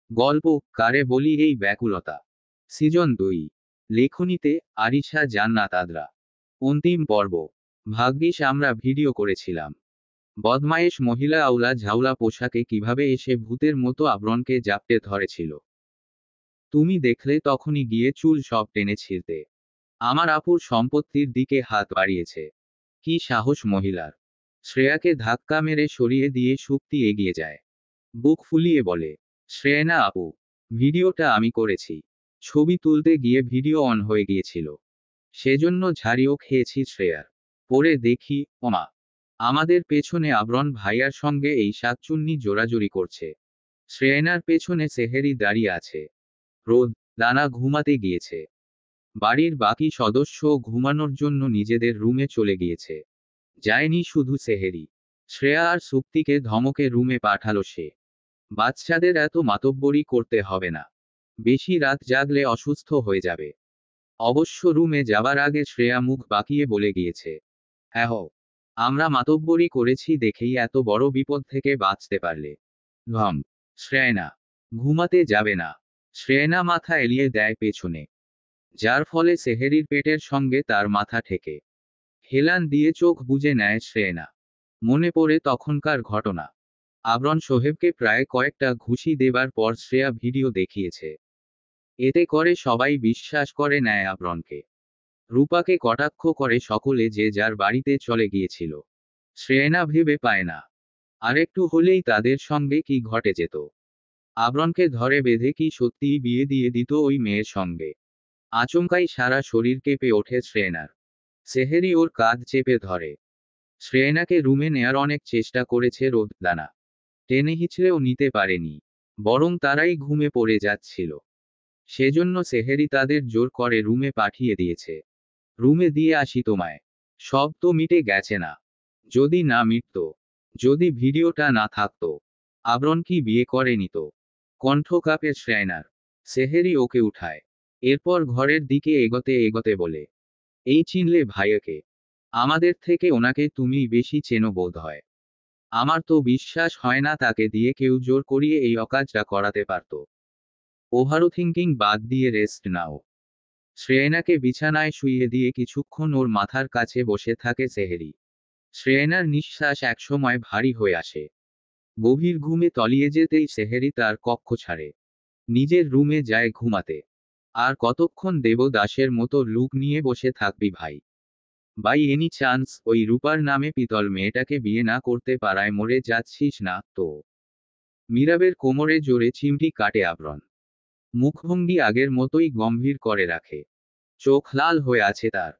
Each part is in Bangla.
গল্প কারে বলি এই ব্যাকুলতা। সিজন 2। লেখনীতে আরিশা জান্নাত আদ্রা। অন্তিম পর্ব। ভাগ্যিস আমরা ভিডিও করেছিলাম। বদমায়েশ মহিলা আউলা ঝাউলা পোশাকে কিভাবে এসে ভূতের মতো আবরণকে জাপটে ধরেছিল। তুমি দেখলে তখনই গিয়ে চুল সব টেনে ছিঁড়তে। আমার আপুর সম্পত্তির দিকে হাত বাড়িয়েছে। কি সাহস মহিলার! শ্রেয়াকে ধাক্কা মেরে সরিয়ে দিয়ে শুক্তি এগিয়ে যায়। বুক ফুলিয়ে বলে, শ্রেয়না আপু, ভিডিওটা আমি করেছি। ছবি তুলতে গিয়ে ভিডিও অন হয়ে গিয়েছিল, সেজন্য ঝাড়িও খেয়েছি শ্রেয়ার। পরে দেখি, ওমা, আমাদের পেছনে আবরণ ভাইয়ার সঙ্গে এই শাকচুন্নি জোরাজুরি করছে। শ্রেয়নার পেছনে সেহেরি দাঁড়িয়ে আছে। রোদ, দানা ঘুমাতে গিয়েছে। বাড়ির বাকি সদস্য ঘুমানোর জন্য নিজেদের রুমে চলে গিয়েছে। যায়নি শুধু সেহেরি, শ্রেয়া আর সুক্তিকে ধমকে রুমে পাঠালো সে। বাচ্চাদের এত মাতব্বরি করতে হবে না। বেশি রাত জাগলে অসুস্থ হয়ে যাবে। অবশ্য রুমে যাবার আগে শ্রেয়া মুখ বাঁকিয়ে বলে গিয়েছে, হ্যাঁ, আমরা মাতব্বরি করেছি দেখেই এত বড় বিপদ থেকে বাঁচতে পারলে। ঘম। শ্রেয়না ঘুমাতে যাবে না। শ্রেয়না মাথা এলিয়ে দেয় পেছনে, যার ফলে সেহেরির পেটের সঙ্গে তার মাথা ঠেকে হেলান দিয়ে চোখ বুজে নেয় শ্রেয়না। মনে পড়ে তখনকার ঘটনা। আবরণ সোহেবকে প্রায় কয়েকটা ঘুষি দেবার পর শ্রেয়া ভিডিও দেখিয়েছে। এতে করে সবাই বিশ্বাস করে নেয় আবরণকে। রূপাকে কটাক্ষ করে সকলে যে যার বাড়িতে চলে গিয়েছিল। শ্রেয়না ভেবে পায় না, আরেকটু হলেই তাদের সঙ্গে কি ঘটে যেত। আবরণকে ধরে বেঁধে কি সত্যিই বিয়ে দিয়ে দিত ওই মেয়ের সঙ্গে। আচমকাই সারা শরীর কেঁপে ওঠে শ্রেয়নার। সেহেরি ওর কাঁধ চেপে ধরে। শ্রেয়নাকে রুমে নেয়ার অনেক চেষ্টা করেছে রোদ, দানা টেনে হিচড়েও নিতে পারেনি, বরং তারাই ঘুমে পড়ে যাচ্ছিল। সেজন্য সেহেরি তাদের জোর করে রুমে পাঠিয়ে দিয়েছে। রুমে দিয়ে আসি তোমায়। সব তো মিটে গেছে না? যদি না মিটতো, যদি ভিডিওটা না থাকতো, আবরণ কি বিয়ে করেনি তো? কণ্ঠ কাঁপে শ্রেয়নার। সেহেরি ওকে উঠায়। এরপর ঘরের দিকে এগোতে এগোতে বলে, এই চিনলে ভাইয়াকে? আমাদের থেকে ওনাকে তুমি বেশি চেনো বোধ হয়। আমার তো বিশ্বাস হয় না তাকে দিয়ে কেউ জোর করিয়ে এই অকাজটা করাতে পারত। ওভারও থিঙ্কিং বাদ দিয়ে রেস্ট নাও। শ্রেয়নাকে বিছানায় শুইয়ে দিয়ে কিছুক্ষণ ওর মাথার কাছে বসে থাকে সেহেরি। শ্রেয়নার নিঃশ্বাস একসময় ভারী হয়ে আসে। গভীর ঘুমে তলিয়ে যেতেই সেহেরি তার কক্ষ ছাড়ে। নিজের রুমে যায় ঘুমাতে। আর কতক্ষণ দেবদাসের মতো লুক নিয়ে বসে থাকবি ভাই? বাই এনি চান্স ওই রূপার নামে পিতল মেয়েটাকে বিয়ে না করতে পারায় মরে যাচ্ছিস না তো? মীরাবের কোমরে জোরে চিমটি কাটে আবরণ। মুখভঙ্গি আগের মতোই গম্ভীর করে রাখে। চোখ লাল হয়ে আছে তার।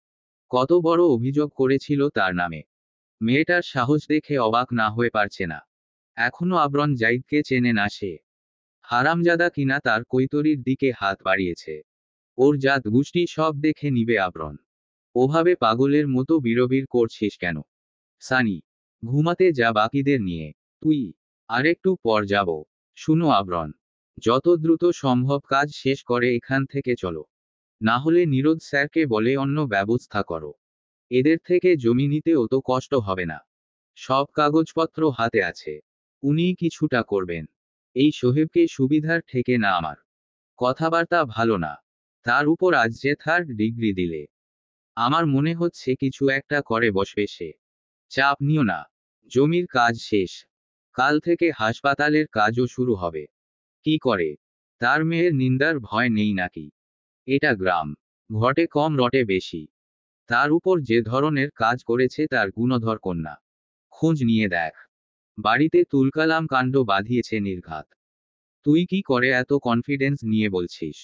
কত বড় অভিযোগ করেছিল তার নামে। মেয়েটার সাহস দেখে অবাক না হয়ে পারছে না। এখনো আবরণ জাইদকে চেনে না সে। হারামজাদা কিনা তার কৈতরির দিকে হাত বাড়িয়েছে। ওর জাত গোষ্ঠী সব দেখে নিবে আবরণ। ওভাবে পাগলের মতো বিড়বিড় করছিস কেন? সানি, ঘুমাতে যা বাকিদের নিয়ে। তুই? আরেকটু পর যাব। শুনো আবরণ, যত দ্রুত সম্ভব কাজ শেষ করে এখান থেকে চলো। না হলে নীরদ স্যারকে বলে অন্য ব্যবস্থা করো। এদের থেকে জমি নিতে অত কষ্ট হবে না। সব কাগজপত্র হাতে আছে। উনিই কিছুটা করবেন। এই সোহেবকে সুবিধার ঠেকে না আমার। কথাবার্তা ভালো না। তার উপর আজ যে থার্ড ডিগ্রি দিলে। আমার মনে হচ্ছে কিছু একটা করে বসবে সে। চাপ নিও না। জমির কাজ শেষ। কাল থেকে হাসপাতালের কাজও শুরু হবে। কি করে? তার মেয়ের নিন্দার ভয় নেই নাকি? এটা গ্রাম। ঘটে কম রটে বেশি। তার উপর যে ধরনের কাজ করেছে তার গুণধর কন্যা। খোঁজ নিয়ে দেখ। বাড়িতে তুলকালাম কাণ্ড বাঁধিয়েছে নির্ঘাত। তুই কি করে এত কনফিডেন্স নিয়ে বলছিস?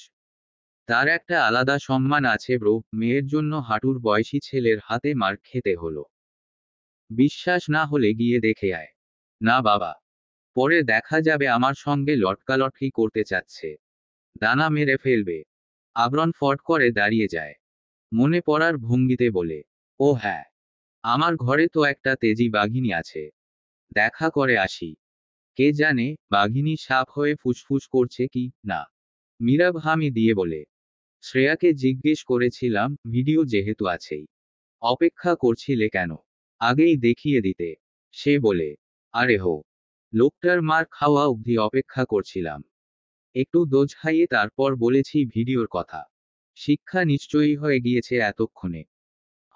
তার একটা আলাদা সম্মান আছে ব্রো। মেয়ের জন্য হাঁটুর বয়সী ছেলের হাতে মার খেতে হলো। বিশ্বাস না হলে গিয়ে দেখে আয়। না বাবা, পরে দেখা যাবে আমার সঙ্গে লটকালটকি করতে চাচ্ছে। দানা মেরে ফেলবে। আবরণ ফট করে দাঁড়িয়ে যায়। মনে পড়ার ভঙ্গিতে বলে, ও হ্যাঁ, আমার ঘরে তো একটা তেজি বাঘিনী আছে। দেখা করে আসি। কে জানে বাঘিনী সাপ হয়ে ফুসফুস করছে কি না। মীরাব হামি দিয়ে বলে, শ্রেয়াকে জিজ্ঞেস করেছিলাম ভিডিও যেহেতু আছেই, অপেক্ষা করছিলে কেন? আগেই দেখিয়ে দিতে। সে বলে, আরে হো, লোকটার মার খাওয়া অবধি অপেক্ষা করছিলাম। একটু দোজ খাইয়ে তারপর বলেছি ভিডিওর কথা। শিক্ষা নিশ্চয়ই হয়ে গিয়েছে এতক্ষণে।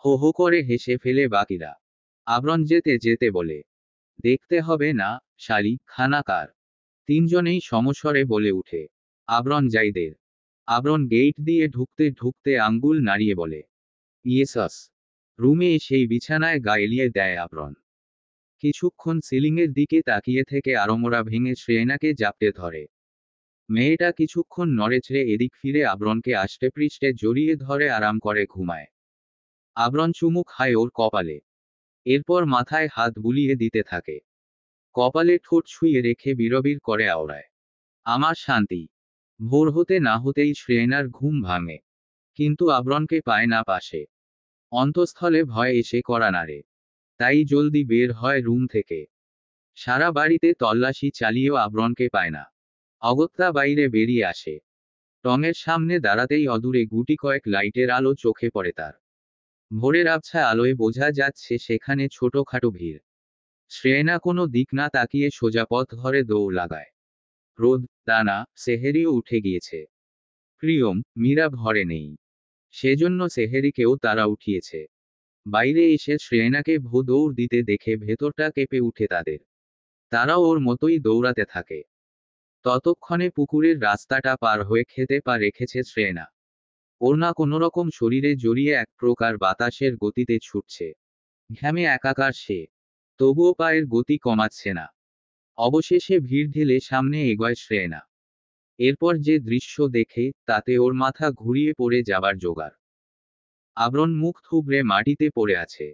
হো হো করে হেসে ফেলে বাকিরা। আবরণ যেতে যেতে বলে, দেখতে হবে না, শালি খানাকার। তিনজনেই সমস্বরে বলে উঠে, আবরণ যাইদের। আবরণ গেট দিয়ে ঢুকতে ঢুকতে আঙ্গুল নাড়িয়ে বলে, ইয়েসাস। রুমে এসেই বিছানায় গা এলিয়ে দেয় আবরণ। কিছুক্ষণ সিলিংয়ের দিকে তাকিয়ে থেকে আড়মোড়া ভেঙে শ্রেয়নাকে জাপটে ধরে। মেয়েটা কিছুক্ষণ নড়েচড়ে এদিক ফিরে আবরণকে আষ্টেপৃষ্ঠে জড়িয়ে ধরে আরাম করে ঘুমায়। আবরণ চুমু খায় ওর কপালে। এরপর মাথায় হাত বুলিয়ে দিতে থাকে। কপালে ঠোঁট ছুঁয়ে রেখে বিড়বিড় করে আওড়ায়, আমার শান্তি। ভোর হতে না হতেই শ্রেয়নার ঘুম ভাঙে। কিন্তু আবরণকে পায় না পাশে। অন্তঃস্থলে ভয় এসে করা নাড়ে। তাই জলদি বের হয় রুম থেকে। সারা বাড়িতে তল্লাশি চালিয়েও আবরণকে পায় না। অগত্যা বাইরে বেরিয়ে আসে। টঙের সামনে দাঁড়াতেই অদূরে গুটি কয়েক লাইটের আলো চোখে পড়ে তার। ভোরের আবছা আলোয় বোঝা যাচ্ছে সেখানে ছোটখাটো ভিড়। শ্রেয়না কোনো দিক না তাকিয়ে সোজা পথ ধরে দৌড় লাগায়। রোদ, দানা, সেহেরিও উঠে গিয়েছে। প্রিয়ম, মীরা ঘরে নেই। সেজন্য সেহেরিকেও তারা উঠিয়েছে। বাইরে এসে শ্রেয়নাকে ভো দৌড় দিতে দেখে ভেতরটা কেঁপে উঠে তাদের। তারাও ওর মতোই দৌড়াতে থাকে। ততক্ষণে পুকুরের রাস্তাটা পার হয়ে খেতে পা রেখেছে শ্রেয়না। ওড়না কোনোরকম শরীরে জড়িয়ে এক প্রকার বাতাসের গতিতে ছুটছে। ঘামে একাকার সে। তবুও পায়ের গতি কমাচ্ছে না। অবশেষে ভিড় ঢেলে সামনে এগোয় শ্রেয়না। এরপর যে দৃশ্য দেখে তাতে ওর মাথা ঘুরিয়ে পড়ে যাবার জোগাড়। আবরণ মুখ থুবড়ে মাটিতে পড়ে আছে।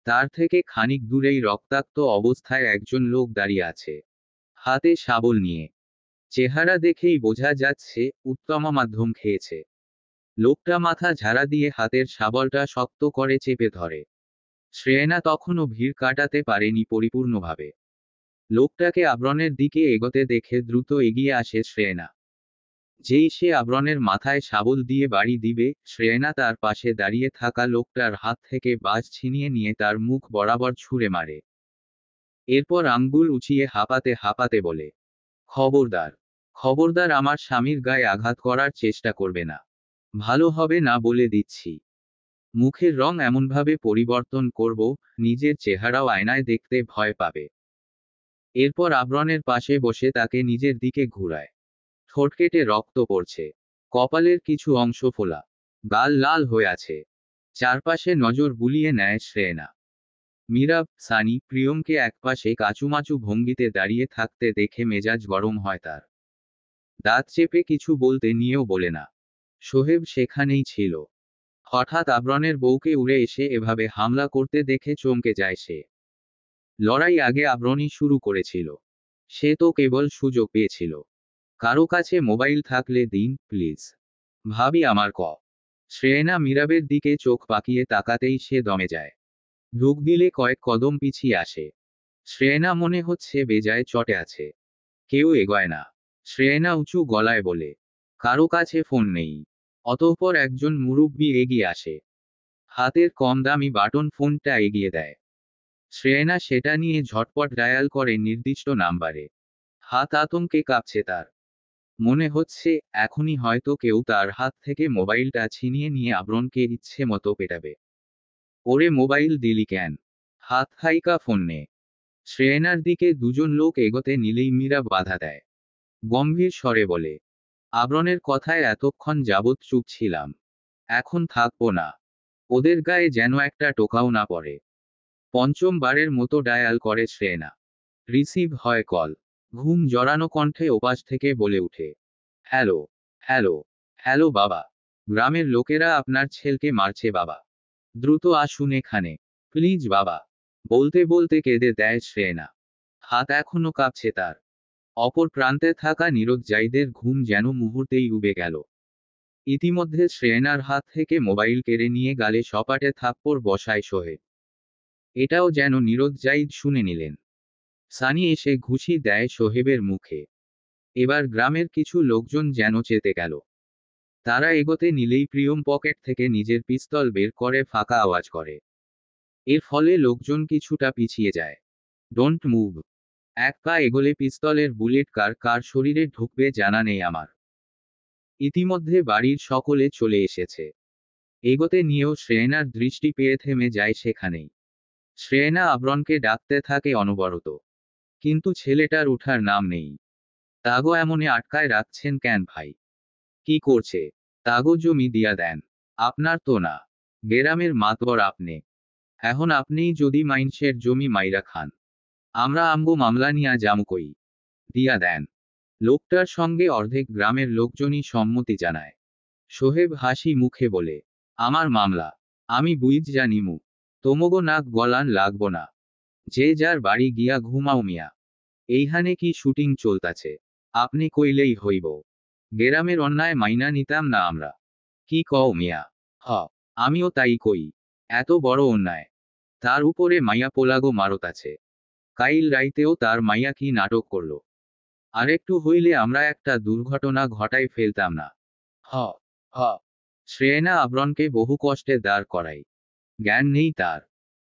তার থেকে খানিক দূরেই রক্তাক্ত অবস্থায় একজন লোক দাঁড়িয়ে আছে, হাতে শাবল নিয়ে। চেহারা দেখেই বোঝা যাচ্ছে উত্তমা মাধ্যম খেয়েছে। লোকটা মাথা ঝাড়া দিয়ে হাতের শাবলটা শক্ত করে চেপে ধরে। শ্রেয়না তখনও ভিড় কাটাতে পারেনি পরিপূর্ণভাবে। লোকটাকে আবরণের দিকে এগোতে দেখে দ্রুত এগিয়ে আসে শ্রেয়না। যেই সে আবরণের মাথায় শাবল দিয়ে বাড়ি দিবে, শ্রেয়না তার পাশে দাঁড়িয়ে থাকা লোকটার হাত থেকে বাজ ছিনিয়ে নিয়ে তার মুখ বরাবর ছুঁড়ে মারে। এরপর আঙ্গুল উঁচিয়ে হাঁপাতে হাঁপাতে বলে, খবরদার, খবরদার আমার স্বামীর গায়ে আঘাত করার চেষ্টা করবে না। ভালো হবে না বলে দিচ্ছি। মুখের রং এমনভাবে পরিবর্তন করব, নিজের চেহারাও আয়নায় দেখতে ভয় পাবে। এরপর আবরণের পাশে বসে তাকে নিজের দিকে ঘুরায়। ঠোঁট কেটে রক্ত পড়ছে। কপালের কিছু অংশ ফোলা। গাল লাল হয়ে আছে। চারপাশে নজর বুলিয়ে নেয় শ্রেয়না। মীরা, সানি, প্রিয়মকে একপাশে কাচুমাচু ভঙ্গিতে দাঁড়িয়ে থাকতে দেখে মেজাজ গরম হয় তার। দাঁত চেপে কিছু বলতে নিয়েও বলে না। সোহেব সেখানেই ছিল। হঠাৎ আবরণের বউকে উড়ে এসে এভাবে হামলা করতে দেখে চমকে যায় সে। লড়াই আগে আবরণই শুরু করেছিল। সে তো কেবল সুযোগ পেয়েছিল। কারো কাছে মোবাইল থাকলে দিন, প্লিজ। ভাবি আমার ক। শ্রেয়না মীরাবের দিকে চোখ পাকিয়ে তাকাতেই সে দমে যায়। ঢুক দিলে কয়েক কদম পিছিয়ে আসে। শ্রেয়না মনে হচ্ছে বেজায় চটে আছে। কেউ এগোয় না। শ্রেয়না উঁচু গলায় বলে, কারো কাছে ফোন নেই। অতঃপর একজন মুরব্বি এগিয়ে আসে। হাতের কম দামি বাটন ফোনটা এগিয়ে দেয়। শ্রেয়না সেটা নিয়ে ঝটপট ডায়াল করে নির্দিষ্ট নাম্বারে। হাত আতঙ্কে কাঁপছে তার। মনে হচ্ছে এখনই হয়তো কেউ তার হাত থেকে মোবাইলটা ছিনিয়ে নিয়ে আবরণকে ইচ্ছে মতো পেটাবে। ওরে মোবাইল দিলি কেন? হাত খাইকা ফোন নে। শ্রেয়নার দিকে দুজন লোক এগোতে নিলেই মীরা বাধা দেয়। গম্ভীর স্বরে বলে, আবরণের কথায় এতক্ষণ যাবৎ চুপ ছিলাম। এখন থাকবো না। ওদের গায়ে যেন একটা টোকাও না পড়ে। পঞ্চমবারের মতো ডায়াল করে শ্রেয়না। রিসিভ হয় কল। ঘুম জড়ানো কণ্ঠে ওপাশ থেকে বলে উঠে, হ্যালো, হ্যালো, হ্যালো বাবা। গ্রামের লোকেরা আপনার ছেলেকে মারছে বাবা। দ্রুত আসুন এখানে, প্লিজ বাবা। বলতে বলতে কেঁদে দেয় শ্রেয়না। হাত এখনো কাঁপছে তার। অপর প্রান্তে থাকা নিরুদ্জায়ীদের ঘুম যেন মুহূর্তেই উবে গেল। ইতিমধ্যে শ্রেয়নার হাত থেকে মোবাইল কেড়ে নিয়ে গালে সপাটে থাপ্পড় বসায় সোহেব। এটাও যেন নিরুদ্জায়ী শুনে নিলেন। সানি এসে ঘুষি দেয় সোহেবের মুখে। এবার গ্রামের কিছু লোকজন যেন চেতে গেল। তারা এগোতে নিলেই প্রিয়ম পকেট থেকে নিজের পিস্তল বের করে ফাঁকা আওয়াজ করে। এর ফলে লোকজন কিছুটা পিছিয়ে যায়। Don't move. এক পা এগোলে পিস্তলের বুলেট কার কার শরীরে ঢুকবে জানা নেই আমার। ইতিমধ্যে বাড়ির সকলে চলে এসেছে। এগোতে নিয়েও শ্রেয়নার দৃষ্টি পেয়ে থেমে যায় সেখানেই। শ্রেয়না আবরণকে ডাকতে থাকে অনবরত, কিন্তু ছেলেটার উঠার নাম নেই। তাগো এমনে আটকায় রাখছেন কেন ভাই? কি করছে? তাগো জমি দিয়া দেন। আপনার তো না, গেরামের মাতবর আপনি। এখন আপনিই যদি মাইনষের জমি মাইরা খান, আমরা আমগো মামলা নিয়া জামুকই। দিয়া দেন। লোকটার সঙ্গে অর্ধেক গ্রামের লোকজনই সম্মতি জানায়। সোহেব হাসি মুখে বলে, আমার মামলা আমি বুইজ জানিমু, তোমগো নাক গলান লাগবো না। যে যার বাড়ি গিয়া ঘুমাও মিয়া। এইখানে কি শুটিং চলতাছে? আপনি কইলেই হইব। গেরামের অন্যায় মাইনা নিতাম না আমরা। কি কও মিয়া? হ, আমিও তাই কই। এত বড় অন্যায়, তার উপরে মাইয়া পোলাগো মারত আছে। কাইল রাইতেও তার মাইয়া কি নাটক করল। আরেকটু হইলে আমরা একটা দুর্ঘটনা ঘটাই ফেলতাম না। হ, হ। শ্রেয়না আবরণকে বহু কষ্টে দাঁড় করাই। জ্ঞান নেই তার।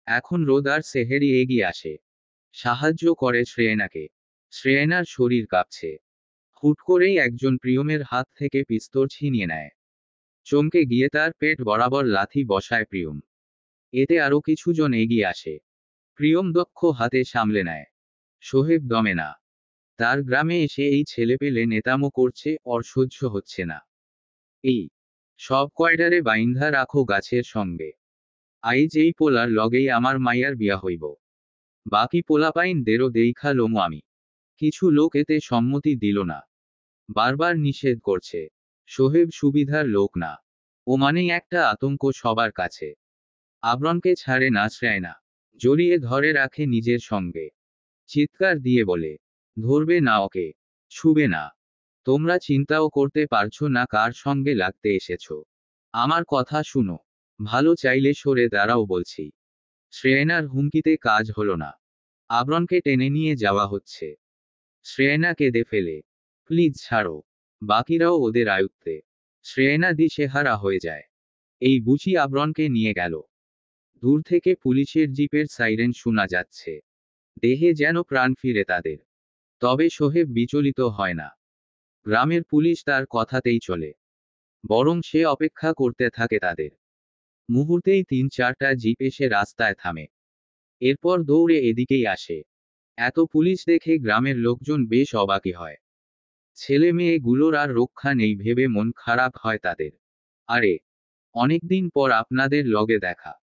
এখন রোদ আর সেহেরি এগিয়ে আসে, সাহায্য করে শ্রেয়নাকে। শ্রেয়নার শরীর কাঁপছে। হুট করেই একজন প্রিয়মের হাত থেকে পিস্তল ছিনিয়ে নেয়। চমকে গিয়ে তার পেট বরাবর লাথি বসায় প্রিয়ম। এতে আরো কিছুজন এগিয়ে আসে। প্রিয়ম দক্ষ হাতে সামলে নেয়। সোহেব দমে না। তার গ্রামে এসে এই ছেলেপেলে নেতামো করছে, ওর সহ্য হচ্ছে না। এই সব কয়ডারে বাইন্ধা রাখো গাছের সঙ্গে। আইজ এই পোলার লগেই আমার মাইয়ার বিয়া হইব। বাকি পোলাপাইনদেরও দেইখা লমু আমি। কিছু লোক এতে সম্মতি দিল না, বারবার নিষেধ করছে। সোহেব সুবিধার লোক না, ও মানেই একটা আতঙ্ক সবার কাছে। আবরণকে ছাড়ে না শ্রেয়না, জড়িয়ে ধরে রাখে নিজের সঙ্গে। চিৎকার দিয়ে বলে, ধরবে না ওকে, ছুবে না। তোমরা চিন্তাও করতে পারছো না কার সঙ্গে লাগতে এসেছো। আমার কথা শুনো, ভালো চাইলে সরে দাঁড়াও বলছি। শ্রেয়নার হুমকিতে কাজ হলো না। আবরণকে টেনে নিয়ে যাওয়া হচ্ছে। শ্রেয়না কেঁদে ফেলে, প্লিজ ছাড়ো। বাকিরাও ওদের আয়ত্তে। শ্রেয়না দিশেহারা হয়ে যায়। এই বুঝি আবরণকে নিয়ে গেল। দূর থেকে পুলিশের জিপের সাইরেন শোনা যাচ্ছে। দেহে যেন প্রাণ ফিরে তাদের। তবে সোহেব বিচলিত হয় না। গ্রামের পুলিশ তার কথাতেই চলে, বরং সে অপেক্ষা করতে থাকে তাদের। মুহূর্তেই ৩-৪টা জিপ এসে রাস্তায় থামে। এরপর দৌড়ে এদিকেই আসে। এত পুলিশ দেখে গ্রামের লোকজন বেশ অবাকই হয়। ছেলে মেয়েগুলোর আর রক্ষা নেই ভেবে মন খারাপ হয় তাদের। আরে, অনেকদিন পর আপনাদের লগে দেখা।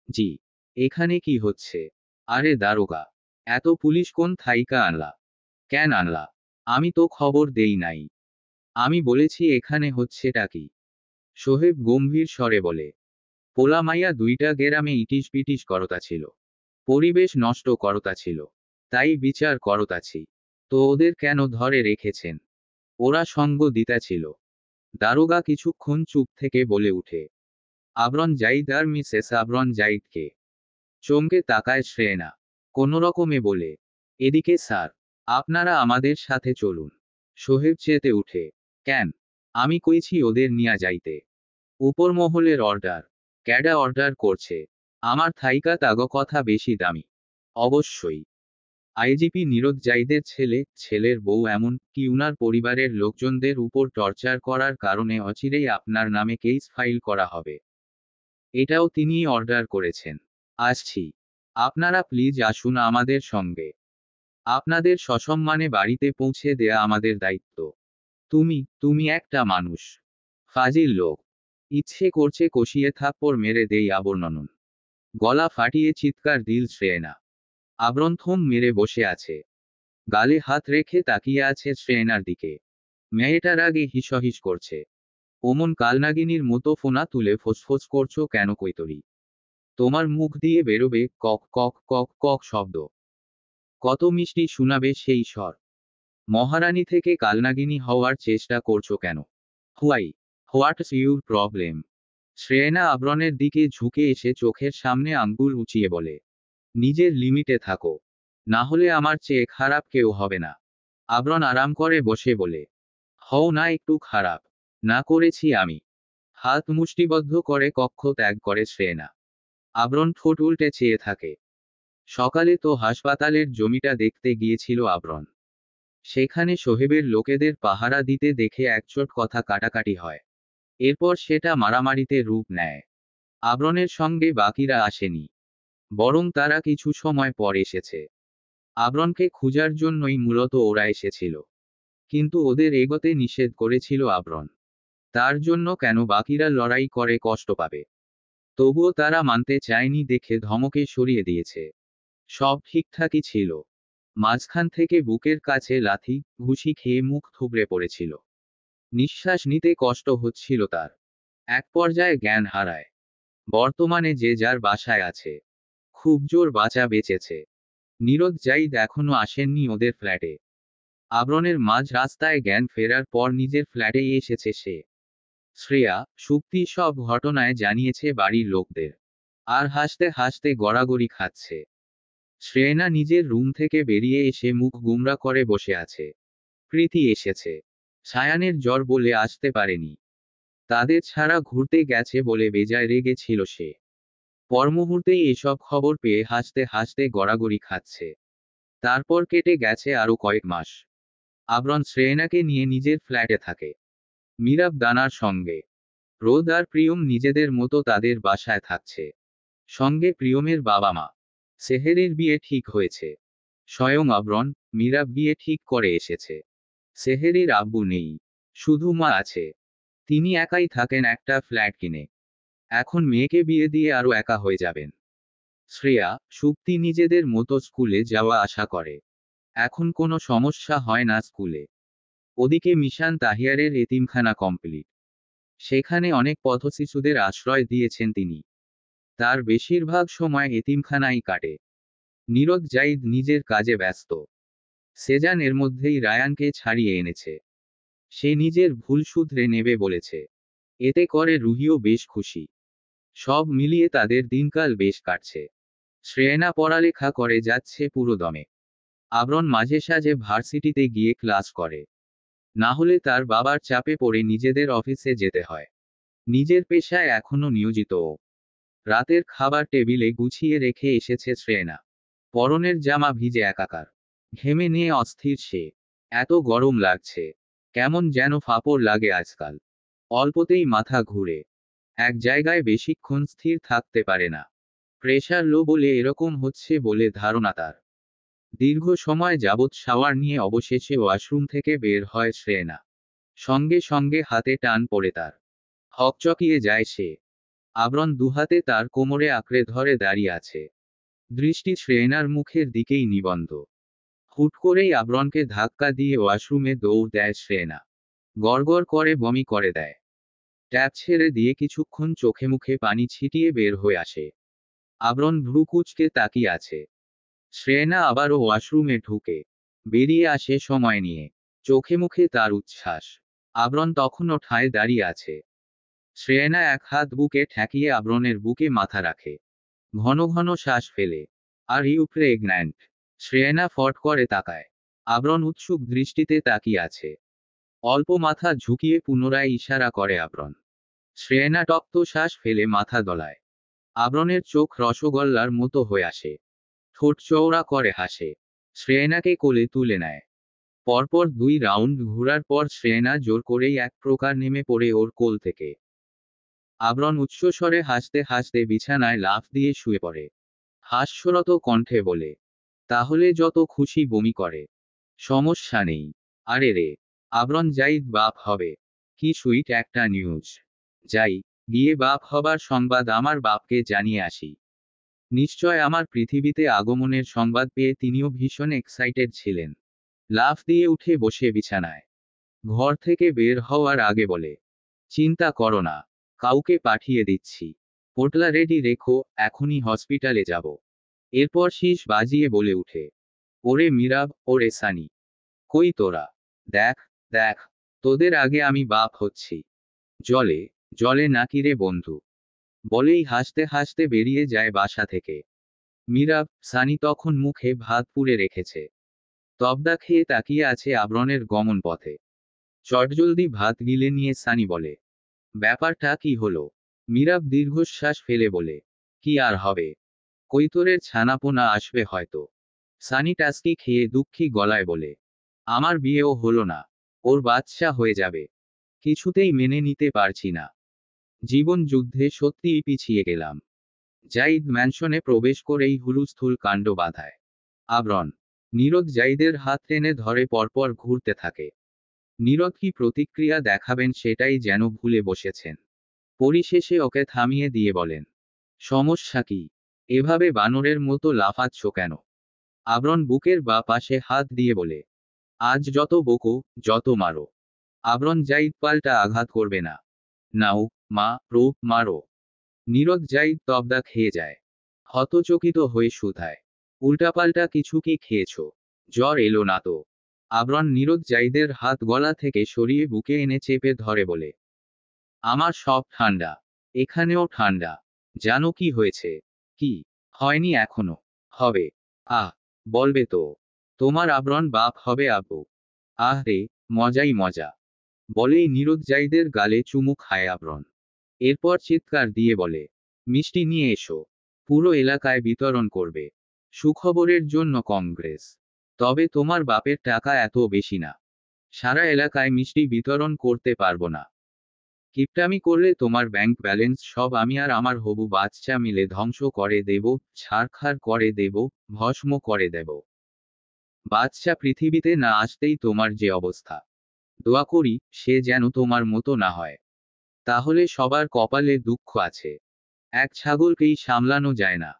জি, এখানে কি হচ্ছে? আরে দারোগা, এত পুলিশ কোন থাইকা আনলা? কেন আনলা? আমি তো খবর দেই নাই। আমি বলেছি এখানে হচ্ছেটা কি? সোহেব গম্ভীর স্বরে বলে, পোলা মাইয়া দুইটা গেরামে ইটিস পিটিস করতা ছিল, পরিবেশ নষ্ট করতা ছিল, তাই বিচার করতাছি। তো ওদের কেন ধরে রেখেছেন? ওরা সঙ্গ দিতাছিল। দারোগা কিছুক্ষণ চুপ থেকে বলে উঠে, আবরণ জাইদ আর মিসেস আবরণ জাইদকে। চমকে তাকায় শ্রেয়না, কোনোরকমে বলে, এদিকে স্যার, আপনারা আমাদের সাথে চলুন। সোহেব চেতে উঠে, কেন? আমি কইছি ওদের নিয়া যাইতে। উপর মহলের অর্ডার। ক্যাডা অর্ডার করছে? আমার থাইকা তাগো কথা বেশি দামি। অবশ্যই। আইজিপি নীরদ জাইদের ছেলে, ছেলের বউ এমন কি উনার পরিবারের লোকজনদের উপর টর্চার করার কারণে অচিরেই আপনার নামে কেস ফাইল করা হবে। এটাও তিনিই অর্ডার করেছেন। আসছি। আপনারা প্লিজ আসুন আমাদের সঙ্গে। আপনাদের সসম্মানে বাড়িতে পৌঁছে দেয়া আমাদের দায়িত্ব। তুমি একটা মানুষ। ফাজিল লোক। ইচ্ছে করছে কষিয়ে থাপ্পড় মেরে দেই আবর্ণনন। গলা ফাটিয়ে চিৎকার দিল শ্রেয়না। আবরণ থম মেরে বসে আছে। গালে হাত রেখে তাকিয়ে আছে শ্রেয়নার দিকে। মেয়েটার আগে হিসহিস করছে। ওমন কালনাগিনীর মতো ফোনা তুলে ফোসফোস করছো কেন কৈতরি? তোমার মুখ দিয়ে বেরোবে কক কক কক কক শব্দ। কত মিষ্টি শোনাবে সেই স্বর। মহারানী থেকে কালনাগিনী হওয়ার চেষ্টা করছো কেন? Why? What's your problem? Shreyna আবরণের দিকে ঝুঁকে এসে চোখের সামনে আঙ্গুল উঁচিয়ে বলে, নিজের লিমিটে থাকো, না হলে আমার চেয়ে খারাপ কেউ হবে না। আবরণ আরাম করে বসে বলে, হও না একটু খারাপ। না করেছি আমি। হাত মুষ্টিবদ্ধ করে কক্ষ ত্যাগ করে শ্রেয়না। আবরণ ঠোঁট উল্টে চেয়ে থাকে। সকালে তো হাসপাতালের জমিটা দেখতে গিয়েছিল আবরণ। সেখানে সোহেবের লোকেদের পাহারা দিতে দেখে একচোট কথা কাটাকাটি হয়। এরপর সেটা মারামারিতে রূপ নেয়। আবরণের সঙ্গে বাকিরা আসেনি, বরং তারা কিছু সময় পর এসেছে। আবরণকে খোঁজার জন্যই মূলত ওরা এসেছিল, কিন্তু ওদের এগোতে নিষেধ করেছিল আবরণ। তার জন্য কেন বাকিরা লড়াই করে কষ্ট পাবে? তবুও তারা মানতে চায়নি দেখে ধমকে সরিয়ে দিয়েছে। সব ঠিকঠাকই ছিল। মাঝখান থেকে বুকের কাছে লাথি ঘুষি খেয়ে মুখ থুবড়ে পড়েছিল। নিঃশ্বাস নিতে কষ্ট হচ্ছিল তার। এক পর্যায়ে জ্ঞান হারায়। বর্তমানে যে যার বাসায় আছে। খুব জোর বাঁচা বেঁচেছে। নীরদ জাইদ এখনো আসেননি ওদের ফ্ল্যাটে। আবরণের মাঝ রাস্তায় জ্ঞান ফেরার পর নিজের ফ্ল্যাটেই এসেছে সে। শ্রেয়া সুপ্তি সব ঘটনায় জানিয়েছে বাড়ির লোকদের। আর হাসতে হাসতে গড়াগড়ি খাচ্ছে। শ্রেয়না নিজের রুম থেকে বেরিয়ে এসে মুখ গুমরা করে বসে আছে। প্রীতি এসেছে। সায়ানের জ্বর বলে আসতে পারেনি। তাদের ছাড়া ঘুরতে গেছে বলে বেজায় রেগেছিল সে। পরমুহূর্তেই এসব খবর পেয়ে হাসতে হাসতে গড়াগড়ি খাচ্ছে। তারপর কেটে গেছে আরো কয়েক মাস। আবরণ শ্রেয়নাকে নিয়ে নিজের ফ্ল্যাটে থাকে। মীরাব দানার সঙ্গে। রোদ আর প্রিয়ম নিজেদের মতো তাদের বাসায় থাকছে। সঙ্গে প্রিয়মের বাবা মা। সেহেরির বিয়ে ঠিক হয়েছে। স্বয়ং আবরণ মীরাব বিয়ে ঠিক করে এসেছে। সেহেরির আব্বু নেই, শুধু মা আছে। তিনি একাই থাকেন একটা ফ্ল্যাট কিনে। এখন মেয়েকে বিয়ে দিয়ে আরো একা হয়ে যাবেন। শ্রেয়া সুপ্তি নিজেদের মতো স্কুলে যাওয়া আসা করে। এখন কোনো সমস্যা হয় না স্কুলে। ওদিকে মিশান তাহিয়ারের এতিমখানা কমপ্লিট। সেখানে অনেক পথশিশুদের আশ্রয় দিয়েছেন তিনি। তার বেশিরভাগ সময় এতিমখানাই কাটে। নীরদ জাইদ নিজের কাজে ব্যস্ত। সেজান এর মধ্যেই রায়ানকে ছাড়িয়ে এনেছে। সে নিজের ভুল শুধরে নেবে বলেছে। এতে করে রুহিও বেশ খুশি। সব মিলিয়ে তাদের দিনকাল বেশ কাটছে। শ্রেয়না পড়ালেখা করে যাচ্ছে পুরো দমে। আবরণ মাঝে সাঝে ভার্সিটিতে গিয়ে ক্লাস করে। না হলে তার বাবার চাপে পড়ে নিজেদের অফিসে যেতে হয়। নিজের পেশায় এখনো নিয়োজিত ও। রাতের খাবার টেবিলে গুছিয়ে রেখে এসেছে শ্রেয়না। পরনের জামা ভিজে একাকার। ঘেমে নিয়ে অস্থির সে। এত গরম লাগছে। কেমন যেন ফাঁপড় লাগে আজকাল। অল্পতেই মাথা ঘুরে। এক জায়গায় বেশিক্ষণ স্থির থাকতে পারে না। প্রেশার লো বলে এরকম হচ্ছে বলে ধারণা তার। দীর্ঘ সময় যাবৎ শাওয়ার নিয়ে অবশেষে ওয়াশরুম থেকে বের হয় শ্রেয়না। সঙ্গে সঙ্গে হাতে টান পড়ে তার। হকচকিয়ে যায় সে। আবরণ দুহাতে তার কোমরে আঁকড়ে ধরে দাঁড়িয়ে আছে। দৃষ্টি শ্রেয়নার মুখের দিকেই নিবন্ধ। হুট করেই আবরণকে ধাক্কা দিয়ে ওয়াশরুমে দৌড় দেয় শ্রেয়না। গড়গড় করে বমি করে দেয়। ট্যাপ ছেড়ে দিয়ে কিছুক্ষণ চোখে মুখে পানি ছিটিয়ে বের হয়ে আসে। আবরণ ভ্রু কুঁচকে তাকিয়ে আছে। শ্রেয়না আবারও ওয়াশরুমে ঢুকে। বেরিয়ে আসে সময় নিয়ে। চোখে মুখে তার উচ্ছ্বাস। আবরণ তখনও ঠায় দাঁড়িয়ে আছে। শ্রেয়না এক হাত বুকে ঠেকিয়ে আবরণের বুকে মাথা রাখে। ঘন ঘন শ্বাস ফেলে। Are you pregnant? শ্রেয়না ফট করে তাকায়। আবরণ উৎসুক দৃষ্টিতে তাকিয়ে আছে। অল্প মাথা ঝুঁকিয়ে পুনরায় ইশারা করে আবরণ। শ্রেয়না টপ্ত শ্বাস ফেলে মাথা দোলায়। আবরণের চোখ রসগোল্লার মতো হয়ে আসে। ঠোঁট চওড়া করে হাসে। শ্রেয়নাকে কোলে তুলে নেয়। পরপর 2 রাউন্ড ঘোরার পর শ্রেয়না জোর করেই এক প্রকার নেমে পড়ে ওর কোল থেকে। আবরণ উচ্চস্বরে হাসতে হাসতে বিছানায় লাফ দিয়ে শুয়ে পড়ে। হাস্যরত কণ্ঠে বলে, তাহলে যত খুশি বমি করে। সমস্যা নেই। আরে রে, আবরণ জাইদ বাপ হবে। কি সুইট একটা নিউজ। যাই, গিয়ে বাপ হবার সংবাদ আমার বাপকে জানিয়ে আসি। নিশ্চয় আমার পৃথিবীতে আগমনের সংবাদ পেয়ে তিনিও ভীষণ এক্সাইটেড ছিলেন। লাফ দিয়ে উঠে বসে বিছানায়। ঘর থেকে বের হওয়ার আগে বলে, চিন্তা করো না, কাউকে পাঠিয়ে দিচ্ছি। পোটলা রেডি রেখো, এখনই হসপিটালে যাব। এরপর শীষ বাজিয়ে বলে উঠে, ওরে মীরাব, ওরে সানি, কই তোরা? দেখ, দেখ, তোদের আগে আমি বাপ হচ্ছি। জলে, জলে নাকি রে বন্ধু? বলেই হাসতে হাসতে বেরিয়ে যায় বাসা থেকে। মীরাব, সানি তখন মুখে ভাত পুড়ে রেখেছে। তবদা খেয়ে তাকিয়ে আছে আবরণের গমন পথে। চটজলদি ভাত গিলে নিয়ে সানি বলে, ব্যাপারটা কি হলো? মীরাব দীর্ঘশ্বাস ফেলে বলে, কি আর হবে? কৈতরের ছানাপোনা আসবে হয়তো। সানি টাস্কি খেয়ে দুঃখী গলায় বলে, আমার বিয়েও হলো না, ওর বাচ্চা হয়ে যাবে। কিছুতেই মেনে নিতে পারছি না। জীবন যুদ্ধে সত্যিই পিছিয়ে গেলাম। জাইদ ম্যানশনে প্রবেশ করেই হুলুস্থুল কাণ্ড বাধায়। আবরণ নীরদ জাইদের হাত টেনে ধরে পরপর ঘুরতে থাকে। নীরদ কি প্রতিক্রিয়া দেখাবেন সেটাই যেন ভুলে বসেছেন। পরিশেষে ওকে থামিয়ে দিয়ে বলেন, সমস্যা কি? এভাবে বানরের মতো লাফাচ্ছ কেন? আবরণ বুকের বা পাশে হাত দিয়ে বলে, আজ যত বকো, যত মারো। আবরণ জাইদ পাল্টা আঘাত করবে না। নাও, মা, মারো। নীরদ জাইদ তবদা খেয়ে যায়। হতচকিত হয়ে শুধায়, উল্টাপাল্টা কিছু কি খেয়েছ? জ্বর এলো না তো? আবরণ নীরদ জাইদের হাত গলা থেকে সরিয়ে বুকে এনে চেপে ধরে বলে, আমার সব ঠান্ডা। এখানেও ঠান্ডা। জানো কি হয়েছে? কি হয়নি এখনো? হবে। আহ, বলবে তো। তোমার আবরণ বাপ হবে আব্বু। আহ রে, মজাই মজা। বলেই নীরদ জাইদের গালে চুমু খায় আবরণ। এরপর চিৎকার দিয়ে বলে, মিষ্টি নিয়ে এসো। পুরো এলাকায় বিতরণ করবে। সুখবরের জন্য কংগ্রেস। তবে তোমার বাপের টাকা এত বেশি না। সারা এলাকায় মিষ্টি বিতরণ করতে পারবো না। কিপটামি করলে তোমার ব্যাংক ব্যালেন্স সব আমি আর আমার হবু বাচ্চা মিলে ধ্বংস করে দেব, ছারখার করে দেব, ভস্ম করে দেব। বাচ্চা পৃথিবীতে না আসতেই তোমার যে অবস্থা। দোয়া করি সে যেন তোমার মতো না হয়। তাহলে সবার কপালে দুঃখ আছে। এক ছাগলকেই সামলানো যায় না।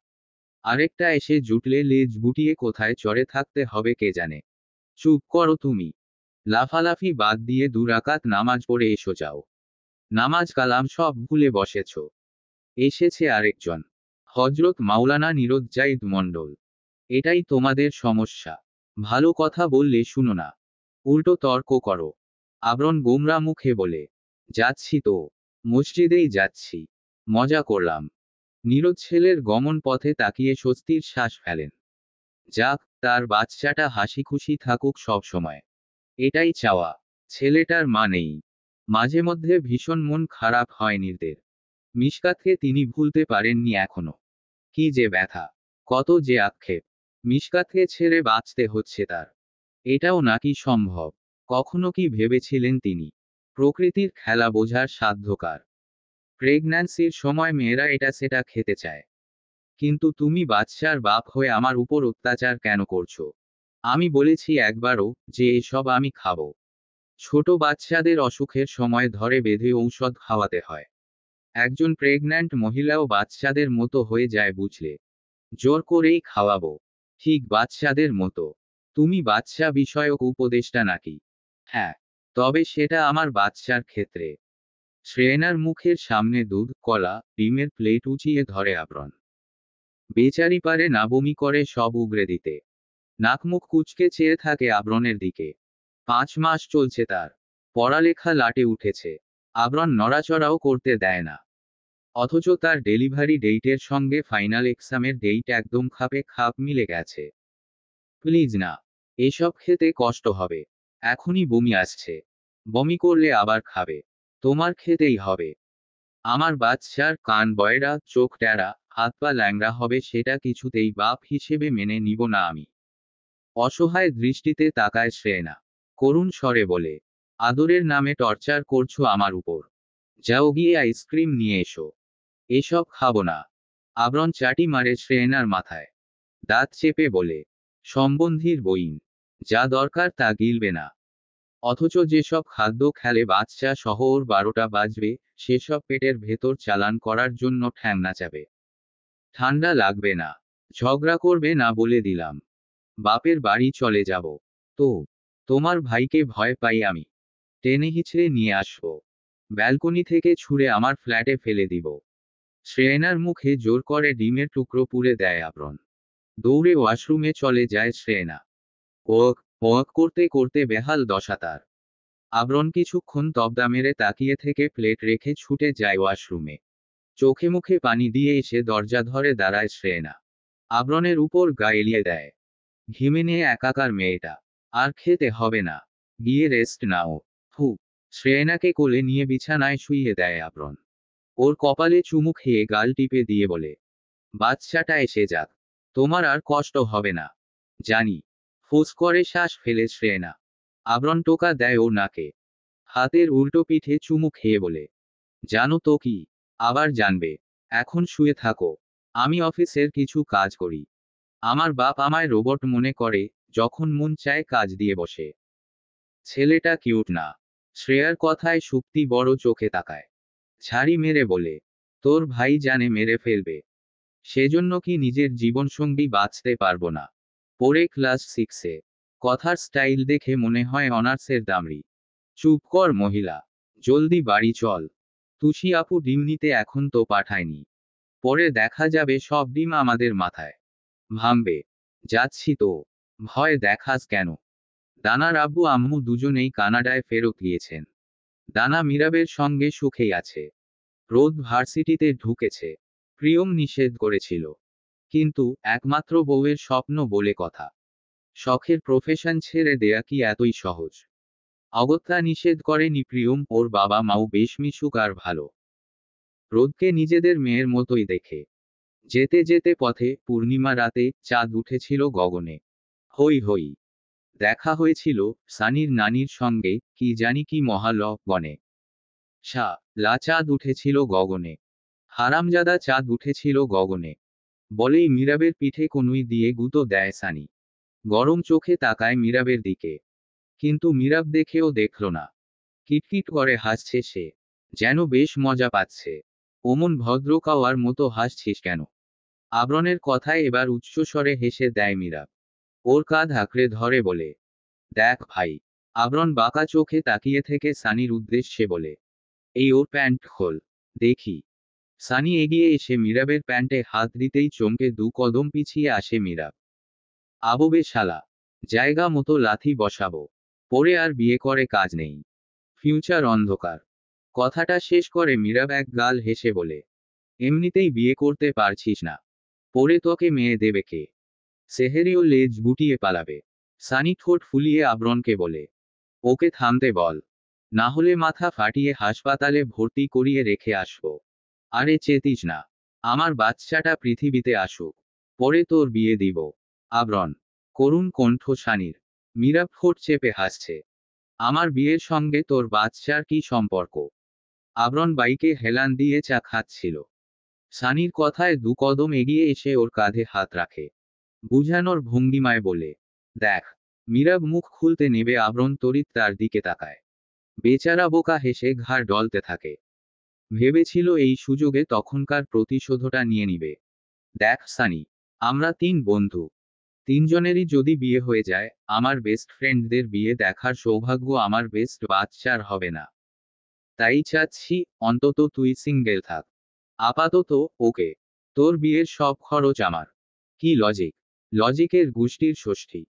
আরেকটা এসে জুটলে লেজ গুটিয়ে কোথায় চড়ে থাকতে হবে কে জানে। চুপ করো তুমি। লাফালাফি বাদ দিয়ে দুরাকাত নামাজ পড়ে এসো যাও। নামাজ কালাম সব ভুলে বসেছ। এসেছে আরেকজন। হজরত মাওলানা নীরদ জাইদ মণ্ডল। এটাই তোমাদের সমস্যা। ভালো কথা বললে শুনো না। উল্টো তর্ক করো। আবরণ গোমরা মুখে বলে, যাচ্ছি তো। মসজিদেই যাচ্ছি। মজা করলাম। নীরদ ছেলের গমন পথে তাকিয়ে স্বস্তির শ্বাস ফেলেন। যাক, তার বাচ্চাটা হাসি খুশি থাকুক সব সময়। এটাই চাওয়া। ছেলেটার মা নেই। মাঝে মধ্যে ভীষণ মন খারাপ হয় নীরদের। মিশকাতকে তিনি ভুলতে পারেননি এখনো। কি যে ব্যথা, কত যে আক্ষেপ। মিশকাতকে ছেড়ে বাঁচতে হচ্ছে তার। এটাও নাকি সম্ভব? কখনো কি ভেবেছিলেন তিনি, প্রকৃতির খেলা বোঝার সাধ্যকার? প্রেগন্যান্সির সময় মেয়েরা এটা সেটা খেতে চায়। কিন্তু তুমি বাচ্চার বাপ হয়ে আমার উপর অত্যাচার কেন করছো? আমি বলেছি একবারও যে এসব আমি খাবো? ছোট বাচ্চাদের অসুখের সময় ধরে বেঁধে ঔষধ খাওয়াতে হয়। একজন প্রেগন্যান্ট মহিলাও বাচ্চাদের মতো হয়ে যায় বুঝলে। জোর করেই খাওয়াবো। ঠিক বাচ্চাদের মতো। তুমি বাচ্চা বিষয়ক উপদেষ্টা নাকি? হ্যাঁ। তবে সেটা আমার বাচ্চার ক্ষেত্রে। শ্রেয়নার মুখের সামনে দুধ, কলা, ডিমের প্লেট উঁচিয়ে ধরে আবরণ। বেচারি পারে না বমি করে সব উগরে দিতে। নাকমুখ কুঁচকে চেয়ে থাকে আবরণের দিকে। 5 মাস চলছে তার। পড়ালেখা লাটে উঠেছে। আবরণ নড়াচড়াও করতে দেয় না। অথচ তার ডেলিভারি ডেইটের সঙ্গে ফাইনাল এক্সামের ডেইট একদম খাপে খাপ মিলে গেছে। প্লিজ না। এসব খেতে কষ্ট হবে। এখনই বমি আসছে। বমি করলে আবার খাবে। তোমার খেতেই হবে। আমার বাচ্চার কান বয়রা, চোখ টেরা, হাত পা ল্যাংড়া হবে সেটা কিছুতেই বাপ হিসেবে মেনে নিব না আমি। অসহায় দৃষ্টিতে তাকায় শ্রেয়না। করুণ স্বরে বলে, আদরের নামে টর্চার করছো আমার উপর। যাও গিয়ে আইসক্রিম নিয়ে এসো। এসব খাবো না। আবরণ চাটি মারে শ্রেয়নার মাথায়। দাঁত চেপে বলে, সম্বন্ধীর বইন। যা দরকার তা গিলবে না। অথচ যেসব খাদ্য খেলে বাচ্চা সহ ওর 12টা বাজবে, সেসব পেটের ভেতর চালান করার জন্য ঠ্যাং নাচাবে। ঠান্ডা লাগবে না। ঝগড়া করবে না বলে দিলাম। বাপের বাড়ি চলে যাব। তো তোমার ভাইকে ভয় পাই আমি। টেনে হিচড়ে নিয়ে আসবো। ব্যালকনি থেকে ছুঁড়ে আমার ফ্ল্যাটে ফেলে দিব। শ্রেয়নার মুখে জোর করে ডিমের টুকরো পুড়ে দেয় আবরণ। দৌড়ে ওয়াশরুমে চলে যায় শ্রেয়না। ওক ওক করতে করতে বেহাল দশা তার। আবরণ কিছুক্ষণ তবদা মেরে তাকিয়ে থেকে প্লেট রেখে ছুটে যায় ওয়াশরুমে। চোখে মুখে পানি দিয়ে এসে দরজা ধরে দাঁড়ায় শ্রেয়না। আবরণের উপর গা এলিয়ে দেয়। ঘিমে নিয়ে একাকার মেয়েটা। আর খেতে হবে না। গিয়ে রেস্ট নাও। হু। শ্রেয়নাকে কোলে নিয়ে বিছানায় শুইয়ে দেয় আবরণ। ওর কপালে চুমু খেয়ে গাল টিপে দিয়ে বলে, বাচ্চাটা এসে যাক, তোমার আর কষ্ট হবে না। জানি। ফোঁস করে শ্বাস ফেলে শ্রেয়না। আবরণ টোকা দেয় ওর নাকে। হাতের উল্টো পিঠে চুমু খেয়ে বলে, জানো তো কি, আবার জানবে। এখন শুয়ে থাকো। আমি অফিসের কিছু কাজ করি। আমার বাপ আমায় রোবট মনে করে, যখন মন চায় কাজ দিয়ে বসে। ছেলেটা কিউট না? শ্রেয়ার কথায় সুপ্তি বড় চোখে তাকায়। ঝাড়ি মেরে বলে, তোর ভাই জানে মেরে ফেলবে, সেজন্য কি নিজের জীবনসঙ্গী বাঁচতে পারবো না? পড়ে ক্লাস 6-এ। কথার স্টাইল দেখে মনে হয় অনার্সের দামড়ি। চুপ কর মহিলা। জলদি বাড়ি চল। তুষি আপু ডিম নিতে এখন তো পাঠায়নি। পরে দেখা যাবে সব ডিম আমাদের মাথায় ভাঙবে। যাচ্ছি তো। ভয় দেখাস কেন? দানার আব্বু আম্মু দুজনেই কানাডায় ফেরত গিয়েছেন। দানা মীরাবের সঙ্গে সুখেই আছে। রোদ ভার্সিটিতে ঢুকেছে। প্রিয়ম নিষেধ করেছিল, কিন্তু একমাত্র বউয়ের স্বপ্ন বলে কথা। শখের প্রফেশন ছেড়ে দেয়া কি এতই সহজ? অগত্যা নিষেধ করেনি প্রিয়ম, ওর বাবা মাও বেশ মিশুক আর ভালো। রোদকে নিজেদের মেয়ের মতোই দেখে। যেতে যেতে পথে পূর্ণিমা রাতে চাঁদ উঠেছিল গগনে। হই হই। দেখা হয়েছিল সানির নানির সঙ্গে, কি জানি কি মহালগনে। লা চাঁদ উঠেছিল গগনে। হারামজাদা চাঁদ উঠেছিল গগনে, বলেই মীরাবের পিঠে কনুই দিয়ে গুঁতো দেয় সানি। গরম চোখে তাকায় মীরাবের দিকে, কিন্তু মীরাব দেখেও দেখল না। কিটকিট করে হাসছে সে, যেন বেশ মজা পাচ্ছে। অমন ভদ্রকাওয়ার মতো হাসছিস কেন? আবরণের কথায় এবার উচ্চস্বরে হেসে দেয় মীরাব। ওর কাঁধ আঁকড়ে ধরে বলে, দেখ ভাই। আবরণ বাঁকা চোখে তাকিয়ে থেকে সানির উদ্দেশ্যে বলে, এই ওর প্যান্ট খোল, দেখি। সানি এগিয়ে এসে মীরাবের প্যান্টে হাত দিতেই চমকে 2 কদম পিছিয়ে আসে মীরাব। আববে শালা। জায়গা মতো লাথি বসাবো। পরে আর বিয়ে করে কাজ নেই। ফিউচার অন্ধকার। কথাটা শেষ করে মীরাব এক গাল হেসে বলে, এমনিতেই বিয়ে করতে পারছিস না, পরে তোকে মেয়ে দেবে কে? সেহেরিও লেজ গুটিয়ে পালাবে। সানি ঠোঁট ফুলিয়ে আবরণকে বলে, ওকে থামতে বল, না হলে মাথা ফাটিয়ে হাসপাতালে ভর্তি করিয়ে রেখে আসবো। আরে চেতিস না। আমার বাচ্চাটা পৃথিবীতে আসুক, পরে তোর বিয়ে দিব। আবরণ। করুণ কণ্ঠ সানির। মীরা ঠোঁট চেপে হাসছে। আমার বিয়ের সঙ্গে তোর বাচ্চার কি সম্পর্ক? আবরণ বাইকে হেলান দিয়ে চা খাচ্ছিল। সানির কথায় 2 কদম এগিয়ে এসে ওর কাঁধে হাত রাখে। বুঝানোর ভঙ্গিমায় বলে, দেখ। মীরাব মুখ খুলতে নেবে, আবরণ তড়িৎ তার দিকে তাকায়। বেচারা বোকা হেসে ঘাড় ডলতে থাকে। ভেবেছিল এই সুযোগে তখনকার প্রতিশোধটা নিয়ে নিবে। দেখ সানি, আমরা 3 বন্ধু। 3 জনেরই যদি বিয়ে হয়ে যায়, আমার বেস্ট ফ্রেন্ডদের বিয়ে দেখার সৌভাগ্য আমার বেস্ট বাচ্চার হবে না। তাই চাচ্ছি, অন্তত তুই সিঙ্গেল থাক। আপাতত। ওকে। তোর বিয়ের সব খরচ আমার। কি লজিক? লজিকের গুষ্টির ষষ্ঠী।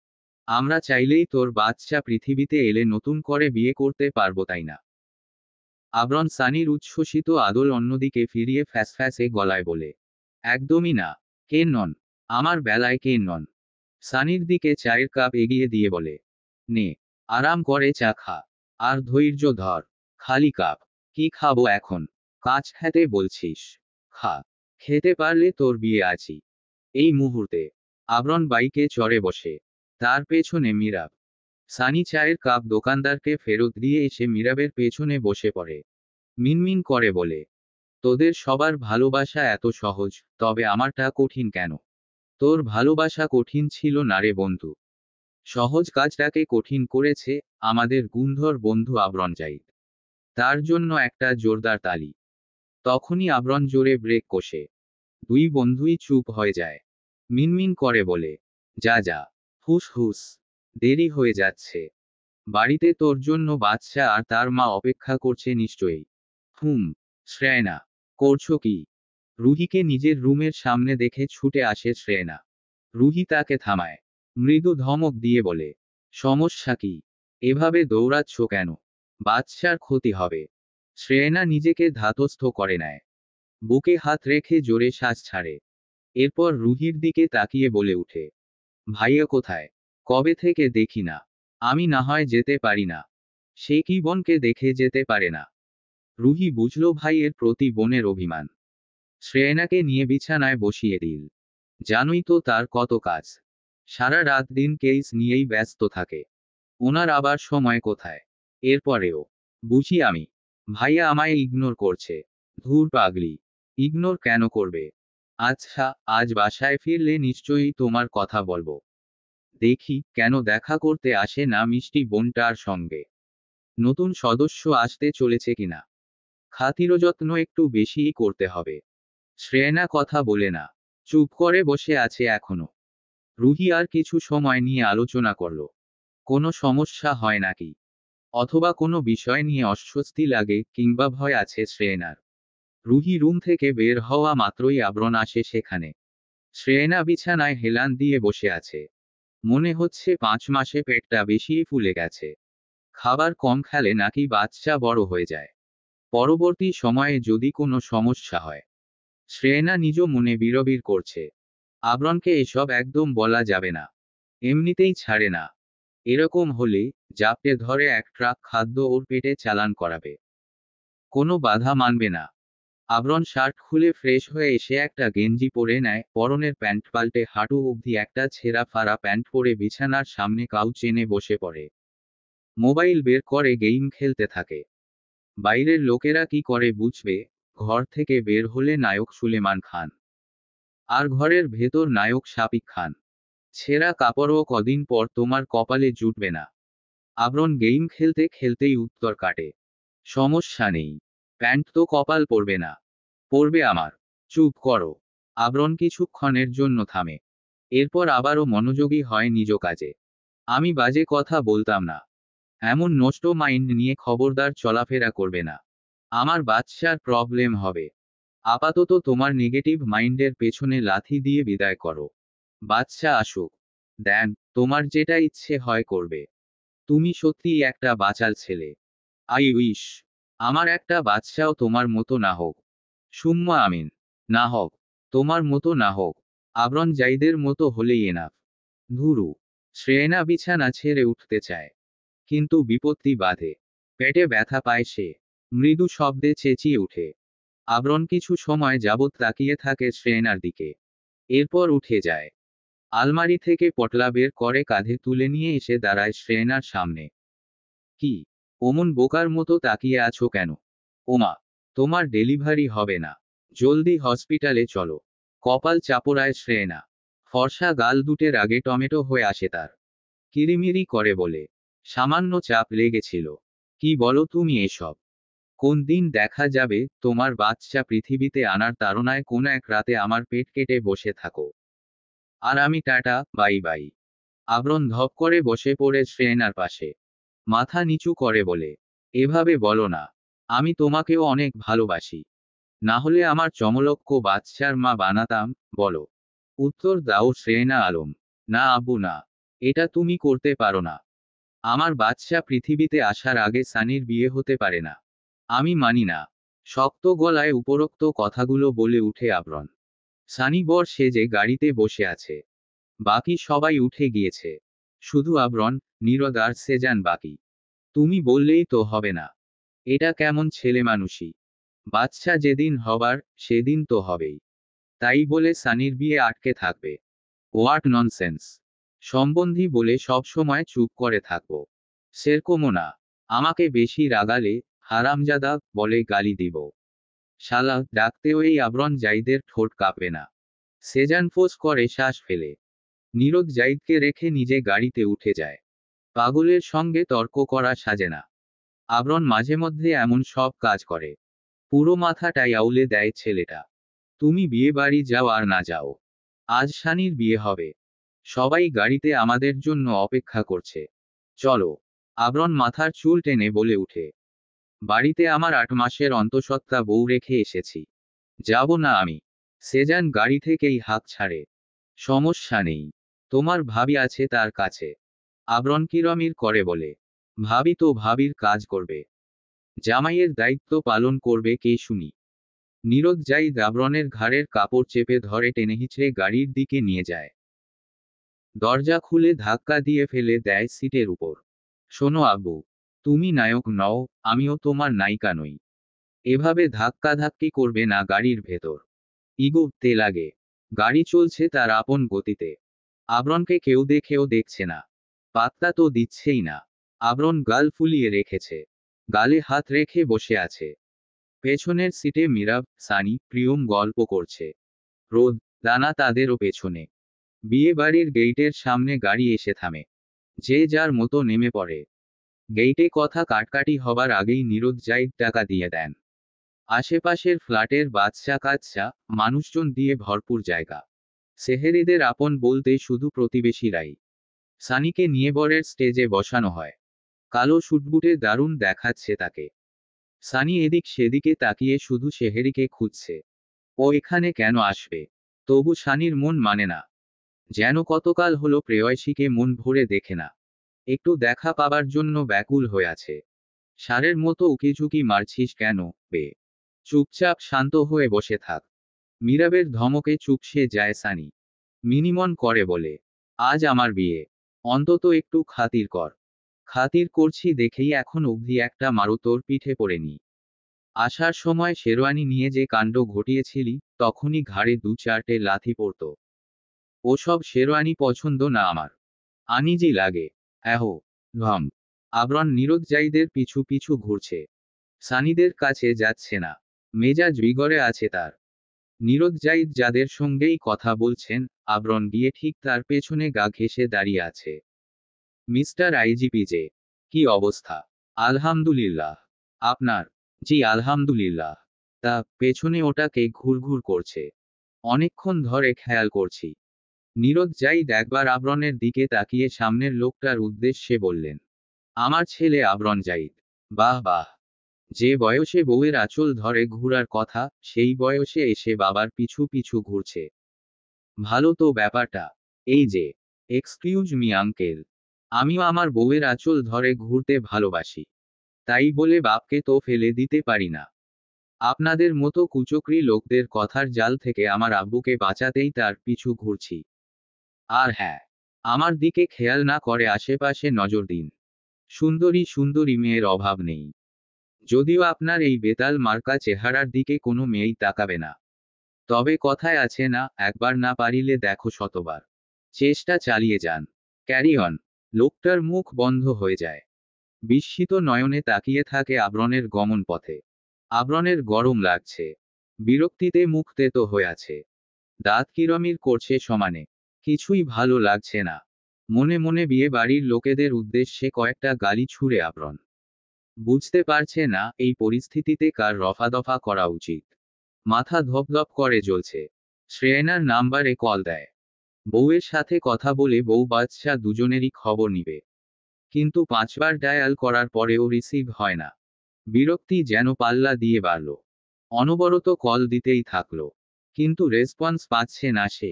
আমরা চাইলেই তোর বাচ্চা পৃথিবীতে এলে নতুন করে বিয়ে করতে পারবো, তাই না? আবরণ সানির উচ্ছ্বসিত আদল অন্যদিকে ফিরিয়ে ফ্যাসফ্যাসে গলায় বলে, একদমই না। কে নন? আমার বেলায় কে নন? সানির দিকে চায়ের কাপ এগিয়ে দিয়ে বলে, নে। আরাম করে চা খা। আর ধৈর্য ধর। খালি কাপ। কি খাবো এখন? কাঁচ খেতে বলছিস? খা। খেতে পারলে তোর বিয়ে আছি এই মুহূর্তে। আবরণ বাইকে চড়ে বসে। তার পেছনে মীরাব। সানি চায়ের কাপ দোকানদারকে ফেরত দিয়ে এসে মীরাবের পেছনে বসে পড়ে। মিনমিন করে বলে, তোদের সবার ভালোবাসা এত সহজ, তবে আমারটা কঠিন কেন? তোর ভালোবাসা কঠিন ছিল না রে বন্ধু। সহজ কাজটাকে কঠিন করেছে আমাদের গুণধর বন্ধু আবরণ জাইদ। তার জন্য একটা জোরদার তালি। তখনই আবরণ জোরে ব্রেক কষে। 2 বন্ধুই চুপ হয়ে যায়। মিনমিন করে বলে, যা যা। হুস হুস। দেরি হয়ে যাচ্ছে। বাড়িতে তোর জন্য বাচ্চা আর তার মা অপেক্ষা করছে নিশ্চয়ই। হুম। শ্রেয়না। করছো কি? রুহিকে নিজের রুমের সামনে দেখে ছুটে আসে শ্রেয়না। রুহি তাকে থামায়। মৃদু ধমক দিয়ে বলে, সমস্যা কি? এভাবে দৌড়াচ্ছ কেন? বাচ্চার ক্ষতি হবে। শ্রেয়না নিজেকে ধাতস্থ করে নেয়। বুকে হাত রেখে জোরে শ্বাস ছাড়ে। এরপর রুহির দিকে তাকিয়ে বলে উঠে, ভাইয়া কোথায়? কবে থেকে দেখি না। আমি না হয় যেতে পারি না, সে কি বোনকে দেখে যেতে পারে না? রুহি বুঝল ভাইয়ের প্রতি বোনের অভিমান। শ্রেয়নাকে নিয়ে বিছানায় বসিয়ে দিল। জানোই তো তার কত কাজ। সারা রাত দিন কেস নিয়েই ব্যস্ত থাকে। ওনার আবার সময় কোথায়? এরপরেও বুঝি আমি, ভাইয়া আমায় ইগনোর করছে। ধুর পাগলি, ইগনোর কেন করবে? আচ্ছা, আজ বাসায় ফিরলে নিশ্চয়ই তোমার কথা বলবো। দেখি কেন দেখা করতে আসে না মিষ্টি বোনটার সঙ্গে। নতুন সদস্য আসতে চলেছে কিনা। খাতির যত্ন একটু বেশিই করতে হবে। শ্রেয়না কথা বলে না, চুপ করে বসে আছে এখনো। রুহি আর কিছু সময় নিয়ে আলোচনা করল। কোনো সমস্যা হয় নাকি, অথবা কোনো বিষয় নিয়ে অস্বস্তি লাগে কিংবা ভয় আছে শ্রেয়নার। রুহি রুম থেকে বের হওয়া মাত্রই আবরণ আসে সেখানে। শ্রেয়না বিছানায় হেলান দিয়ে বসে আছে। মনে হচ্ছে 5 মাসে পেটটা বেশিই ফুলে গেছে। খাবার কম খেলে নাকি বাচ্চা বড় হয়ে যায়। পরবর্তী সময়ে যদি কোনো সমস্যা হয়। শ্রেয়না নিজ মনে বিড়বিড় করছে। আবরণকে এসব একদম বলা যাবে না। এমনিতেই ছাড়ে না। এরকম হলে জাপটে ধরে এক ট্রাক খাদ্য ওর পেটে চালান করাবে। কোনো বাধা মানবে না। আবরণ শার্ট খুলে ফ্রেশ হয়ে এসে একটা গেঞ্জি পরে নেয়, পরনের প্যান্ট পাল্টে হাঁটু অবধি একটা ছেঁড়া ফাড়া প্যান্ট পরে বিছানার সামনে কাউচ এনে বসে পড়ে। মোবাইল বের করে গেম খেলতে থাকে। বাইরের লোকেরা কি করে বুঝবে? ঘর থেকে বের হলে নায়ক সুলেমান খান, আর ঘরের ভেতর নায়ক শাকিব খান। ছেঁড়া কাপড়ও কদিন পর তোমার কপালে জুটবে না। আবরণ গেম খেলতে খেলতেই উত্তর কাটে, সমস্যা নেই। প্যান্ট তো কপাল পড়বে না। পড়বে আমার। চুপ করো। আবরণ কিছুক্ষণের জন্য থামে। এরপর আবারও মনোযোগী হয় নিজ কাজে। আমি বাজে কথা বলতাম না। এমন নষ্ট মাইন্ড নিয়ে খবরদার চলাফেরা করবে না। আমার বাচ্চার প্রবলেম হবে। আপাতত তোমার নেগেটিভ মাইন্ডের পেছনে লাথি দিয়ে বিদায় করো। বাচ্চা আসুক। দেন, তোমার যেটা ইচ্ছে হয় করবে। তুমি সত্যিই একটা বাচাল ছেলে। আই উইশ আমার একটা বাচ্চাও তোমার মতো না হোক। সুম্মা আমিন। না হোক। তোমার মতো না হোক। আবরণ জাইদের মতো হলেই এনাফ। ধুরু। শ্রেয়না বিছানা ছেড়ে উঠতে চায়। কিন্তু বিপত্তি বাধে। পেটে ব্যথা পায় সে। মৃদু শব্দে চেঁচিয়ে উঠে। আবরণ কিছু সময় যাবৎ তাকিয়ে থাকে শ্রেয়নার দিকে। এরপর উঠে যায়। আলমারি থেকে পটলা বের করে কাঁধে তুলে নিয়ে এসে দাঁড়ায় শ্রেয়নার সামনে। কি? অমন বোকার মতো তাকিয়ে আছো কেন? ওমা, তোমার ডেলিভারি হবে না। জলদি হসপিটালে চলো। কপাল চাপড়ায় শ্রেয়না। ফর্সা গাল দুটের আগে টমেটো হয়ে আসে তার। কিরিমিরি করে বলে, সামান্য চাপ লেগেছিল। কি বলো তুমি এসব? কোন দিন দেখা যাবে তোমার বাচ্চা পৃথিবীতে আনার তাড়নায় কোন এক রাতে আমার পেট কেটে বসে থাকো। আর আমি টাটা, বাই বাই। আবরণ ধপ করে বসে পড়ে শ্রেয়নার পাশে। মাথা নিচু করে বলে, এভাবে বলো না। আমি তোমাকেও অনেক ভালোবাসি। না হলে আমার চমলক্ষ বাচ্চার মা বানাতাম। বলো। উত্তর দাও শ্রেয়না আলম। না আব্বু না। এটা তুমি করতে পারো না। আমার বাচ্চা পৃথিবীতে আসার আগে সানির বিয়ে হতে পারে না। আমি মানি না। শক্ত গলায় উপরোক্ত কথাগুলো বলে উঠে আবরণ। সানি বর সেজে গাড়িতে বসে আছে। বাকি সবাই উঠে গিয়েছে। শুধু আবরণ, নীরদ আর সেজান বাকি। তুমি বললেই তো হবে না। এটা কেমন ছেলে মানুষই। বাচ্চা যেদিন হবার সেদিন তো হবেই। তাই বলে সানির বিয়ে আটকে থাকবে? What nonsense. সম্বন্ধী বলে সব সময় চুপ করে থাকবো? সেরকমও না। আমাকে বেশি রাগালে হারামজাদা বলে গালি দিব। শালা ডাকতেও এই আবরণ জাইদের ঠোঁট কাঁপে না। সেজান ফোঁস করে শ্বাস ফেলে। নীরদ জাইদকে রেখে নিজে গাড়িতে উঠে যায়। পাগলের সঙ্গে তর্ক করা সাজে না। আবরণ মাঝে মধ্যে এমন সব কাজ করে। পুরো মাথাটাই আউলে দেয় ছেলেটা। তুমি বিয়ে বাড়ি যাও আর না যাও, আজ সানির বিয়ে হবে। সবাই গাড়িতে আমাদের জন্য অপেক্ষা করছে। চলো। আবরণ মাথার চুল টেনে বলে উঠে, বাড়িতে আমার 8 মাসের অন্তঃসত্ত্বা বউ রেখে এসেছি। যাব না আমি। সেজান গাড়ি থেকেই হাত ছাড়ে। সমস্যা নেই। তোমার ভাবি আছে তার কাছে। আবরণ কিরমির করে বলে, ভাবি তো ভাবির কাজ করবে। জামাইয়ের দায়িত্ব পালন করবে কে শুনি? নীরদ জাইদ আবরণের ঘাড়ের কাপড় চেপে ধরে টেনে হিঁচড়ে গাড়ির দিকে নিয়ে যায়। দরজা খুলে ধাক্কা দিয়ে ফেলে দেয় সিটের উপর। শোনো আব্বু, তুমি নায়ক নও, আমিও তোমার নায়িকা নই। এভাবে ধাক্কাধাক্কি করবে না গাড়ির ভেতর। ইগোতে লাগে। গাড়ি চলছে তার আপন গতিতে। আবরণকে কেউ দেখেও দেখছে না, পাত্তা তো দিচ্ছেই না। আবরণ গাল ফুলিয়ে রেখেছে, গালে হাত রেখে বসে আছে। পেছনের সিটে মীরাব, সানি, প্রিয়ম গল্প করছে। রোদ, দানা তাদেরও পেছনে। বিয়ে বাড়ির গেইটের সামনে গাড়ি এসে থামে। যে যার মতো নেমে পড়ে। গেইটে কথা কাটকাটি হবার আগেই নীরদ জাইদ টাকা দিয়ে দেন। আশেপাশের ফ্ল্যাটের বাচ্চা কাচ্চা, মানুষজন দিয়ে ভরপুর জায়গা। সেহেরিদের আপন বলতে শুধু প্রতিবেশীরাই। সানিকে নিয়ে বরের স্টেজে বসানো হয়। কালো শুটবুটে দারুণ দেখাচ্ছে তাকে। সানি এদিক সেদিকে তাকিয়ে শুধু সেহেরিকে খুঁজছে। ও এখানে কেন আসবে? তবু সানির মন মানে না। যেন কতকাল হলো প্রেয়সীকে মন ভরে দেখে না। একটু দেখা পাবার জন্য ব্যাকুল হয়ে আছে। ষাঁড়ের মতো উকিঝুঁকি মারছিস কেন, বে? চুপচাপ শান্ত হয়ে বসে থাক। মীরাবের ধমকে চুপসে যায় সানি। মিনিমন করে বলে, আজ আমার বিয়ে, অন্তত একটু খাতির কর। খাতির করছি দেখেই এখন অবধি একটা মারও তোর পিঠে পড়েনি। আসার সময় শেরওয়ানি নিয়ে যে কাণ্ড ঘটিয়েছিলি, তখনই ঘাড়ে দু চারটে লাথি পড়ত। ওসব শেরওয়ানি পছন্দ না আমার, আনিজি লাগে। অ্যাহো, ধম। আবরণ নীরদ জাইদের পিছু পিছু ঘুরছে। সানিদের কাছে যাচ্ছে না। মেজাজ বিগড়ে আছে তার। নীরদ জাইদ যাদের সঙ্গেই কথা বলছেন, আবরণ গিয়ে ঠিক তার পেছনে গা ঘেঁষে দাঁড়িয়ে আছে। মিস্টার আইজিপি যে, কি অবস্থা? আলহামদুলিল্লাহ। আপনার? জি আলহামদুলিল্লাহ। তা পেছনে ওটাকে ঘুরঘুর করছে। অনেকক্ষণ ধরে খেয়াল করছি। নীরদ জাইদ একবার আবরণের দিকে তাকিয়ে সামনের লোকটার উদ্দেশ্যে বললেন, আমার ছেলে আবরণ জাইদ। বাহ বাহ। যে বয়সে বউয়ের আঁচল ধরে ঘুরার কথা, সেই বয়সে এসে বাবার পিছু পিছু ঘুরছে। ভালো তো ব্যাপারটা। এই যে, এক্সকিউজ মি আঙ্কেল, আমিও আমার বউয়ের আঁচল ধরে ঘুরতে ভালোবাসি। তাই বলে বাপকে তো ফেলে দিতে পারি না। আপনাদের মতো কুচক্রী লোকদের কথার জাল থেকে আমার আব্বুকে বাঁচাতেই তার পিছু ঘুরছি। আর হ্যাঁ, আমার দিকে খেয়াল না করে আশেপাশে নজর দিন। সুন্দরী সুন্দরী মেয়ের অভাব নেই। যদিও আপনার এই বেতাল মার্কা চেহারার দিকে কোনো মেয়েই তাকাবে না। তবে কথায় আছে না, একবার না পারিলে দেখো শতবার। চেষ্টা চালিয়ে যান। Carry on. লোকটার মুখ বন্ধ হয়ে যায়। বিস্মিত নয়নে তাকিয়ে থাকে আবরণের গমন পথে। আবরণের গরম লাগছে। বিরক্তিতে মুখ তেতো হয়ে আছে। দাঁত কিরমির করছে সমানে। কিছুই ভালো লাগছে না। মনে মনে বিয়ে বাড়ির লোকেদের উদ্দেশ্যে কয়েকটা গালি ছুড়ে আবরণ। বুঝতে পারছে না এই পরিস্থিতিতে কার রফাদফা করা উচিত। মাথা ধপধপ করে জ্বলছে। শ্রেয়নার নাম্বারে কল দেয়। বউয়ের সাথে কথা বলে বউ বাচ্চা দুজনেরই খবর নিবে। কিন্তু 5বার ডায়াল করার পরেও রিসিভ হয় না। বিরক্তি যেন পাল্লা দিয়ে বাড়ল। অনবরত কল দিতেই থাকলো। কিন্তু রেসপন্স পাচ্ছে না সে।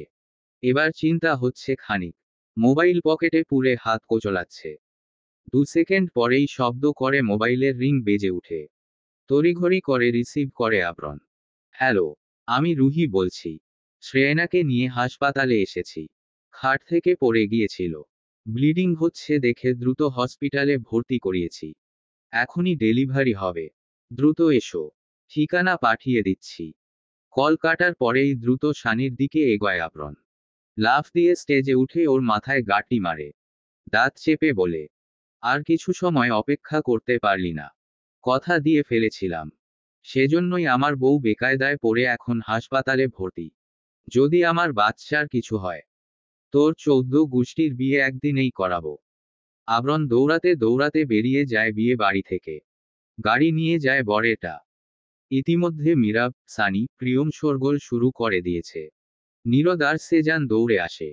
এবার চিন্তা হচ্ছে খানিক। মোবাইল পকেটে পুরে হাত কোচলাচ্ছে। 2 সেকেন্ড পরেই শব্দ করে মোবাইলের রিং বেজে উঠে। তড়িঘড়ি করে রিসিভ করে আবরণ। হ্যালো, আমি রুহি বলছি। শ্রেয়নাকে নিয়ে হাসপাতালে এসেছি। খাট থেকে পড়ে গিয়েছিল। ব্লিডিং হচ্ছে দেখে দ্রুত হসপিটালে ভর্তি করিয়েছি। এখনই ডেলিভারি হবে। দ্রুত এসো। ঠিকানা পাঠিয়ে দিচ্ছি। কল কাটার পরেই দ্রুত সানির দিকে এগোয় আবরণ। লাফ দিয়ে স্টেজে উঠে ওর মাথায় গাঁটি মারে। দাঁত চেপে বলে, আর কিছু সময় অপেক্ষা করতে পারলি না? কথা দিয়ে ফেলেছিলাম। সেজন্যই আমার বউ বেকায়দায় পড়ে এখন হাসপাতালে ভর্তি। যদি আমার বাচ্চার কিছু হয়, তোর 14 গোষ্ঠীর বিয়ে একদিনেই করাবো। আবরণ দৌড়াতে দৌড়াতে বেরিয়ে যায় বিয়ে বাড়ি থেকে। গাড়ি নিয়ে যায় বরেটা। ইতিমধ্যে মীরাব, সানি, প্রিয়ম শোরগোল শুরু করে দিয়েছে। নীরদ আর সেজান দৌড়ে আসে।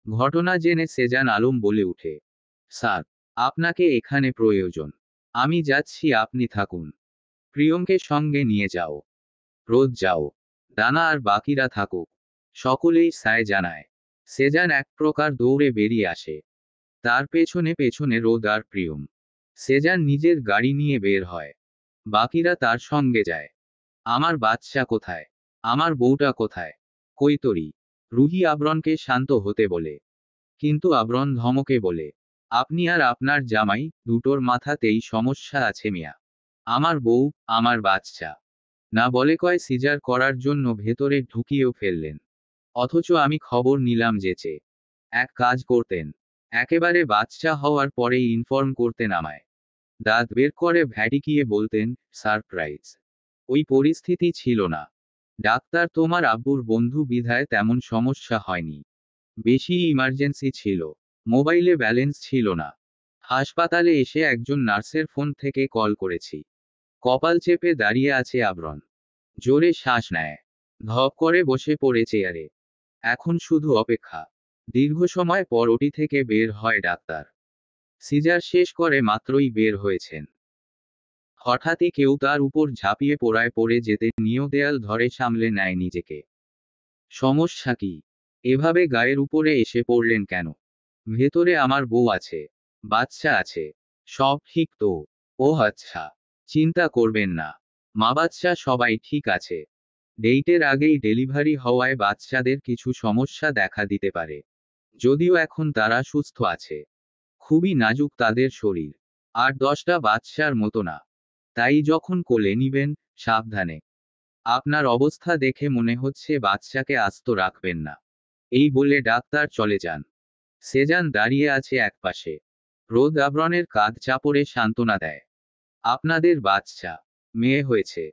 ঘটনা জেনে সেজান আলম বলে উঠে, স্যার, আপনাকে এখানে প্রয়োজন। আমি যাচ্ছি, আপনি থাকুন। প্রিয়মকে সঙ্গে নিয়ে যাও। রোদ যাও। দানা আর বাকিরা থাকুক। সকলেই সায় জানায়। সেজান এক প্রকার দৌড়ে বেরিয়ে আসে। তার পেছনে পেছনে রোদ আর প্রিয়ম। সেজান নিজের গাড়ি নিয়ে বের হয়। বাকিরা তার সঙ্গে যায়। আমার বাচ্চা কোথায়? আমার বউটা কোথায়? কৈতরী। রুহি আবরণকে শান্ত হতে বলে। কিন্তু আবরণ ধমকে বলে, আপনি আর আপনার জামাই দুটোর মাথাতেই সমস্যা আছে মিয়া। আমার বউ, আমার বাচ্চা। না বলে কয় সিজার করার জন্য ভেতরে ঢুকিয়েও ফেললেন। অথচ আমি খবর নিলাম যেচে এক কাজ করতেন, একেবারে বাচ্চা হওয়ার পরেই ইনফর্ম করতেন আমায়। দাঁত বের করে ভ্যাটিকিয়ে বলতেন, সারপ্রাইজ। ওই পরিস্থিতি ছিল না। ডাক্তার তোমার আব্বুর বন্ধু বিধায় তেমন সমস্যা হয়নি। বেশি ইমার্জেন্সি ছিল। মোবাইলে ব্যালেন্স ছিল না। হাসপাতালে এসে একজন নার্সের ফোন থেকে কল করেছি। কপাল চেপে দাঁড়িয়ে আছে আবরণ। জোরে শ্বাস নেয়। ধপ করে বসে পড়ে চেয়ারে। এখন শুধু অপেক্ষা। দীর্ঘ সময় পর ওটি থেকে বের হয় ডাক্তার। সিজার শেষ করে মাত্রই বের হয়েছেন। হঠাৎই কেউ তার উপর ঝাঁপিয়ে পড়ে যেতে নিয়েও দেয়াল ধরে সামলে নেয় নিজেকে। সমস্যা কি? এভাবে গায়ের উপরে এসে পড়লেন কেন? ভেতরে আমার বউ আছে, বাচ্চা আছে, সব ঠিক তো? ও আচ্ছা, চিন্তা করবেন না, মা বাচ্চা সবাই ঠিক আছে। ডেটের আগেই ডেলিভারি হওয়ায় বাচ্চাদের কিছু সমস্যা দেখা দিতে পারে, যদিও এখন তারা সুস্থ আছে। খুবই নাজুক তাদের শরীর, আর 10টা বাচ্চার মতো না। তাই যখন কোলে নিবেন, সাবধানে। আপনার অবস্থা দেখে মনে হচ্ছে বাচ্চাকে আস্ত রাখবেন না। এই বলে ডাক্তার চলে যান। সেজান দাঁড়িয়ে আছে একপাশে। রোদ আবরণের কাঁধ চাপড়ে সান্ত্বনা দেয়। আপনাদের বাচ্চা, মেয়ে হয়েছে।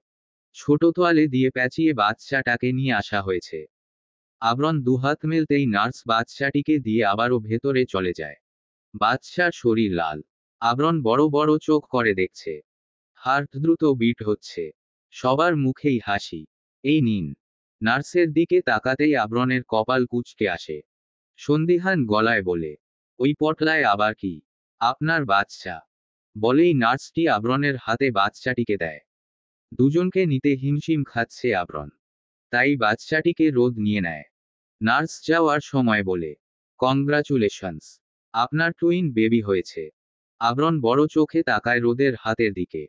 ছোট তোয়ালে দিয়ে প্যাঁচিয়ে বাচ্চাটাকে নিয়ে আসা হয়েছে। আবরণ দুহাত মেলতেই নার্স বাচ্চাটিকে দিয়ে আবারও ভেতরে চলে যায়। বাচ্চার শরীর লাল। আবরণ বড় বড় চোখ করে দেখছে। হার্ট দ্রুত বিট হচ্ছে। সবার মুখেই হাসি। এই নিন। নার্সের দিকে তাকাতেই আবরণের কপাল কুঁচকে আসে। সন্দিহান গলায় বলে, ওই পটলায় আবার কি? আপনার বাচ্চা। বলেই নার্সটি আবরণের হাতে বাচ্চাটিকে দেয়। দুজনকে নিতে হিমশিম খাচ্ছে আবরণ। তাই বাচ্চাটিকে রোদ নিয়ে নেয়। নার্স যাওয়ার সময় বলে, কংগ্রাচুলেশনস, আপনার টুইন বেবি হয়েছে। আবরণ বড় চোখে তাকায় রোদের হাতের দিকে।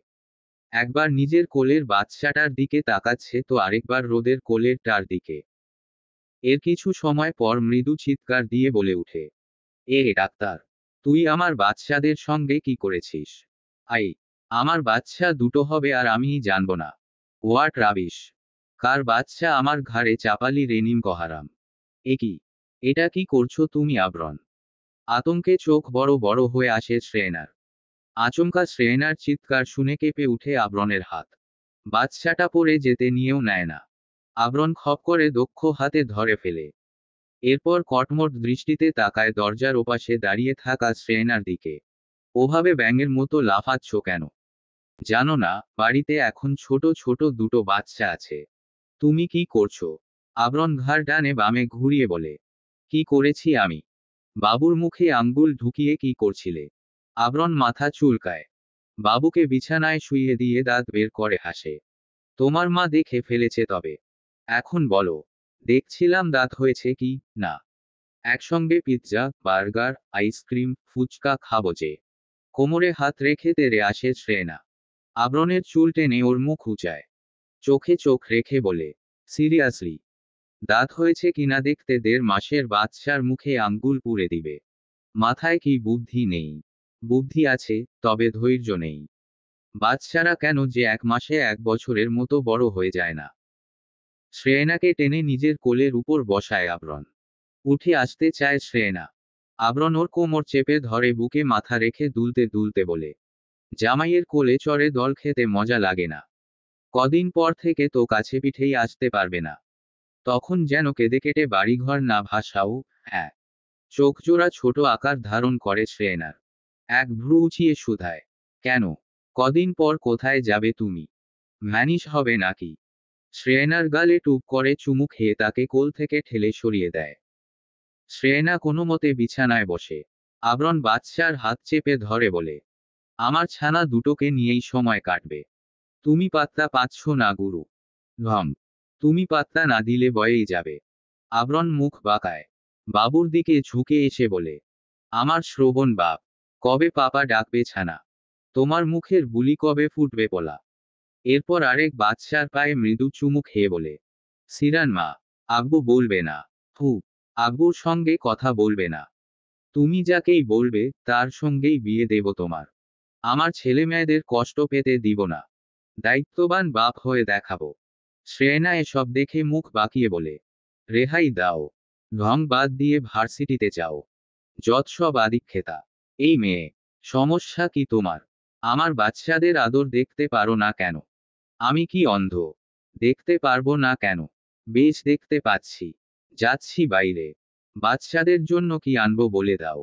একবার নিজের কোলের বাচ্চাটার দিকে তাকাচ্ছে তো আরেকবার রোদের কোলেরটার দিকে। এর কিছু সময় পর মৃদু চিৎকার দিয়ে বলে উঠে, ডাক্তার, তুই আমার বাচ্চাদের সঙ্গে কি করেছিস? আই, আমার বাচ্চা দুটো হবে আর আমিই জানবো না। What rubbish! কার বাচ্চা আমার ঘাড়ে চাপালি রেনিম কহারাম? কি, এটা কি করছো তুমি আবরণ? আতঙ্কে চোখ বড় বড় হয়ে আসে শ্রেয়নার। আচমকা শ্রেয়নার চিৎকার শুনে কেঁপে উঠে আবরণের হাত। বাচ্চাটা পড়ে যেতে নিয়েও নেয় না। আবরণ খপ করে দক্ষ হাতে ধরে ফেলে। এরপর কটমট দৃষ্টিতে তাকায় দরজার ওপাশে দাঁড়িয়ে থাকা শ্রেয়নার দিকে। ওভাবে ব্যাঙের মতো লাফাচ্ছ কেন? জানো না, বাড়িতে এখন ছোট ছোট দুটো বাচ্চা আছে। তুমি কি করছো? আবরণ ঘাড় ডানে বামে ঘুরিয়ে বলে, কি করেছি আমি? বাবুর মুখে আঙ্গুল ঢুকিয়ে কি করছিলে? আবরণ মাথা চুলকায়। বাবুকে বিছানায় শুইয়ে দিয়ে দাঁত বের করে হাসে। তোমার মা দেখে ফেলেছে তবে। এখন বলো, দেখছিলাম দাঁত হয়েছে কি না। একসঙ্গে পিৎজা, বার্গার, আইসক্রিম, ফুচকা খাবো যে। কোমরে হাত রেখে তেড়ে আসে শ্রেয়না। আবরণের চুল টেনে ওর মুখ উঁচায়। চোখে চোখ রেখে বলে, সিরিয়াসলি? দাঁত হয়েছে কিনা দেখতে 1.5 মাসের বাচ্চার মুখে আঙ্গুল পুড়ে দিবে? মাথায় কি বুদ্ধি নেই? বুদ্ধি আছে, তবে ধৈর্য নেই। বাচ্চারা কেন যে 1 মাসে 1 বছরের মতো বড় হয়ে যায় না? শ্রেয়নাকে টেনে নিজের কোলের উপর বসায় আবরণ। উঠে আসতে চায় শ্রেয়না। আবরণ ওর কোমর চেপে ধরে বুকে মাথা রেখে দুলতে দুলতে বলে, জামাইয়ের কোলে চড়ে দল খেতে মজা লাগে না? কদিন পর থেকে তো কাছে পিঠেই আসতে পারবে না। তখন যেন কেঁদে কেটে বাড়িঘর না ভাসাও। হ্যাঁ। চোখ জোড়া ছোট আকার ধারণ করে শ্রেয়নার। এক ভ্রু উঁচিয়ে শুধায়, কেন? কদিন পর কোথায় যাবে তুমি? ম্যানিশ হবে নাকি? শ্রেয়নার গালে টুপ করে চুমু খেয়ে তাকে কোল থেকে ঠেলে সরিয়ে দেয়। শ্রেয়না কোনো মতে বিছানায় বসে। আবরণ বাচ্চার হাত চেপে ধরে বলে, আমার ছানা দুটোকে নিয়েই সময় কাটবে। তুমি পাত্তা পাচ্ছ না গুরু। ধম। তুমি পাত্তা না দিলে বয়েই যাবে। আবরণ মুখ বাঁকায়। বাবুর দিকে ঝুঁকে এসে বলে, আমার শ্রবণ বাপ, কবে পাপা ডাকবে ছানা? তোমার মুখের বুলি কবে ফুটবে পলা? এরপর আরেক বাচ্চার পায়ে মৃদু চুমু খেয়ে বলে, সিরান মা, আব্বু বলবে না। হু, আব্বুর সঙ্গে কথা বলবে না। তুমি যাকেই বলবে তার সঙ্গেই বিয়ে দেব তোমার। আমার ছেলে মেয়েদের কষ্ট পেতে দিব না। দায়িত্ববান বাপ হয়ে দেখাবো। শ্রেয়না এসব দেখে মুখ বাঁকিয়ে বলে, রেহাই দাও। ঢং বাদ দিয়ে ভার্সিটিতে যাও। যত সব আদিক্ষেতা। এই মেয়ে, সমস্যা কি তোমার? আমার বাচ্চাদের আদর দেখতে পারো না কেন? আমি কি অন্ধ? দেখতে পারবো না কেন? বেশ দেখতে পাচ্ছি। যাচ্ছি বাইরে। বাচ্চাদের জন্য কি আনবো বলে দাও।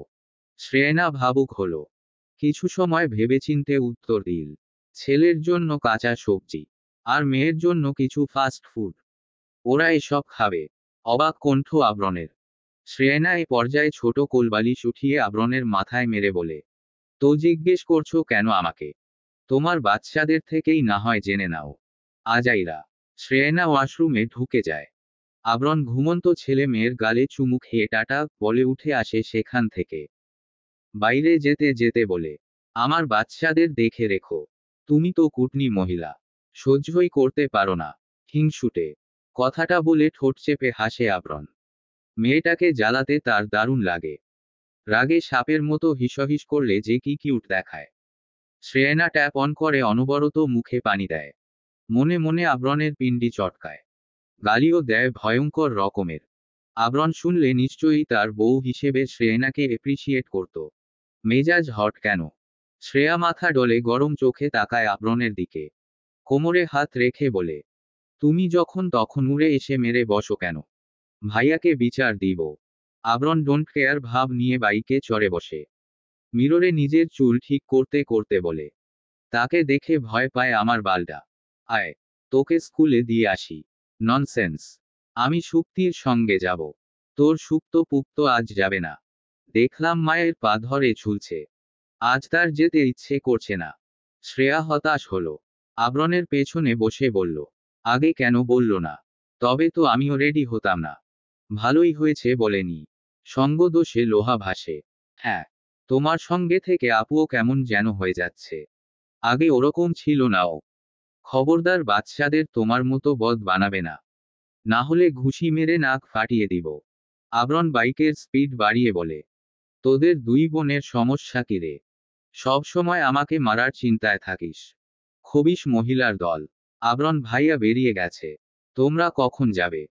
শ্রেয়না ভাবুক হলো। কিছু সময় ভেবেচিন্তে উত্তর দিল, ছেলের জন্য কাঁচা সবজি, আর মেয়ের জন্য কিছু ফাস্ট ফুড। ওরা এসব খাবে। অবাক কণ্ঠ আবরণের। শ্রেয়না এ পর্যায়ে ছোট কোলবালিশ উঠিয়ে আবরণের মাথায় মেরে বলে, তো জিজ্ঞেস করছো কেন আমাকে? তোমার বাচ্চাদের থেকেই না হয় জেনে নাও। আজাইরা। শ্রেয়না ওয়াশরুমে ঢুকে যায়। আবরণ ঘুমন্ত ছেলে মেয়ের গালে চুমু খেয়ে টাটা বলে উঠে আসে সেখান থেকে। বাইরে যেতে যেতে বলে, আমার বাচ্চাদের দেখে রেখো। তুমি তো কুটনি মহিলা। সহ্যই করতে পারো না। হিংসুটে। কথাটা বলে ঠোঁট চেপে হাসে আবরণ। মেয়েটাকে জ্বালাতে তার দারুণ লাগে। রাগে সাপের মতো হিসহিস করলে যে কি কিউট দেখায়। শ্রেয়না ট্যাপ অন করে অনবরত মুখে পানি দেয়। মনে মনে আবরণের পিণ্ডি চটকায়। গালিও দেয় ভয়ঙ্কর রকমের। আবরণ শুনলে নিশ্চয়ই তার বউ হিসেবে শ্রেয়নাকে এপ্রিসিয়েট করত। মেজাজ হট কেন? শ্রেয়া মাথা ডলে গরম চোখে তাকায় আবরণের দিকে। কোমরে হাত রেখে বলে, তুমি যখন তখন উড়ে এসে মেরে বসো কেন? ভাইয়াকে বিচার দিব। আবরণ ডোন্ট কেয়ার ভাব নিয়ে বাইকে চড়ে বসে। মিররে নিজের চুল ঠিক করতে করতে বলে, তাকে দেখে ভয় পায় আমার বালটা। আয়, তোকে স্কুলে দিয়ে আসি। ননসেন্স। আমি সুপ্তির সঙ্গে যাব। তোর সুপ্ত পুপ্ত আজ যাবে না। দেখলাম মায়ের পা ধরে ঝুলছে। আজ তার যেতে ইচ্ছে করছে না। শ্রেয়া হতাশ হলো। আবরণের পেছনে বসে বলল, আগে কেন বলল না? তবে তো আমিও রেডি হতাম না। ভালোই হয়েছে বলেনি। সঙ্গ দোষে লোহা ভাসে। হ্যাঁ, তোমার সঙ্গে থেকে আপুও কেমন যেন হয়ে যাচ্ছে। আগে ওরকম ছিল না ও। খবরদার বাচ্চাদের তোমার মতো বদ বানাবে না। না হলে ঘুষি মেরে নাক ফাটিয়ে দিব। আবরণ বাইকের স্পিড বাড়িয়ে বলে, তোদের দুই বোনের সমস্যা কি রে? সব সময় আমাকে মারার চিন্তায় থাকিস। খবিশ মহিলার দল। আবরণ ভাইয়া বেরিয়ে গেছে। তোমরা কখন যাবে?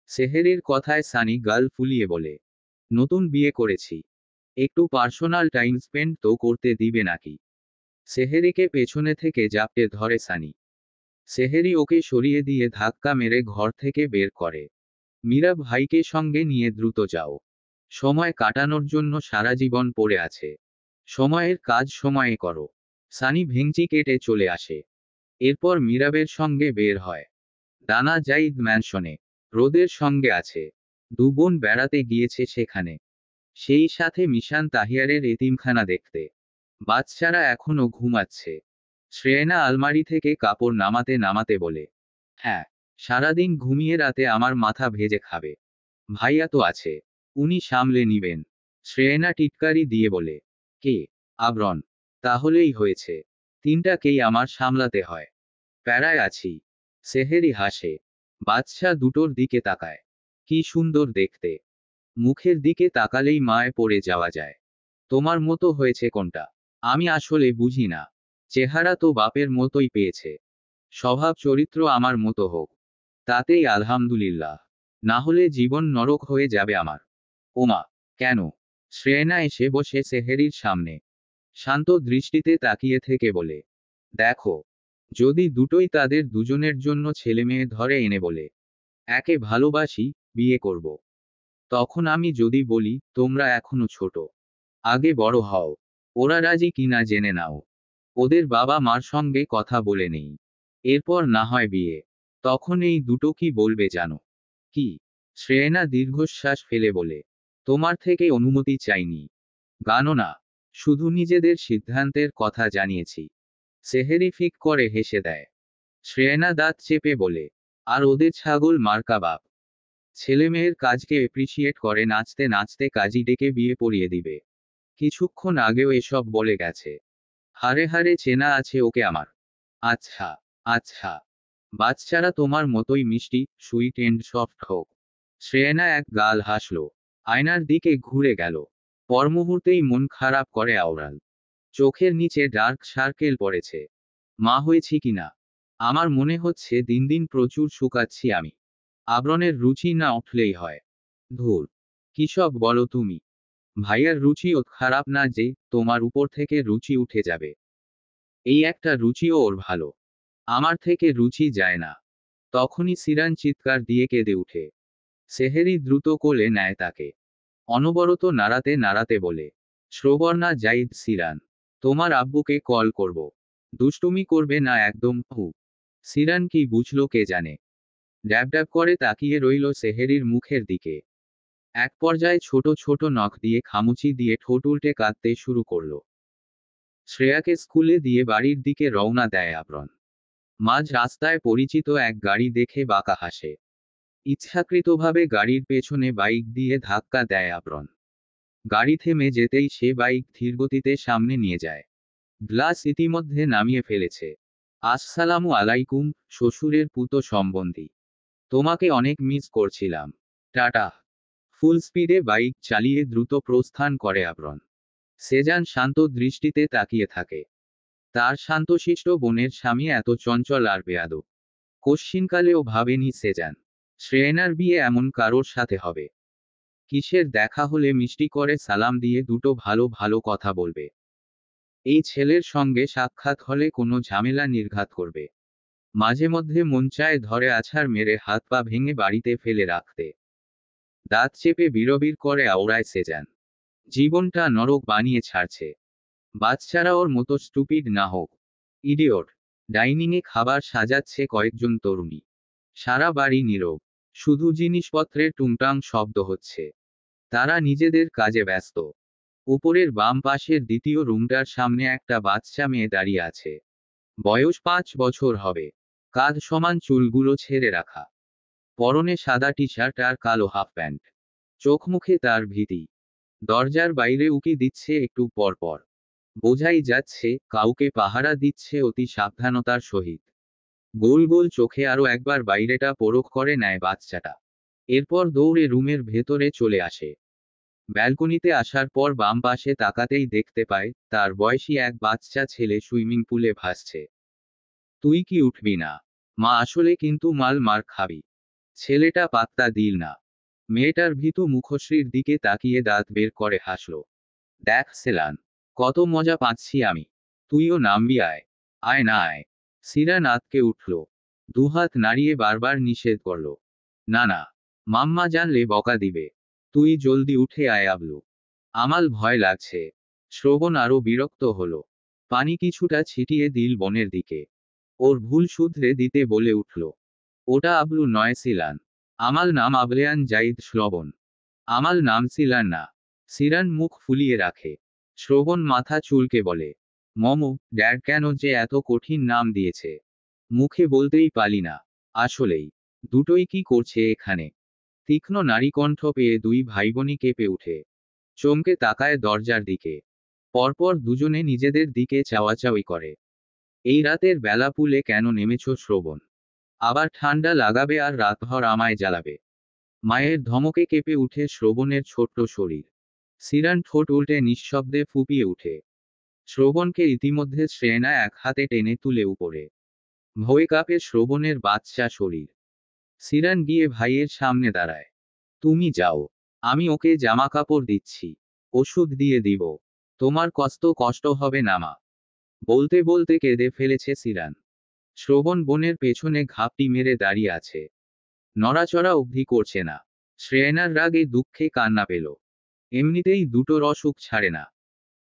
সেহেরির কথায় সানি গাল ফুলিয়ে বলে, নতুন বিয়ে করেছি। একটু পার্সোনাল টাইম স্পেন্ড তো করতে দিবে নাকি? সেহেরিকে পেছনে থেকে জাপটে ধরে সানি। সেহেরি ওকে সরিয়ে দিয়ে ধাক্কা মেরে ঘর থেকে বের করে। মীরা ভাইকে সঙ্গে নিয়ে দ্রুত যাও। সময় কাটানোর জন্য সারা জীবন পড়ে আছে। সময়ের কাজ সময়ে করো। সানি ভেংচি কেটে চলে আসে। এরপর মীরাবের সঙ্গে বের হয়। দানা জাইদ ম্যানশনে। রোদের সঙ্গে আছে। দু বোন বেড়াতে গিয়েছে সেখানে। সেই সাথে মিশান তাহিয়ারের এতিমখানা দেখতে। বাচ্চারা এখনো ঘুমাচ্ছে। শ্রেয়না আলমারি থেকে কাপড় নামাতে নামাতে বলে, হ্যাঁ, সারাদিন ঘুমিয়ে রাতে আমার মাথা ভেজে খাবে। ভাইয়া তো আছে। উনি সামলে নিবেন। শ্রেয়না টিটকারি দিয়ে বলে, কে? আবরণ। তাহলেই হয়েছে। তিনটাকেই আমার সামলাতে হয়। প্যারায় আছি। সেহেরি হাসে। বাচ্চা দুটোর দিকে তাকায়। কি সুন্দর দেখতে। মুখের দিকে তাকালেই মায় পড়ে যাওয়া যায়। তোমার মতো হয়েছে কোনটা? আমি আসলে বুঝি না। চেহারা তো বাপের মতোই পেয়েছে। স্বভাব চরিত্র আমার মতো হোক। তাতেই আলহামদুলিল্লাহ। না হলে জীবন নরক হয়ে যাবে আমার। ওমা, কেন? শ্রেয়না এসে বসে সেহেরির সামনে। শান্ত দৃষ্টিতে তাকিয়ে থেকে বলে, দেখো, যদি দুটোই তাদের দুজনের জন্য ছেলেমেয়ে ধরে এনে বলে, একে ভালোবাসি, বিয়ে করব। তখন আমি যদি বলি, তোমরা এখনো ছোট, আগে বড় হও। ওরা রাজি কিনা জেনে নাও। ওদের বাবা মার সঙ্গে কথা বলে নেই। এরপর না হয় বিয়ে। তখন এই দুটো কি বলবে জানো? কি? শ্রেয়না দীর্ঘশ্বাস ফেলে বলে, তোমার থেকে অনুমতি চাইনি। গানও না। শুধু নিজেদের সিদ্ধান্তের কথা জানিয়েছি। সেহেরি ফিক করে হেসে দেয়। শ্রেয়না দাঁত চেপে বলে, আর ওদের ছাগল মার্কা বাপ। ছেলেমেয়ের কাজকে এপ্রিসিয়েট করে নাচতে নাচতে কাজী ডেকে বিয়ে পড়িয়ে দিবে। কিছুক্ষণ আগেও এসব বলে গেছে। হারে হারে চেনা আছে ওকে আমার। আচ্ছা, আচ্ছা। বাচ্চারা তোমার মতোই মিষ্টি, সুইট এন্ড সফট হোক। শ্রেয়না এক গাল হাসল। আয়নার দিকে ঘুরে গেল। পর মুহূর্তেই মন খারাপ করে আওরাল। চোখের নিচে ডার্ক সার্কেল পড়েছে। মা হয়েছি কিনা? আমার মনে হচ্ছে দিন দিন প্রচুর শুকাচ্ছি আমি। আবরণের রুচি না উঠলেই হয়। ধুর, কৃষক বলো তুমি। ভাইয়ার রুচিও খারাপ না যে তোমার উপর থেকে রুচি উঠে যাবে। এই একটা রুচিও ওর ভালো, আমার থেকে রুচি যায় না। তখনই সিরান চিৎকার দিয়ে কেঁদে উঠে। সেহেরি দ্রুত কোলে নেয় তাকে। অনবরত নাড়াতে নাড়াতে বলে, শ্রবর্ণা জাইদ সিরান, তোমার আব্বুকে কল করব। দুষ্টুমি করবে না একদম। সিরান কি বুঝলো কে জানে। ড্যাব ড্যাব করে তাকিয়ে রইল সেহেরির মুখের দিকে। এক পর্যায়ে ছোট ছোট নখ দিয়ে খামুচি দিয়ে ঠোঁট উল্টে কাঁদতে শুরু করল। শ্রেয়াকে স্কুলে দিয়ে বাড়ির দিকে রওনা দেয় আবরণ। মাঝ রাস্তায় পরিচিত এক গাড়ি দেখে বাঁকা হাসে। ইচ্ছাকৃতভাবে গাড়ির পেছনে বাইক দিয়ে ধাক্কা দেয় আবরণ। গাড়ি থেমে যেতেই সে বাইক ধীরগতিতে সামনে নিয়ে যায়। গ্লাস ইতিমধ্যে নামিয়ে ফেলেছে। আসসালামু আলাইকুম, শ্বশুরের পুতো সম্বন্ধী। তোমাকে অনেক মিস করছিলাম। টাটা। ফুল স্পিডে বাইক চালিয়ে দ্রুত প্রস্থান করে আবরণ। সেজান শান্ত দৃষ্টিতে তাকিয়ে থাকে। তার শান্তশিষ্ট বোনের স্বামী এত চঞ্চল আর বেয়াদব। কশ্চিনকালেও ভাবেনি সেজান শ্রেয়নার বিয়ে এমন কারোর সাথে হবে। কিসের দেখা হলে মিষ্টি করে সালাম দিয়ে দুটো ভালো ভালো কথা বলবে। এই ছেলের সঙ্গে সাক্ষাৎ হলে কোনো ঝামেলা নির্ঘাত করবে। মাঝে মধ্যে মন চায় ধরে আছাড় মেরে হাত পা ভেঙে বাড়িতে ফেলে রাখতে। দাঁত চেপে বিড়বিড় করে আওড়ায় সেজান। জীবনটা নরক বানিয়ে ছাড়ছে। বাচ্চারা ওর মতো স্টুপিড না হোক। ইডিয়ট। ডাইনিংয়ে খাবার সাজাচ্ছে কয়েকজন তরুণী। সারা বাড়ি নীরব। শুধু জিনিসপত্রের টুংটাং শব্দ হচ্ছে। তারা নিজেদের কাজে ব্যস্ত। উপরের বাম পাশের দ্বিতীয় রুমটার সামনে একটা বাচ্চা মেয়ে দাঁড়িয়ে আছে। বয়স 5 বছর হবে। কাঁধ সমান চুলগুলো ছেড়ে রাখা। পরনে সাদা টি শার্ট আর কালো হাফ প্যান্ট। চোখ মুখে তার ভীতি। দরজার বাইরে উকি দিচ্ছে একটু পর পর। বোঝাই যাচ্ছে কাউকে পাহারা দিচ্ছে অতি সাবধানতার সহিত। গোল গোল চোখে আরো একবার বাইরেটা পরখ করে নেয় বাচ্চাটা। এরপর দৌড়ে রুমের ভেতরে চলে আসে। ব্যালকনিতে আসার পর বাম পাশে তাকাতেই দেখতে পায় তার বয়সী এক বাচ্চা ছেলে সুইমিং পুলে ভাসছে। তুই কি উঠবি না? মা আসলে কিন্তু মার খাবি। ছেলেটা পাত্তা দিল না। মেয়েটার ভীতু মুখশ্রীর দিকে তাকিয়ে দাঁত বের করে হাসল। দেখ সেলান, কত মজা পাচ্ছি আমি। তুইও নামবি আয়। আয় না আয়। সিরান আতকে উঠল। দুহাত নাড়িয়ে বারবার নিষেধ করল। না না, মাম্মা জানলে বকা দিবে। তুই জলদি উঠে আয় আবলু। আমাল ভয় লাগছে। শ্রবণ আরো বিরক্ত হলো। পানি কিছুটা ছিটিয়ে দিল বনের দিকে। ওর ভুল শুধরে দিতে বলে উঠল। ওটা আবলু নয় সিলান। আমাল নাম আবলেয়ান জাইদ শ্রবণ। আমাল নাম সিলান না। সিরান মুখ ফুলিয়ে রাখে। শ্রবণ মাথা চুলকে বলে, মমো, ড্যাড কেন যে এত কঠিন নাম দিয়েছে। মুখে বলতেই পালি না। আসলেই দুটোই কি করছে এখানে। তীক্ষ্ণ নারীকণ্ঠ পেয়ে দুই ভাইবোনই কেঁপে উঠে। চমকে তাকায় দরজার দিকে। পরপর দুজনে নিজেদের দিকে চাওয়াচাওয়ি করে। এই রাতের বেলা পুলে কেন নেমেছ শ্রবণ? আবার ঠান্ডা লাগাবে আর রাতভর আমায় জ্বালাবে। মায়ের ধমকে কেঁপে উঠে শ্রবণের ছোট্ট শরীর। সিরান ঠোঁট উল্টে নিঃশব্দে ফুপিয়ে উঠে। শ্রবণকে ইতিমধ্যে শ্রেয়না এক হাতে টেনে তুলে উপরে। ভয়ে কাঁপে শ্রবণের বাচ্চা শরীর। সিরান গিয়ে ভাইয়ের সামনে দাঁড়ায়। তুমি যাও। আমি ওকে জামা কাপড় দিচ্ছি। ওষুধ দিয়ে দিব। তোমার কষ্ট হবে না মা। বলতে বলতে কেঁদে ফেলেছে সিরান। শ্রবণ বোনের পেছনে ঘাপটি মেরে দাঁড়িয়ে আছে। নড়াচড়া অবধি করছে না। শ্রেয়নার রাগে দুঃখে কান্না পেল। এমনিতেই দুটোর অসুখ ছাড়ে না।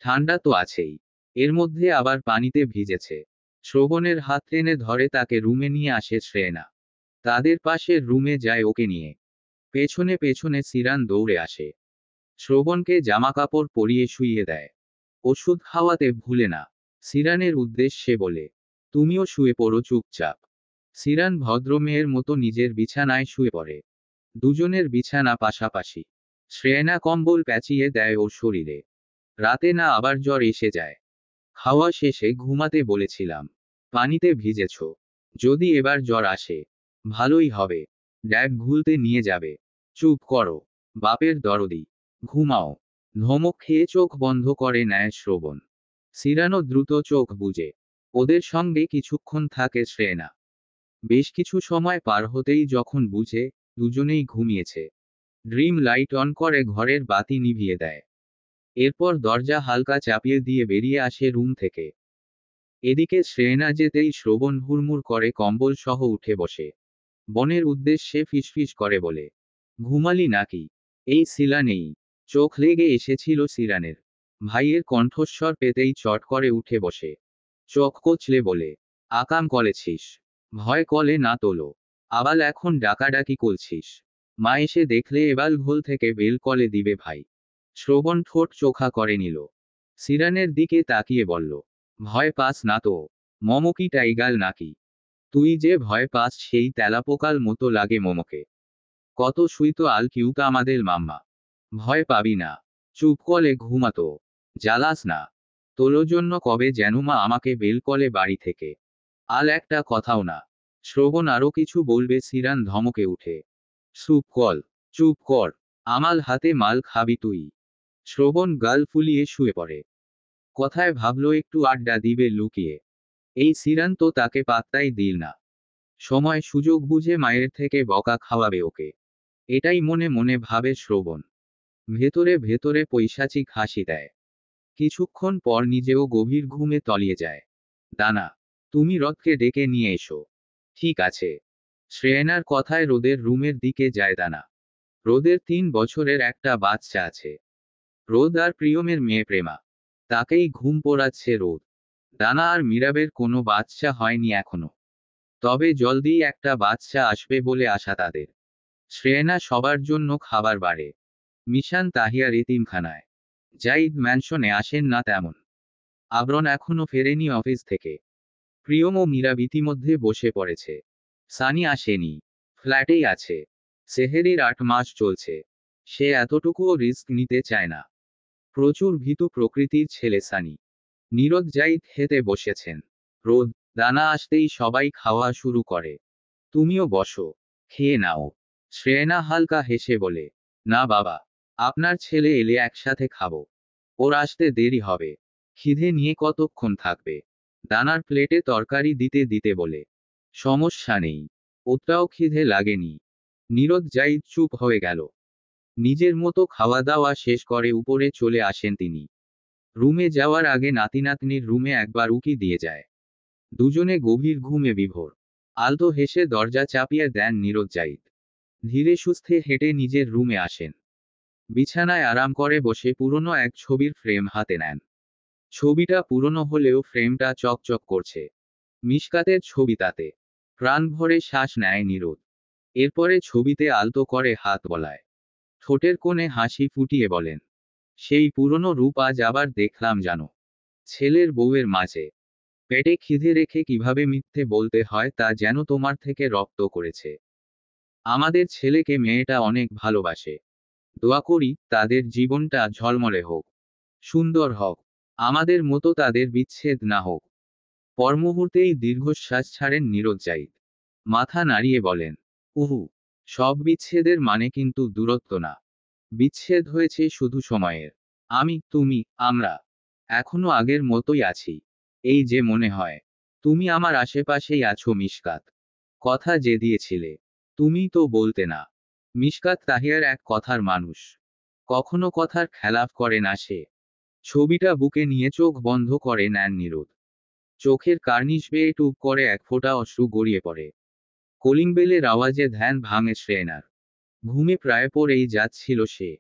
ঠান্ডা তো আছেই। এর মধ্যে আবার পানিতে ভিজেছে। শ্রবণের হাত টেনে ধরে তাকে রুমে নিয়ে আসে শ্রেয়না। তাদের পাশের রুমে যায় ওকে নিয়ে। পেছনে পেছনে সিরান দৌড়ে আসে। শ্রবণকে জামাকাপড় পরিয়ে শুইয়ে দেয়। ওষুধ খাওয়াতে ভুলে না। সিরানের উদ্দেশ্যে বলে, তুমিও শুয়ে পড়ো চুপচাপ। সিরান ভদ্র মেয়ের মতো নিজের বিছানায় শুয়ে পড়ে। দুজনের বিছানা পাশাপাশি। শ্রেয়না কম্বল প্যাঁচিয়ে দেয় ওর শরীরে। রাতে না আবার জ্বর এসে যায়। খাওয়া শেষে ঘুমাতে বলেছিলাম। পানিতে ভিজেছ। যদি এবার জ্বর আসে, ভালোই হবে। ড্যাড ঘুলতে নিয়ে যাবে। চুপ করো। বাপের দরদি। ঘুমাও। ধমক খেয়ে চোখ বন্ধ করে নেয় শ্রবণ। সিরানো দ্রুত চোখ বুজে। ওদের সঙ্গে কিছুক্ষণ থাকে শ্রেয়না। বেশ কিছু সময় পার হতেই যখন বুঝে দুজনেই ঘুমিয়েছে, ড্রিম লাইট অন করে ঘরের বাতি নিভিয়ে দেয়। এরপর দরজা হালকা চাপিয়ে দিয়ে বেরিয়ে আসে রুম থেকে। এদিকে শ্রেয়না যেতেই শ্রবণ হুড়মুড় করে কম্বল সহ উঠে বসে। বনের উদ্দেশ্যে ফিসফিস করে বলে, ঘুমালি নাকি? এই সিলা নেই। চোখ লেগে এসেছিল সিরানের। ভাইয়ের কণ্ঠস্বর পেতেই চট করে উঠে বসে। চোখ কচলে বলে, আকাম করেছিস? ভয় কলে না তোলো। আবাল এখন ডাকাডাকি করছিস? মা এসে দেখলে এবাল ঘোল থেকে বেল কলে দিবে ভাই। শ্রবণ ঠোঁট চোখা করে নিল। সিরানের দিকে তাকিয়ে বলল, ভয় পাস না তো? মম কি টাইগাল নাকি? তুই যে ভয় পাস সেই তেলাপোকাল মতো লাগে মমকে। কত সুইতো আল কিউট আমাদের মাম্মা। ভয় পাবি না। চুপ কলে ঘুমাতো। জ্বালাস না। তোলো জন্য কবে যেন মা আমাকে বেল কলে বাড়ি থেকে। আল একটা কথাও না। শ্রবণ আরো কিছু বলবে সিরান ধমকে উঠে। চুপ কল। চুপ কর। আমাল হাতে মাল খাবি তুই। শ্রবণ গাল ফুলিয়ে শুয়ে পড়ে। কথায় ভাবলো একটু আড্ডা দিবে লুকিয়ে। এই সিরান তো তাকে পাত্তাই দিল না। সময় সুযোগ বুঝে মায়ের থেকে বকা খাওয়াবে ওকে, এটাই মনে মনে ভাবে শ্রবণ। ভেতরে ভেতরে পৈশাচিক হাসি দেয়। কিছুক্ষণ পর নিজেও গভীর ঘুমে তলিয়ে যায়। দানা, তুমি রথকে ডেকে নিয়ে এসো। ঠিক আছে। শ্রেয়নার কথায় রোদের রুমের দিকে যায় দানা। রোদের 3 বছরের একটা বাচ্চা আছে। রোদ আর প্রিয়মের মেয়ে প্রেমা। তাকেই ঘুম পোড়াচ্ছে রোদ। দানা আর মীরাবের কোনো বাচ্চা হয়নি এখনো। তবে জলদি একটা বাচ্চা আসবে বলে আশা তাদের। শ্রেয়না সবার জন্য খাবার বাড়ে। মিশান তাহিয়ার এতিমখানায়। জাইদ ম্যানশনে আসেন না তেমন। আবরণ এখনো ফেরেনি অফিস থেকে। প্রিয়ম ও মীরাব ইতিমধ্যে বসে পড়েছে। সানি আসেনি। ফ্ল্যাটেই আছে। সেহেরির 8 মাস চলছে। সে এতটুকুও রিস্ক নিতে চায় না। প্রচুর ভীতু প্রকৃতির ছেলে সানি। নীরদ জাইদ খেতে বসেছেন। রোদ, দানা আসতেই সবাই খাওয়া শুরু করে। তুমিও বসো। খেয়ে নাও। শ্রেয়না হালকা হেসে বলে, না বাবা, আপনার ছেলে এলে একসাথে খাবো। ওর আসতে দেরি হবে। খিদে নিয়ে কতক্ষণ থাকবে? দানার প্লেটে তরকারি দিতে দিতে বলে, সমস্যা নেই। ওটাও খিদে লাগেনি। নীরদ জাইদ চুপ হয়ে গেল। নিজের মতো খাওয়া দাওয়া শেষ করে উপরে চলে আসেন তিনি। রুমে যাওয়ার আগে নাতিনাতনির রুমে একবার উকি দিয়ে যায়। দুজনে গভীর ঘুমে বিভোর। আলতো হেসে দরজা চাপিয়ে দেন নীরদ জাইদ। ধীরে সুস্থে হেঁটে নিজের রুমে আসেন। বিছানায় আরাম করে বসে পুরনো এক ছবির ফ্রেম হাতে নেন। ছবিটা পুরনো হলেও ফ্রেমটা চকচক করছে। মিশকাতের ছবি তাতে। প্রাণ ভরে শ্বাস নেয় নীরদ। এরপরে ছবিতে আলতো করে হাত বলায়। ঠোঁটের কোণে হাসি ফুটিয়ে বলেন, সেই পুরনো রূপ আজ আবার দেখলাম জানো। ছেলের বউয়ের মাঝে। পেটে খিদে রেখে কিভাবে মিথ্যে বলতে হয় তা যেন তোমার থেকে রপ্ত করেছে। আমাদের ছেলেকে মেয়েটা অনেক ভালোবাসে। দোয়া করি তাদের জীবনটা ঝলমলে হোক, সুন্দর হোক। আমাদের মতো তাদের বিচ্ছেদ না হোক। পরমুহূর্তেই দীর্ঘশ্বাস ছাড়েন নীরদ জাইদ। মাথা নাড়িয়ে বলেন, উহু, সব বিচ্ছেদের মানে কিন্তু দূরত্ব না। বিচ্ছেদ হয়েছে শুধু সময়ের। আমি, তুমি, আমরা এখনো আগের মতোই আছি। এই যে মনে হয় তুমি আমার আশেপাশেই আছো মিশকাত। কথা যে দিয়েছিলে, তুমি তো বলতে না। মিশকাত তাহিয়ার এক কথার মানুষ। কখনো কথার খেলাফ করে না সে। ছবিটা বুকে নিয়ে চোখ বন্ধ করে নেন নীরদ। চোখের কার্নিশ বেয়ে টুপ করে এক ফোঁটা অশ্রু গড়িয়ে পড়ে। কলিং বেলের আওয়াজে ধ্যান ভাঙে শ্রেয়নার। ঘুমে প্রায় পড়েই যাচ্ছিল সে।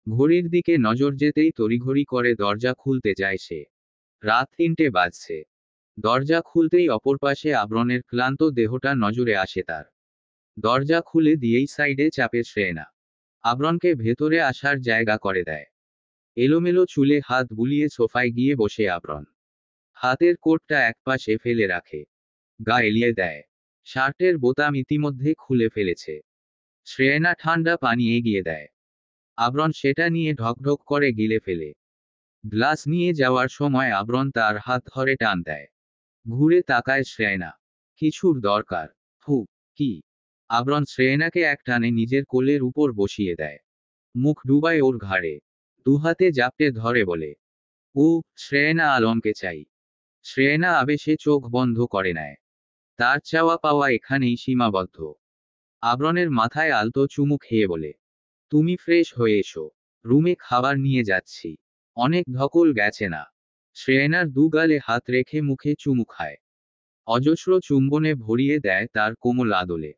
ঘড়ির দিকে নজর যেতেই তড়িঘড়ি করে দরজা খুলতে যায় সে। রাত 3টে বাজছে। দরজা খুলতেই অপর পাশে আবরণের ক্লান্ত দেহটা নজরে আসে তার। দরজা খুলে দিয়েই সাইডে চাপে শ্রেয়না। আবরণকে ভেতরে আসার জায়গা করে দেয়। এলোমেলো চুলে হাত বুলিয়ে সোফায় গিয়ে বসে আবরণ। হাতের কোটটা একপাশে ফেলে রাখে। গা এলিয়ে দেয়। শার্টের বোতাম ইতিমধ্যে খুলে ফেলেছে। শ্রেয়না ঠান্ডা পানি এগিয়ে দেয়। আবরণ সেটা নিয়ে ঢকঢক করে গিলে ফেলে। গ্লাস নিয়ে যাওয়ার সময় আবরণ তার হাত ধরে টান দেয়। ঘুরে তাকায় শ্রেয়না। কিছুর দরকার? হু, কি? আবরণ শ্রেয়নাকে এক টানে নিজের কোলের উপর বসিয়ে দেয়। মুখ ডুবায় ওর ঘাড়ে। দুহাতে জাপটে ধরে বলে, ও, শ্রেয়না আলমকে চাই। শ্রেয়না আবেশে চোখ বন্ধ করে নেয়। তার চাওয়া পাওয়া এখানেই সীমাবদ্ধ। আবরণের মাথায় আলতো চুমু খেয়ে বলে, তুমি ফ্রেশ হয়ে এসো, রুমে খাবার নিয়ে যাচ্ছি। অনেক ধকল গেছে না? শ্রেয়নার দুগালে হাত রেখে মুখে চুমু খায়। অজস্র চুম্বনে ভরিয়ে দেয় তার কোমল আদলে।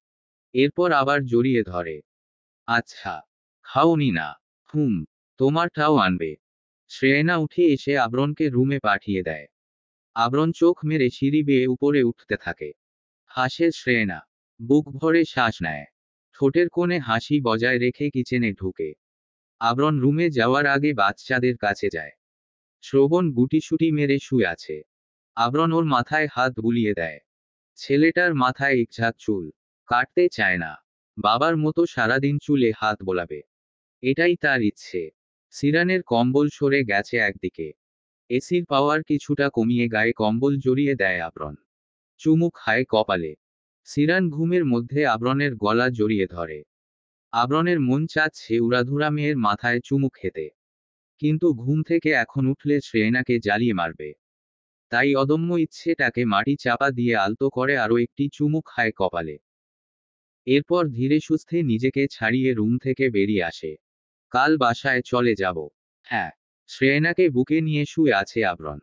এরপর আবার জড়িয়ে ধরে। আচ্ছা, খাওনি না? হুম, তোমারটাও আনবে। শ্রেয়না উঠে এসে আবরণকে রুমে পাঠিয়ে দেয়। আবরণ চোখ মেরে সিঁড়ি বেয়ে উপরে উঠতে থাকে। হাসে শ্রেয়না, বুক ভরে শ্বাস নেয়। ঠোঁটের কোণে হাসি বজায় রেখে কিচেনে ঢুকে। আবরণ রুমে যাওয়ার আগে বাচ্চাদের কাছে যায়। শ্রবণ গুটিসুটি মেরে শুয়ে আছে। আবরণ ওর মাথায় হাত বুলিয়ে দেয়। ছেলেটার মাথায় একঝাঁক চুল। কাটতে চায় না। বাবার মতো সারাদিন চুলে হাত বোলাবে, এটাই তার ইচ্ছে। সিরানের কম্বল সরে গেছে একদিকে। এসির পাওয়ার কিছুটা কমিয়ে গায়ে কম্বল জড়িয়ে দেয় আবরণ। চুমু খায় কপালে। সিরান ঘুমের মধ্যে আবরণের গলা জড়িয়ে ধরে। আবরণের মন চাচ্ছে উড়াধুরা মেয়ের মাথায় চুমু খেতে। কিন্তু ঘুম থেকে এখন উঠলে শ্রেয়নাকে জ্বালিয়ে মারবে। তাই অদম্য ইচ্ছেটাকে মাটি চাপা দিয়ে আলতো করে আরও একটি চুমু খায় কপালে। এরপর ধীরে সুস্থে নিজেকে ছাড়িয়ে রুম থেকে বেরিয়ে আসে। কাল বাসায় চলে যাব। হ্যাঁ। শ্রেয়নাকে বুকে নিয়ে শুয়ে আছে আবরণ।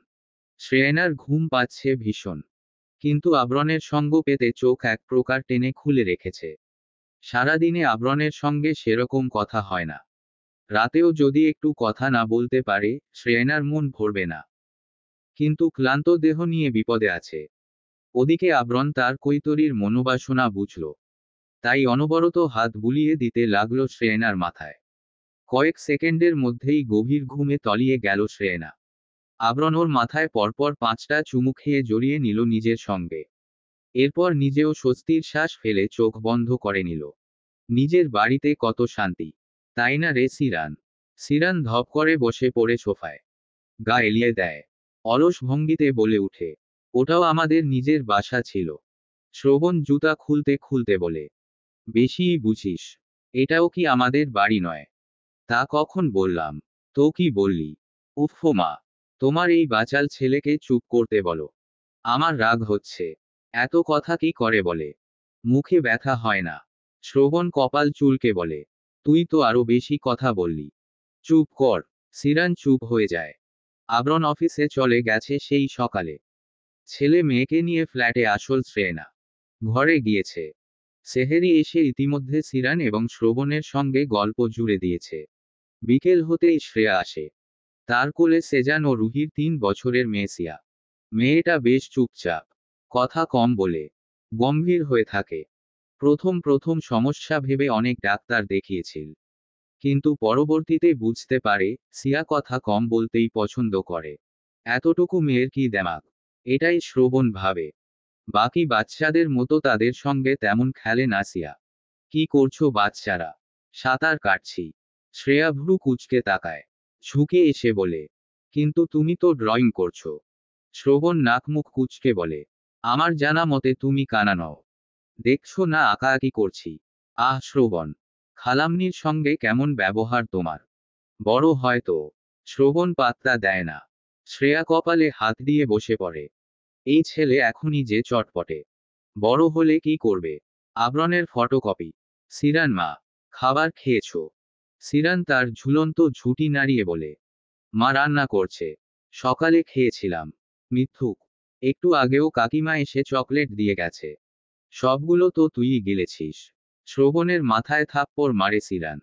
শ্রেয়নার ঘুম পাচ্ছে ভীষণ। কিন্তু আবরণের সঙ্গ পেতে চোখ এক প্রকার টেনে খুলে রেখেছে। সারাদিনে আবরণের সঙ্গে সেরকম কথা হয় না। রাতেও যদি একটু কথা না বলতে পারে, শ্রেয়নার মন ভরবে না। কিন্তু ক্লান্ত দেহ নিয়ে বিপদে আছে। ওদিকে আবরণ তার কৈতরীর মনোবাসনা বুঝল। তাই অনবরত হাত বুলিয়ে দিতে লাগল শ্রেয়নার মাথায়। কয়েক সেকেন্ডের মধ্যেই গভীর ঘুমে তলিয়ে গেল শ্রেয়না। আবরণ ওর মাথায় পরপর 5টা চুমু খেয়ে জড়িয়ে নিল নিজের সঙ্গে। এরপর নিজেও স্বস্তির শ্বাস ফেলে চোখ বন্ধ করে নিল। নিজের বাড়িতে কত শান্তি, তাই না রে সিরান? সিরান ধপ করে বসে পড়ে সোফায়। গা এলিয়ে দেয়। অলস ভঙ্গিতে বলে উঠে, ওটাও আমাদের নিজের বাসা ছিল। শ্রবণ জুতা খুলতে খুলতে বলে, বেশিই বুঝিস। এটাও কি আমাদের বাড়ি নয়? তা কখন বললাম? তো কি বললি? উফ মা, তোমার এই বাচাল ছেলেকে চুপ করতে বলো। আমার রাগ হচ্ছে। এত কথা কি করে বলে? মুখে ব্যথা হয় না? শ্রবণ কপাল চুলকে বলে, তুই তো আরো বেশি কথা বললি। চুপ কর। সিরান চুপ হয়ে যায়। আবরণ অফিসে চলে গেছে সেই সকালে। ছেলে মেয়েকে নিয়ে ফ্ল্যাটে আসল শ্রেয়না। ঘরে গিয়েছে। সেহেরি এসে ইতিমধ্যে সিরান এবং শ্রবণের সঙ্গে গল্প জুড়ে দিয়েছে। বিকেল হতেই শ্রেয়া আসে। তার কোলে সেজান ও রুহির 3 বছরের মেয়ে সিয়া। মেয়েটা বেশ চুপচাপ, কথা কম বলে, গম্ভীর হয়ে থাকে। প্রথম প্রথম সমস্যা ভেবে অনেক ডাক্তার দেখিয়েছিল। কিন্তু পরবর্তীতে বুঝতে পারে, সিয়া কথা কম বলতেই পছন্দ করে। এতটুকু মেয়ের কি দেমাগ? এটাই শ্রবণ ভাবে। বাকি বাচ্চাদের মতো তাদের সঙ্গে তেমন খেলে না সিয়া। কি করছো বাচ্চারা? সাঁতার কাটছি। শ্রেয়া ভ্রু কুঁচকে তাকায়। ঝুঁকে এসে বলে, কিন্তু তুমি তো ড্রয়িং করছো। শ্রবণ নাক মুখ কুঁচকে বলে, আমার জানা মতে তুমি কানা নও। দেখছো না আঁকাআঁকি করছি। আহ শ্রবণ, খালাম্নির সঙ্গে কেমন ব্যবহার তোমার? বড় হয়তো। শ্রবণ পাত্তা দেয় না। শ্রেয়া কপালে হাত দিয়ে বসে পড়ে। এই ছেলে এখনই যে চটপটে। বড় হলে কি করবে? আবরণের ফটোকপি। সিরান মা, খাবার খেয়েছো? সিরান তার ঝুলন্ত ঝুঁটি নাড়িয়ে বলে, মা রান্না করছে। সকালে খেয়েছিলাম। মিথ্যুক। একটু আগেও কাকিমা এসে চকলেট দিয়ে গেছে। সবগুলো তো তুইই গিলেছিস। শ্রবণের মাথায় থাপ্পড় মারে সিরান।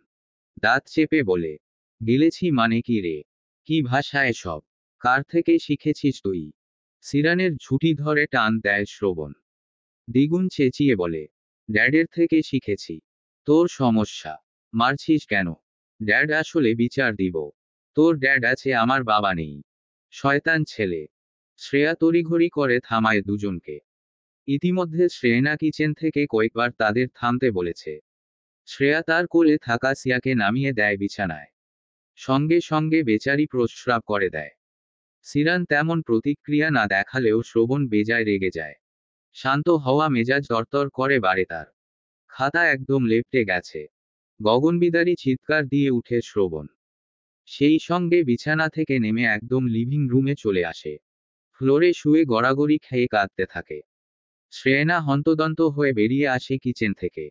দাঁত চেপে বলে, গিলেছি মানে কি রে? কি ভাষা এসব? কার থেকে শিখেছিস তুই? সিরানের ঝুঁটি ধরে টান দেয় শ্রবণ। দ্বিগুণ চেঁচিয়ে বলে, ড্যাডের থেকে শিখেছি। তোর সমস্যা? মারছিস কেন? ড্যাড আসলে বিচার দিব। তোর ড্যাড আছে, আমার বাবা নেই। শয়তান ছেলে। শ্রেয়া তড়িঘড়ি করে থামায় দুজনকে। ইতিমধ্যে শ্রেয়না কিচেন থেকে কয়েকবার তাদের থামতে বলেছে। শ্রেয়া তার কোলে থাকা সিয়াকে নামিয়ে দেয় বিছানায়। সঙ্গে সঙ্গে বেচারি প্রস্রাব করে দেয়। সিরান তেমন প্রতিক্রিয়া না দেখালেও শ্রবণ বেজায় রেগে যায়। শান্ত হওয়া মেজাজ তরতর করে বাড়ে তার। খাতা একদম লেপ্টে গেছে। গগনবিদারী চিৎকার দিয়ে উঠে শ্রবণ। সেই সঙ্গে বিছানা থেকে নেমে একদম লিভিং রুমে চলে আসে। ফ্লোরে শুয়ে গড়াগড়ি খেয়ে কাঁদতে থাকে। শ্রেয়না হন্তদন্ত হয়ে বেরিয়ে আসে কিচেন থেকে।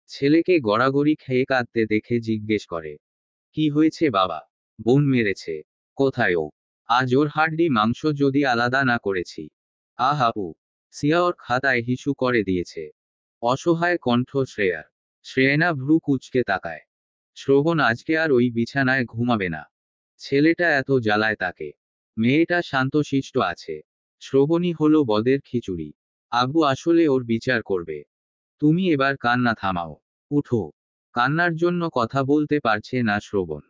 ছেলেকে গড়াগড়ি খেয়ে কাঁদতে দেখে জিজ্ঞেস করে, কি হয়েছে বাবা? বোন মেরেছে? কোথায় ও? আজ ওর হাড্ডি মাংস যদি আলাদা না করেছি। আহ আপু! সিয়া ওর খাতায় হিসু করে দিয়েছে। অসহায় কণ্ঠ শ্রেয়ার। শ্রেয়না ভ্রু কুঁচকে তাকায়। শ্রবণ আজকে আর ওই বিছানায় ঘুমাবে না। ছেলেটা এত জ্বালায় তাকে। মেয়েটা শান্তশিষ্ট আছে। শ্রবণই হলো বদের খিচুড়ি। আব্বু আসলে ওর বিচার করবে। তুমি এবার কান্না থামাও। উঠো। কান্নার জন্য কথা বলতে পারছে না শ্রবণ।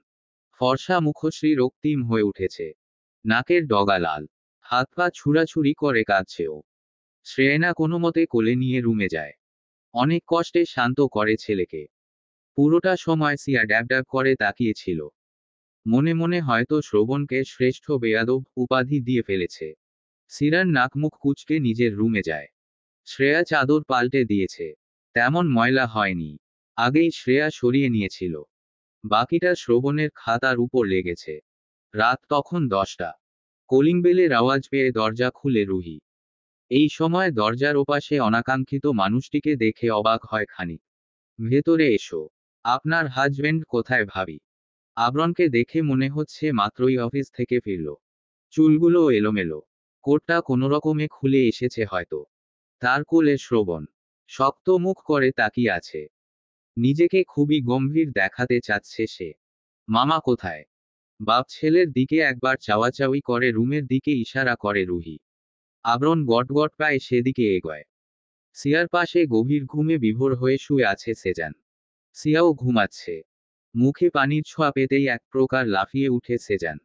ফর্সা মুখশ্রী রক্তিম হয়ে উঠেছে। নাকের ডগা লাল। হাত পা ছুড়াছুড়ি করে কাঁদছে ও। শ্রেয়না কোনোমতে কোলে নিয়ে রুমে যায়। অনেক কষ্টে শান্ত করে ছেলেকে। পুরোটা সময় সিয়া ড্যাব ড্যাব করে তাকিয়েছিল। মনে মনে হয়তো শ্রবণকে শ্রেষ্ঠ বেয়াদব উপাধি দিয়ে ফেলেছে। সিরার নাক মুখ কুঁচকে নিজের রুমে যায়। শ্রেয়া চাদর পাল্টে দিয়েছে। তেমন ময়লা হয়নি। আগেই শ্রেয়া সরিয়ে নিয়েছিল। বাকিটা শ্রবণের খাতার উপর লেগেছে। রাত তখন 10টা। কলিং বেলের আওয়াজ পেয়ে দরজা খুলে রুহি। এই সময় দরজার ওপাশে অনাকাঙ্ক্ষিত মানুষটিকে দেখে অবাক হয় খানিক। ভেতরে এসো। আপনার হাজবেন্ড কোথায় ভাবি? আবরণকে দেখে মনে হচ্ছে মাত্রই অফিস থেকে ফিরল। চুলগুলো এলোমেলো। কোটটা কোনোরকমে খুলে এসেছে হয়তো। তার কোলে শ্রবণ। শক্ত মুখ করে তাকিয়ে আছে। নিজেকে খুবই গম্ভীর দেখাতে চাচ্ছে সে। মামা কোথায়? বাপ ছেলের দিকে একবার চাওয়াচাওয়ি করে রুমের দিকে ইশারা করে রুহি। আবরণ গটগট পায়ে সেদিকে এগোয়। সিয়ার পাশে গভীর ঘুমে বিভোর হয়ে শুয়ে আছে সেজান। সিয়াও ঘুমাচ্ছে। মুখে পানির ছোঁয়া পেতেই এক প্রকার লাফিয়ে উঠে সেজান।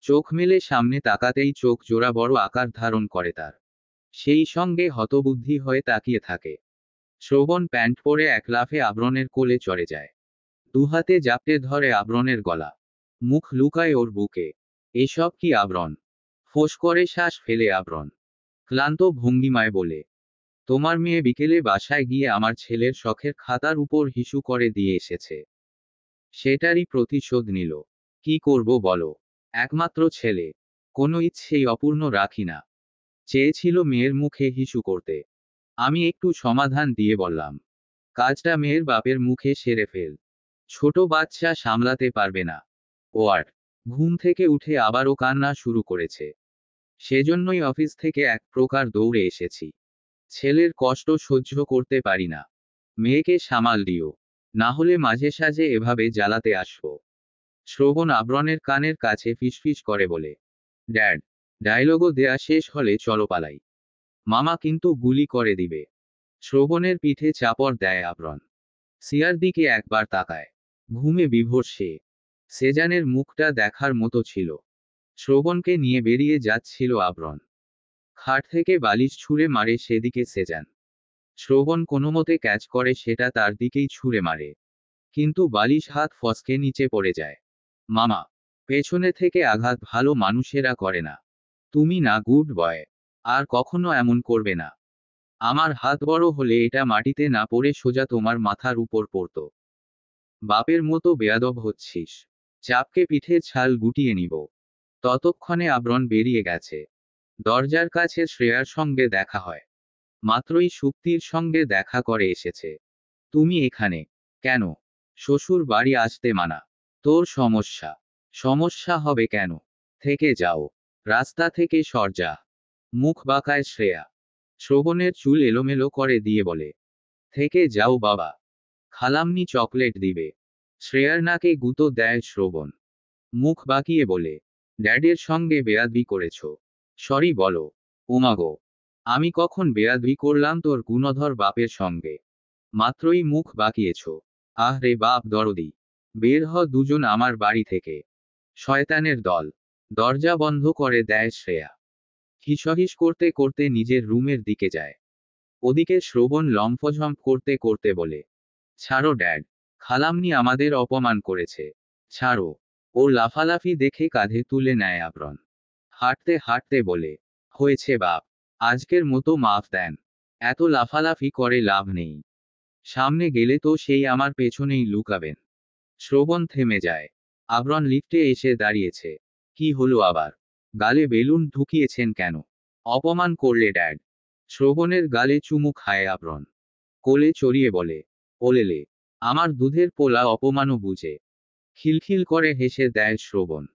চোখ মেলে সামনে তাকাতেই চোখ জোড়া বড় আকার ধারণ করে তার। সেই সঙ্গে হতবুদ্ধি হয়ে তাকিয়ে থাকে। শ্রবণ প্যান্ট পরে এক লাফে আবরণের কোলে চড়ে যায়। দুহাতে জাপটে ধরে আবরণের গলা। মুখ লুকায় ওর বুকে। এসব কি আবরণ? ফোঁস করে শ্বাস ফেলে আবরণ। ক্লান্ত ভঙ্গিমায় বলে, তোমার মেয়ে বিকেলে বাসায় গিয়ে আমার ছেলের শখের খাতার উপর হিসু করে দিয়ে এসেছে। সেটারই প্রতিশোধ নিল। কি করব বলো? একমাত্র ছেলে। কোনো ইচ্ছেই অপূর্ণ রাখি না। চেয়েছিল মেয়ের মুখে হিসু করতে। আমি একটু সমাধান দিয়ে বললাম, কাজটা মেয়ের বাপের মুখে সেরে ফেল। ছোট বাচ্চা সামলাতে পারবে না। ওয়ার্ড। ঘুম থেকে উঠে আবারও কান্না শুরু করেছে। সেজন্যই অফিস থেকে এক প্রকার দৌড়ে এসেছি। ছেলের কষ্ট সহ্য করতে পারি না। মেয়েকে সামাল দিও। না হলে মাঝে সাঝে এভাবে জ্বালাতে আসবো। শ্রবণ আবরণের কানের কাছে ফিসফিস করে বলে, ড্যাড, ডায়লগও দেয়া শেষ হলে চলো পালাই। মামা কিন্তু গুলি করে দিবে। শ্রবণের পিঠে চাপড় দেয় আবরণ। সিয়ার দিকে একবার তাকায়। ঘুমে বিভোর সে। সেজানের মুখটা দেখার মতো ছিল। শ্রবণকে নিয়ে বেরিয়ে যাচ্ছিল আবরণ। খাট থেকে বালিশ ছুঁড়ে মারে সেদিকে সেজান। শ্রবণ কোনোমতে ক্যাচ করে সেটা তার দিকেই ছুঁড়ে মারে। কিন্তু বালিশ হাত ফসকে নিচে পড়ে যায়। মামা! পেছনে থেকে আঘাত ভালো মানুষেরা করে না। তুমি না গুড বয়। আর কখনো এমন করবে না। আমার হাত বড় হলে এটা মাটিতে না পড়ে সোজা তোমার মাথার উপর পড়তো। বাপের মতো বেয়াদব হচ্ছিস। চাপকে পিঠের ছাল গুটিয়ে নিব। ততক্ষণে আবরণ বেরিয়ে গেছে। দরজার কাছে শ্রেয়ার সঙ্গে দেখা হয়। মাত্রই সুক্তির সঙ্গে দেখা করে এসেছে। তুমি এখানে কেন? শ্বশুর বাড়ি আসতে মানা। তোর সমস্যা? সমস্যা হবে কেন? থেকে যাও। রাস্তা থেকে সর যা। মুখ বাঁকায় শ্রেয়া। শ্রবণের চুল এলোমেলো করে দিয়ে বলে, থেকে যাও বাবা। খালাম্নি চকলেট দিবে। শ্রেয়ার নাকে গুঁতো দেয় শ্রবণ। মুখ বাঁকিয়ে বলে, ড্যাডের সঙ্গে বেয়াদবি করেছ। সরি বলো। ওমাগো! আমি কখন বেয়াদবি করলাম তোর গুণধর বাপের সঙ্গে? মাত্রই মুখ বাঁকিয়েছ। আহ রে বাপ দরদি! বের হ দুজন আমার বাড়ি থেকে। শয়তানের দল। দরজা বন্ধ করে দেয় শ্রেয়া। হিসহিস করতে করতে নিজের রুমের দিকে যায়। ওদিকে শ্রবণ লম্ফঝম্প করতে করতে বলে, ছাড়ো ড্যাড। খালাম্নি আমাদের অপমান করেছে। ছাড়ো। ও লাফালাফি দেখে কাঁধে তুলে নেয় আবরণ। হাঁটতে হাঁটতে বলে, হয়েছে বাপ। আজকের মতো মাফ দেন। এত লাফালাফি করে লাভ নেই। সামনে গেলে তো সেই আমার পেছনেই লুকাবেন। শ্রবণ থেমে যায়। আবরণ লিফটে এসে দাঁড়িয়েছে। কি হলো আবার? গালে বেলুন ঢুকিয়েছেন কেন? অপমান করলে ড্যাড। শ্রবণের গালে চুমু খায় আবরণ। কোলে চড়িয়ে বলে, ওলেলে, আমার দুধের পোলা অপমানও বুঝে। খিলখিল করে হেসে দেয় শ্রবণ।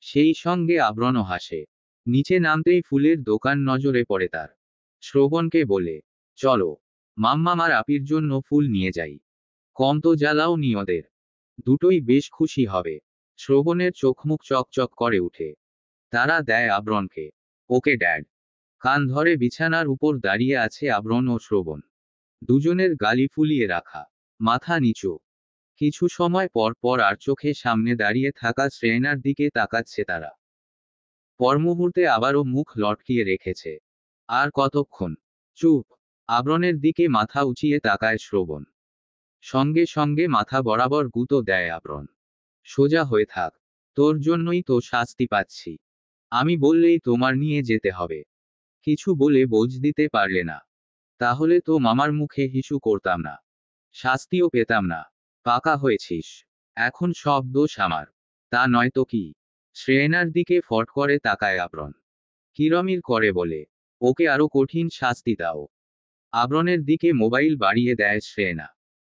সেই সঙ্গে আবরণও হাসে। নিচে নামতেই ফুলের দোকান নজরে পড়ে তার। শ্রবণকে বলে, চলো, মাম্মামার আপির জন্য ফুল নিয়ে যাই। কম তো জ্বালাও নি ওদের। দুটোই বেশ খুশি হবে। শ্রবণের চোখমুখ চকচক করে উঠে। তারা দেয় আবরণকে। Okay dad. কান ধরে বিছানার উপর দাঁড়িয়ে আছে আবরণ ও শ্রবণ। দুজনের গালি ফুলিয়ে রাখা, মাথা নিচু। কিছু সময় পর পর আর চোখে সামনে দাঁড়িয়ে থাকা শ্রেয়নার দিকে তাকাচ্ছে তারা। পর মুহূর্তে আবারও মুখ লটকিয়ে রেখেছে। আর কতক্ষণ? চুপ। আবরণের দিকে মাথা উঁচিয়ে তাকায় শ্রবণ। সঙ্গে সঙ্গে মাথা বরাবর গুঁতো দেয় আবরণ। সোজা হয়ে থাক। তোর জন্যই তো শাস্তি পাচ্ছি। আমি বললেই তোমার নিয়ে যেতে হবে। কিছু বলে বোঝ দিতে পারলে না। তাহলে তো মামার মুখে হিসু করতাম না। শাস্তিও পেতাম না। পাকা হয়েছিস। এখন সব দোষ আমার। তা নয় তো কি? শ্রেয়নার দিকে ফট করে তাকায় আবরণ। কিরমির করে বলে, ওকে আরো কঠিন শাস্তি দাও। আবরণের দিকে মোবাইল বাড়িয়ে দেয় শ্রেয়না।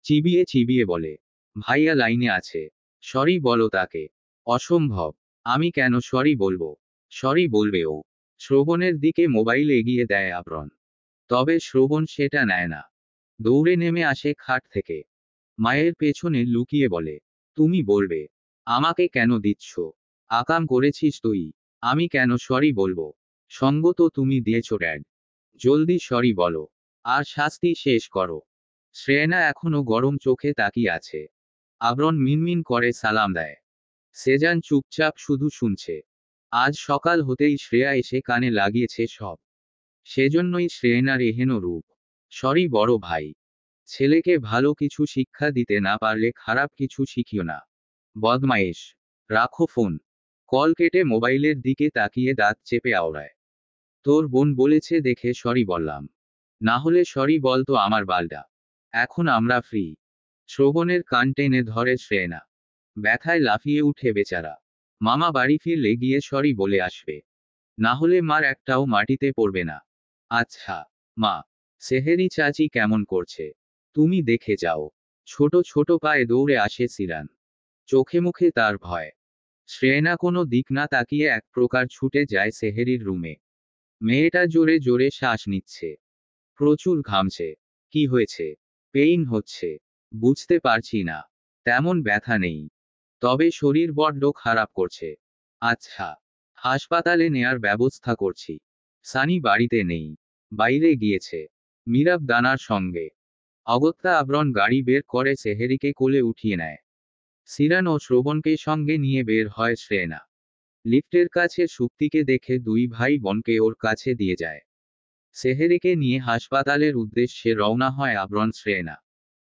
চিবিয়ে চিবিয়ে বলে, ভাইয়া লাইনে আছে। সরি বলো তাকে। অসম্ভব। আমি কেন সরি বলবো? সরি বলবে ও। শ্রবণের দিকে মোবাইল এগিয়ে দেয় আবরণ। তবে শ্রবণ সেটা নেয় না। দৌড়ে নেমে আসে খাট থেকে। মায়ের পেছনে লুকিয়ে বলে, তুমি বলবে। আমাকে কেন দিচ্ছ? আকাম করেছিস তুই। আমি কেন সরি বলবো? সঙ্গ তো তুমি দিয়েছ ড্যাড। জলদি সরি বলো। আর শাস্তি শেষ করো। শ্রেয়না এখনো গরম চোখে তাকিয়ে আছে। আবরণ মিনমিন করে সালাম দেয়। সেজান চুপচাপ শুধু শুনছে। আজ সকাল হতেই শ্রেয়া এসে কানে লাগিয়েছে সব। সেজন্যই শ্রেয়নার এহেন রূপ। সরি বড় ভাই। ছেলেকে ভালো কিছু শিক্ষা দিতে না পারলে খারাপ কিছু শিখিও না। বদমাইশ। রাখো ফোন। কল কেটে মোবাইলের দিকে তাকিয়ে দাঁত চেপে আওড়ায়। তোর বোন বলেছে দেখে সরি বললাম। না হলে সরি বলতো আমার বালটা। এখন আমরা ফ্রি। শ্রবণের কান টেনে ধরে শ্রেয়না। ব্যথায় লাফিয়ে উঠে বেচারা। মামা বাড়ি ফিরলে গিয়ে সরি বলে আসবে। না হলে মার একটাও মাটিতে পড়বে না। আচ্ছা। মা। সেহেরি চাচি কেমন করছে? তুমি দেখে যাও। ছোট ছোট পায়ে দৌড়ে আসে সিরান। চোখে মুখে তার ভয়। শ্রেয়না কোনো দিক না তাকিয়ে এক প্রকার ছুটে যায় সেহেরির রুমে। মেয়েটা জোরে জোরে শ্বাস নিচ্ছে। প্রচুর ঘামছে। কি হয়েছে? পেইন হচ্ছে। বুঝতে পারছি না। তেমন ব্যথা নেই। তবে শরীর বড্ড খারাপ করছে। আচ্ছা। হাসপাতালে নেয়ার ব্যবস্থা করছি। সানি বাড়িতে নেই। বাইরে গিয়েছে। মিরাব দানার সঙ্গে। অগত্যা আবরণ গাড়ি বের করে সেহেরিকে কোলে উঠিয়ে নেয়। সিরান ও শ্রবণকে সঙ্গে নিয়ে বের হয় শ্রেয়না। লিফটের কাছে সুক্তিকে দেখে দুই ভাই বোনকে ওর কাছে দিয়ে যায়। সেহেরিকে নিয়ে হাসপাতালের উদ্দেশ্যে রওনা হয় আবরণ শ্রেয়না।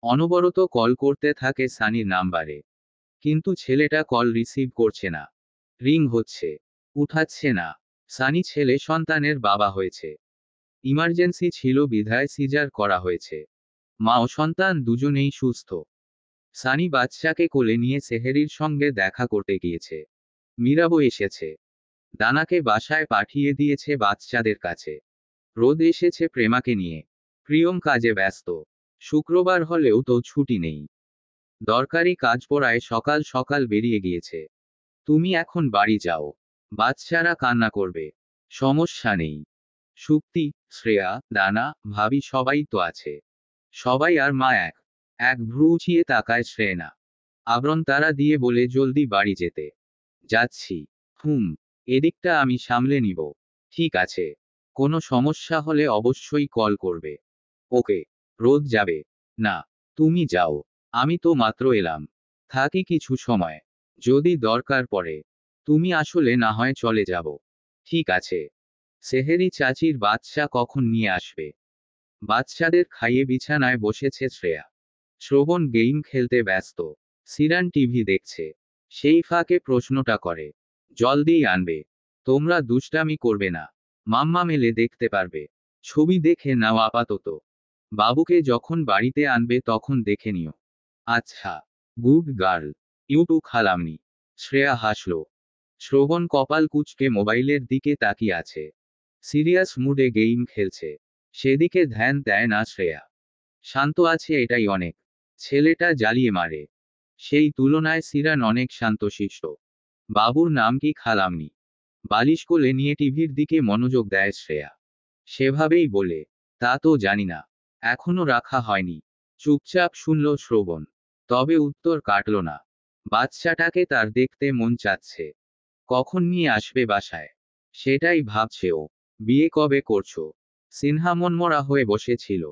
অনবরত কল করতে থাকে সানির নাম্বারে। কিন্তু ছেলেটা কল রিসিভ করছে না। রিং হচ্ছে। উঠাচ্ছে না। সানি ছেলে সন্তানের বাবা হয়েছে। ইমার্জেন্সি ছিল বিধায় সিজার করা হয়েছে। মা ও সন্তান দুজনেই সুস্থ। সানি বাচ্চাকে কোলে নিয়ে সেহেরির সঙ্গে দেখা করতে গিয়েছে। মীরাবও এসেছে। দানাকে বাসায় পাঠিয়ে দিয়েছে বাচ্চাদের কাছে। রোদ এসেছে প্রেমাকে নিয়ে। প্রিয়ম কাজে ব্যস্ত। শুক্রবার হলেও তো ছুটি নেই। দরকারি কাজ পড়ায় সকাল সকাল বেরিয়ে গিয়েছে। তুমি এখন বাড়ি যাও। বাচ্চারা কান্না করবে। সমস্যা নেই। সুক্তি, শ্রেয়া, দানা, ভাবি সবাই তো আছে। সবাই আর মা এক। এক ভ্রু উঁচিয়ে তাকায় শ্রেয়না। আবরণ তারা দিয়ে বলে জলদি বাড়ি যেতে। যাচ্ছি। হুম। এদিকটা আমি সামলে নিব। ঠিক আছে। কোনো সমস্যা হলে অবশ্যই কল করবে। ওকে। রোদ যাবে। না। তুমি যাও। আমি তো মাত্র এলাম। থাকি কিছু সময়। যদি দরকার পড়ে। তুমি আসলে না হয় চলে যাব। ঠিক আছে। সেহেরি চাচির বাচ্চা কখন নিয়ে আসবে? বাচ্চাদের খাইয়ে বিছানায় বসেছে শ্রেয়া। শ্রবণ গেইম খেলতে ব্যস্ত। সিরান টিভি দেখছে। সেই ফাঁকে প্রশ্নটা করে, জলদি আনবে? তোমরা দুষ্টামি করবে না। মাম্মা মেলে দেখতে পারবে। ছবি দেখে নাও আপাতত। বাবুকে যখন বাড়িতে আনবে তখন দেখে নিও। আচ্ছা। Good girl. ইউটু খালামনি। শ্রেয়া হাসল। শ্রবণ কপাল কুঁচকে মোবাইলের দিকে তাকিয়ে আছে। সিরিয়াস মুডে গেইম খেলছে। সেদিকে ধ্যান দেয় না শ্রেয়া। শান্ত আছে এটাই অনেক। ছেলেটা জ্বালিয়ে মারে। সেই তুলনায় সিরান অনেক শান্তশিষ্ট। বাবুর নাম কি খালামনি? বালিশ কোলে নিয়ে টিভির দিকে মনোযোগ দেয় শ্রেয়া। সেভাবেই বলে, তা তো জানি না। এখনো রাখা হয়নি। চুপচাপ শুনল শ্রবণ। তবে উত্তর কাটল না। বাচ্চাটাকে তার দেখতে মন চাচ্ছে। কখন নিয়ে আসবে বাসায়? সেটাই ভাবছে ও। বিয়ে কবে করছো? সিনহা মনমরা হয়ে বসেছিল।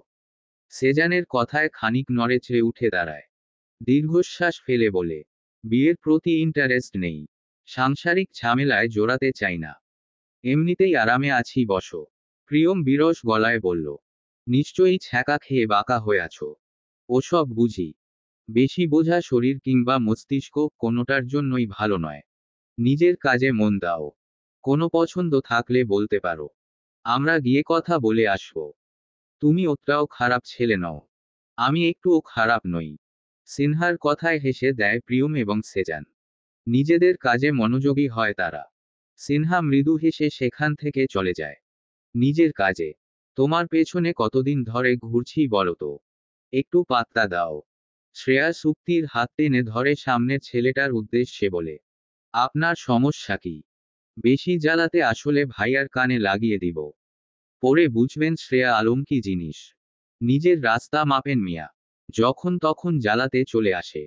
সেজানের কথায় খানিক নড়েচড়ে উঠে দাঁড়ায়। দীর্ঘশ্বাস ফেলে বলে, বিয়ের প্রতি ইন্টারেস্ট নেই। সাংসারিক ঝামেলায় জড়াতে চাই না। এমনিতেই আরামে আছি বসো। প্রিয়ম বিরস গলায় বলল, নিশ্চয়ই ছ্যাঁকা খেয়ে বাঁকা হয়ে আছো। ওসব বুঝি। বেশি বোঝা শরীর কিংবা মস্তিষ্ক কোনোটার জন্যই ভালো নয়। নিজের কাজে মন দাও। কোনো পছন্দ থাকলে বলতে পারো। আমরা গিয়ে কথা বলে আসবো। তুমি অতটাও খারাপ ছেলে নও। আমি একটুও খারাপ নই। সিনহার কথায় হেসে দেয় প্রিয়ম এবং সেজান। নিজেদের কাজে মনোযোগী হয় তারা। সিনহা মৃদু হেসে সেখান থেকে চলে যায়। নিজের কাজে। তোমার পেছনে কতদিন ধরে ঘুরছি বলো তো। একটু পাত্তা দাও। শ্রেয়া সুক্তির হাত টেনে ধরে সামনের ছেলেটার উদ্দেশ্যে বলে, আপনার সমস্যা কি? বেশি জ্বালাতে আসলে ভাইয়ার কানে লাগিয়ে দিব। পরে বুঝবেন শ্রেয়া আলম কি জিনিস। নিজের রাস্তা মাপেন মিয়া। যখন তখন জ্বালাতে চলে আসে।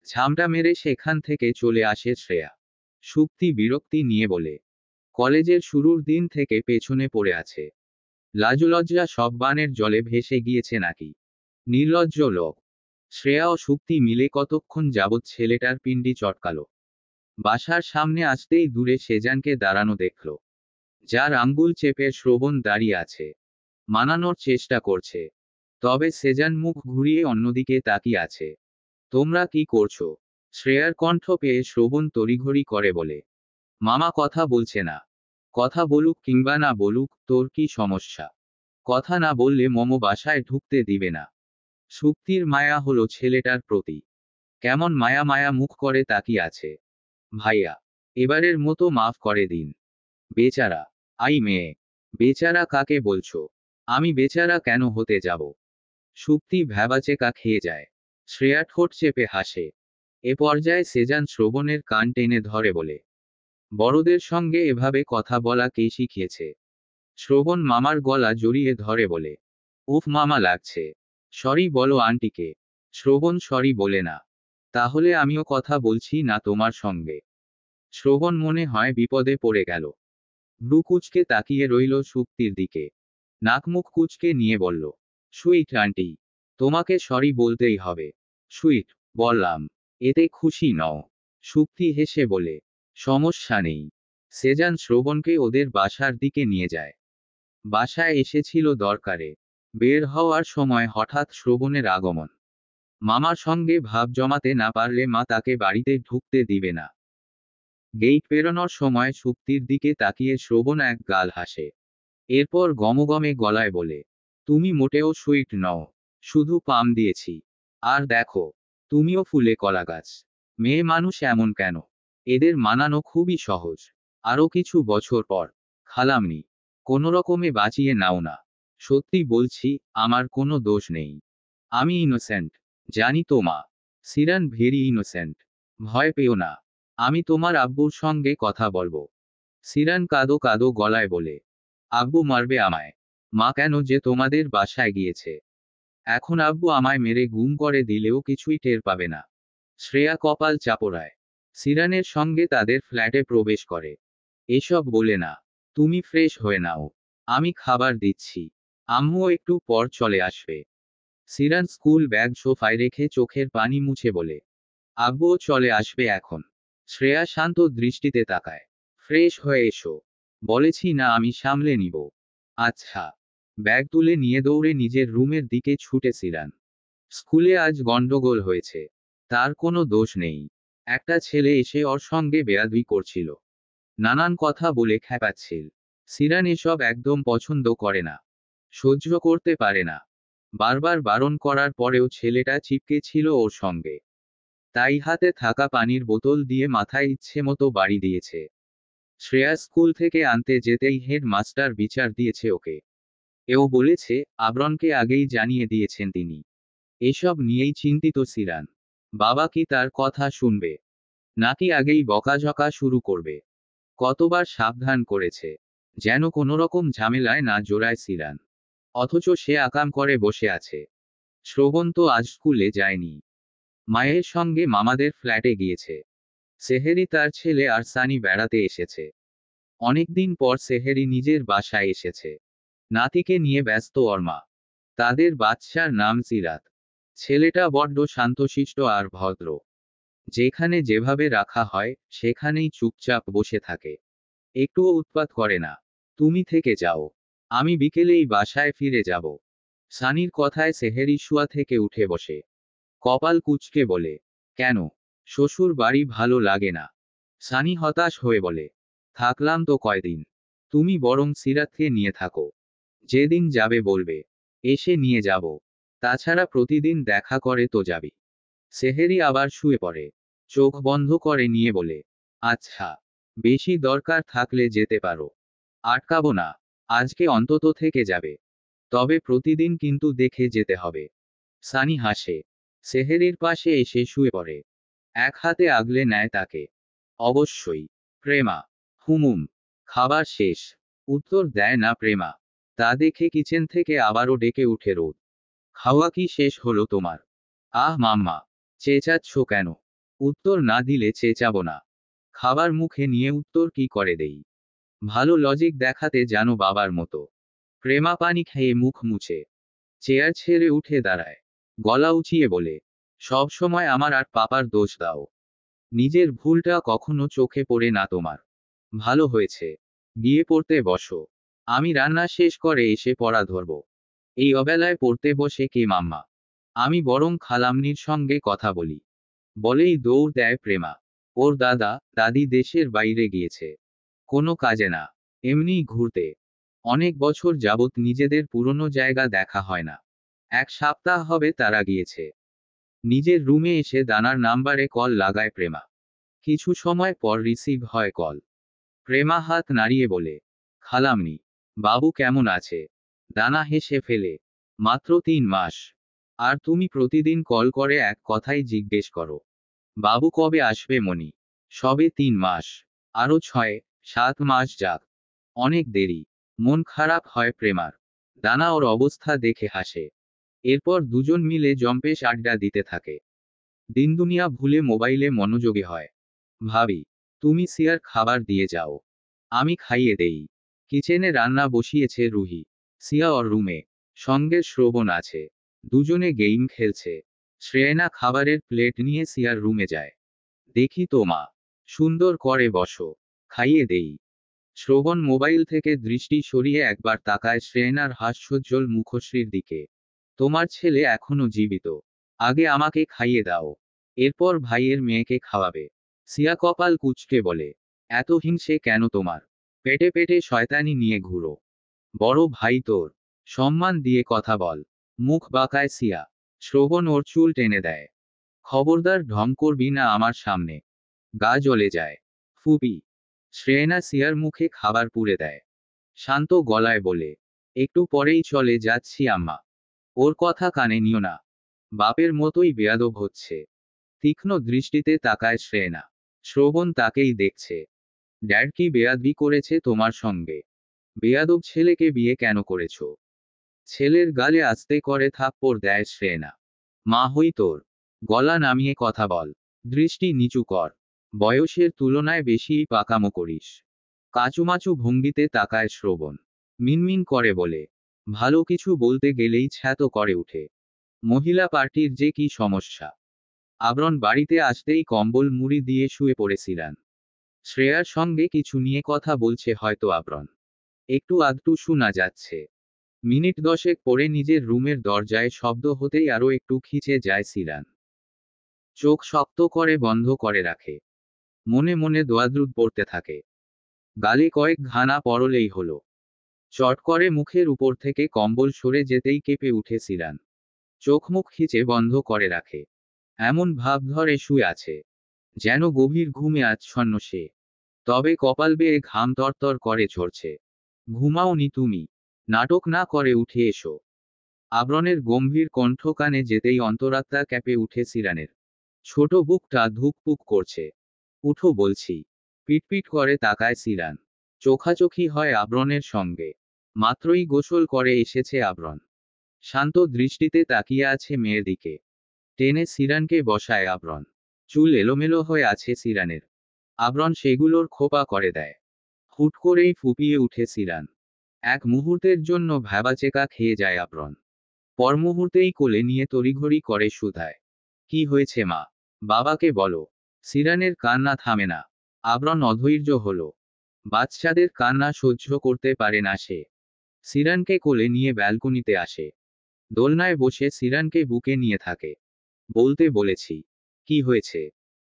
ঝামটা মেরে সেখান থেকে চলে আসে শ্রেয়া। সুক্তি বিরক্তি নিয়ে বলে, কলেজের শুরুর দিন থেকে পেছনে পড়ে আছে। লাজলজ্জা সব বানের জলে ভেসে গিয়েছে নাকি? নির্লজ্জ লোক। শ্রেয়া ও সুক্তি মিলে কতক্ষণ যাবৎ ছেলেটার পিণ্ডি চটকালো। বাসার সামনে আসতেই দূরে সেজানকে দাঁড়ানো দেখল। যার আঙ্গুল চেপে শ্রবণ দাঁড়িয়ে আছে। মানানোর চেষ্টা করছে। তবে সেজান মুখ ঘুরিয়ে অন্যদিকে তাকিয়ে আছে। তোমরা কি করছো? শ্রেয়ার কণ্ঠ পেয়ে শ্রবণ তড়িঘড়ি করে বলে, মামা কথা বলছে না। কথা বলুক কিংবা না বলুক, তোর কি সমস্যা? কথা না বললে মমো বাসায় ঢুকতে দিবে না। সুক্তির মায়া হলো ছেলেটার প্রতি। কেমন মায়া মায়া মুখ করে তাকিয়ে আছে। ভাইয়া, এবারের মতো মাফ করে দিন। বেচারা। আই মেয়ে। বেচারা কাকে বলছো? আমি বেচারা কেন হতে যাব? সুক্তি ভ্যাবাচেকা খেয়ে যায়। শ্রেয়া ঠোঁট চেপে হাসে। এ পর্যায়ে সেজান শ্রবণের কান টেনে ধরে বলে, বড়দের সঙ্গে এভাবে কথা বলা কে শিখিয়েছে? শ্রবণ মামার গলা জড়িয়ে ধরে বলে, উফ মামা লাগছে। সরি বলো আন্টিকে। শ্রবণ সরি বলে না। তাহলে আমিও কথা বলছি না তোমার সঙ্গে। শ্রবণ মনে হয় বিপদে পড়ে গেল। ভ্রু কুচকে তাকিয়ে রইল সুক্তির দিকে। নাক মুখ কুচকে নিয়ে বলল, সুইট আন্টি। তোমাকে সরি বলতেই হবে। সুইট, বললাম। এতে খুশি নও? সুক্তি হেসে বলে, সমস্যা নেই। সেজান শ্রবণকে ওদের বাসার দিকে নিয়ে যায়। বাসায় এসেছিল দরকারে। বের হওয়ার সময় হঠাৎ শ্রবণের আগমন। মামার সঙ্গে ভাব জমাতে না পারলে মা তাকে বাড়িতে ঢুকতে দিবে না। গেইট পেরোনোর সময় সুক্তির দিকে তাকিয়ে শ্রবণ এক গাল হাসে। এরপর গমগমে গলায় বলে, তুমি মোটেও সুইট নও। শুধু পাম দিয়েছি। আর দেখো, তুমিও ফুলে কলা গাছ। মেয়ে মানুষ এমন কেন? এদের মানানো খুবই সহজ। আরও কিছু বছর পর। খালামনি। কোনোরকমে বাঁচিয়ে নাও না। সত্যি বলছি, আমার কোনো দোষ নেই। আমি ইনোসেন্ট। জানি তো মা। Sheeran very innocent. ভয় পেও না। আমি তোমার আব্বুর সঙ্গে কথা বলবো। সিরান কাদো কাদো গলায় বলে, আব্বু মারবে আমায়। মা কেন যে তোমাদের বাসায় গিয়েছে। এখন আব্বু আমায় মেরে গুম করে দিলেও কিছুই টের পাবে না। শ্রেয়া কপাল চাপড়ায়। সিরানের সঙ্গে তাদের ফ্ল্যাটে প্রবেশ করে। এসব বলে না। তুমি ফ্রেশ হয়ে নাও। আমি খাবার দিচ্ছি। আম্মু একটু পর চলে আসবে। সিরান স্কুল ব্যাগ সোফায় রেখে চোখের পানি মুছে বলে, আব্বুও চলে আসবে এখন। শ্রেয়া শান্ত দৃষ্টিতে তাকায়। ফ্রেশ হয়ে এসো। বলেছি না আমি সামলে নিব। আচ্ছা। ব্যাগ তুলে নিয়ে দৌড়ে নিজের রুমের দিকে ছুটে সিরান। স্কুলে আজ গন্ডগোল হয়েছে। তার কোনো দোষ নেই। একটা ছেলে এসে ওর সঙ্গে বেয়াদবি করছিল। নানান কথা বলে খেপাচ্ছিল। সিরান এসব একদম পছন্দ করে না। সহ্য করতে পারে না। বারবার বারণ করার পরেও ছেলেটা চিপকে ছিল ওর সঙ্গে। তাই হাতে থাকা পানির বোতল দিয়ে মাথায় ইচ্ছেমতো বাড়ি দিয়েছে। শ্রেয়া স্কুল থেকে আনতে যেতেই হেড মাস্টার বিচার দিয়েছে ওকে। এও বলেছে, আবরণকে আগেই জানিয়ে দিয়েছেন তিনি। এসব নিয়েই চিন্তিত সিরান। বাবা কি তার কথা শুনবে, নাকি আগেই বকাঝকা শুরু করবে? কতবার সাবধান করেছে, যেন কোনোরকম ঝামেলায় না জড়ায় সিরান। অথচ সে আকাম করে বসে আছে। শ্রবণ তো আজ স্কুলে যায়নি, মায়ের সঙ্গে মামাদের ফ্ল্যাটে গিয়েছে। সেহেরি তার ছেলে আর সানি বেড়াতে এসেছে। অনেকদিন পর সেহেরি নিজের বাসায় এসেছে। নাতিকে নিয়ে ব্যস্ত ওর মা। তাদের বাচ্চার নাম সিরাত। ছেলেটা বড্ড শান্তশিষ্ট আর ভদ্র। যেখানে যেভাবে রাখা হয় সেখানেই চুপচাপ বসে থাকে, একটুও উৎপাত করে না। তুমি থেকে যাও, আমি বিকেলেই বাসায় ফিরে যাব। সানির কথায় সেহেরি শুয়া থেকে উঠে বসে। কপাল কুঁচকে বলে, কেন, শ্বশুর বাড়ি ভালো লাগে না? সানি হতাশ হয়ে বলে, থাকলাম তো কয়দিন, তুমি বরং সিরাতকে নিয়ে থাকো। যেদিন যাবে বলবে, এসে নিয়ে যাব। তাছাড়া প্রতিদিন দেখা করে তো যাবি। সেহেরি আবার শুয়ে পড়ে, চোখ বন্ধ করে নিয়ে বলে, আচ্ছা, বেশি দরকার থাকলে যেতে পারো, আটকাবো না। আজকে অন্তত থেকে যাবে, তবে প্রতিদিন কিন্তু দেখে যেতে হবে। সানি হাসে, সেহেরির পাশে এসে শুয়ে পড়ে, এক হাতে আগলে নেয় তাকে। অবশ্যই। প্রেমা। হুমুম। খাবার শেষ? উত্তর দেয় না প্রেমা। তা দেখে কিচেন থেকে আবারও ডেকে উঠে রোদ। খাওয়া কি শেষ হলো তোমার? আহ মাম্মা, চেঁচাচ্ছ কেন? উত্তর না দিলে চেঁচাবো না। খাবার মুখে নিয়ে উত্তর কি করে দেই? ভালো লজিক দেখাতে জানো বাবার মতো। প্রেমা পানি খেয়ে মুখ মুছে চেয়ার ছেড়ে উঠে দাঁড়ায়, গলা উঁচিয়ে বলে, সব সময় আমার আর পাপার দোষ দাও। নিজের ভুলটা কখনো চোখে পড়ে না তোমার। ভালো হয়েছে, গিয়ে পড়তে বসো। আমি রান্না শেষ করে এসে পড়া ধরব। এই অবেলায় পড়তে বসে কে মাম্মা? আমি বরং খালামনির সঙ্গে কথা বলি। বলেই দৌড় দেয় প্রেমা। ওর দাদা দাদি দেশের বাইরে গিয়েছে, কোনো কাজে না, এমনিই ঘুরতে। অনেক বছর যাবৎ নিজেদের পুরনো জায়গা দেখা হয় না। এক সপ্তাহ হবে তারা গিয়েছে। নিজের রুমে এসে দানার নাম্বারে কল লাগায় প্রেমা। কিছু সময় পর রিসিভ হয় কল। প্রেমা হাত নাড়িয়ে বলে, খালামনি, বাবু কেমন আছে? দানা হেসে ফেলে, মাত্র 3 মাস। আর তুমি প্রতিদিন কল করে এক কথাই জিজ্ঞেস করো, বাবু কবে আসবে মনি? সবে 3 মাস, আরো 6-7 মাস যাক, অনেক দেরি। মন খারাপ হয় প্রেমার। দানা ওর অবস্থা দেখে হাসে। এরপর দুজন মিলে জম্পেশ আড্ডা দিতে থাকে। দিনদুনিয়া ভুলে মোবাইলে মনোযোগী হয়। ভাবি, তুমি সিয়ার খাবার দিয়ে যাও, আমি খাইয়ে দেই। কিচেনে রান্না বসিয়েছে রুহি। সিয়া ওর রুমে, সঙ্গে শ্রবণ আছে। দুজনে গেম খেলছে। শ্রেয়না খাবারের প্লেট নিয়ে সিয়ার রুমে যায়। দেখি তো মা, সুন্দর করে বসো, খাইয়ে দেই। শ্রবণ মোবাইল থেকে দৃষ্টি সরিয়ে একবার তাকায় শ্রেয়নার হাস্যোজ্জ্বল মুখশ্রীর দিকে। তোমার ছেলে এখনো জীবিত, আগে আমাকে খাইয়ে দাও, এরপর ভাইয়ের মেয়েকে খাওয়াবে। সিয়া কপাল কুঁচকে বলে, এত হিংসে কেন তোমার? পেটে পেটে শয়তানি নিয়ে ঘুরো। বড় ভাই তোর, সম্মান দিয়ে কথা বল। মুখ বাঁকায় সিয়া। শ্রবণ ওর চুল টেনে দেয়। খবরদার ঢং করবি না আমার সামনে, গা জ্বলে যায়। ফুপি। শ্রেয়না সিয়ার মুখে খাবার পুরে দেয়। শান্ত গলায় বলে, একটু পরেই চলে যাচ্ছি আম্মা। ওর কথা কানে নিও না, বাপের মতোই বেয়াদব হচ্ছে। তীক্ষ্ণ দৃষ্টিতে তাকায় শ্রেয়না। শ্রবণ তাকেই দেখছে। ড্যাড কি বেয়াদবি করেছে তোমার সঙ্গে? বেয়াদব ছেলেকে বিয়ে কেন করেছো? ছেলের গালে আস্তে করে থাপ্পড় দেয় শ্রেয়না। মা হই তোর, গলা নামিয়ে কথা বল। দৃষ্টি নিচু কর, বয়সের তুলনায় বেশিই পাকামো করিস। কাচুমাচু ভঙ্গিতে তাকায় শ্রবণ। মিনমিন করে বলে, ভালো কিছু বলতে গেলেই ছ্যাতো করে উঠে। মহিলা পার্টির যে কি সমস্যা। আবরণ বাড়িতে আসতেই কম্বল মুড়ি দিয়ে শুয়ে পড়েছিলেন। শ্রেয়ার সঙ্গে কিছু নিয়ে কথা বলছে হয়তো আবরণ। একটু আধটু শোনা যাচ্ছে। মিনিট 10 পরে নিজের রুমের দরজায় শব্দ হতেই আরো একটু খিচে যায় সিরান। চোখ শক্ত করে বন্ধ করে রাখে। মনে মনে দোয়াদরুদ পড়তে থাকে। গালে কয়েক ঘানা পরলেই হলো। চট করে মুখের উপর থেকে কম্বল সরে যেতেই কেঁপে উঠে সিরান। চোখ মুখ খিচে বন্ধ করে রাখে। এমন ভাব ধরে শুয়ে আছে, যেন গভীর ঘুমে আচ্ছন্ন সে। তবে কপাল বেয়ে ঘাম তরতর করে ঝরছে। ঘুমাওনি তুমি? নাটক না করে উঠে এসো। আবরণের গম্ভীর কণ্ঠ কানে যেতেই অন্তরাত্মা ক্যাপে উঠে সিরানের। ছোট বুকটা ধুকপুক করছে। উঠো বলছি। পিটপিট করে তাকায় সিরান। চোখাচোখি হয় আবরণের সঙ্গে। মাত্রই গোসল করে এসেছে আবরণ। শান্ত দৃষ্টিতে তাকিয়ে আছে মেয়ের দিকে। টেনে সিরানকে বসায় আবরণ। চুল এলোমেলো হয়ে আছে সিরানের। আবরণ সেগুলোর খোপা করে দেয়। হুট করেই ফুপিয়ে উঠে সিরান। এক মুহূর্তের জন্য ভ্যাবাচেকা খেয়ে যায় আবরণ। পর মুহূর্তেই কোলে নিয়ে তড়িঘড়ি করে শুধায়। কি হয়েছে মা? বাবাকে বলো। সিরানের কান্না থামে না। আবরণ অধৈর্য হলো। বাচ্চাদের কান্না সহ্য করতে পারে না সে। সিরানকে কোলে নিয়ে ব্যালকনিতে আসে। দোলনায় বসে সিরানকে বুকে নিয়ে থাকে। বলতে বলেছি। কি হয়েছে?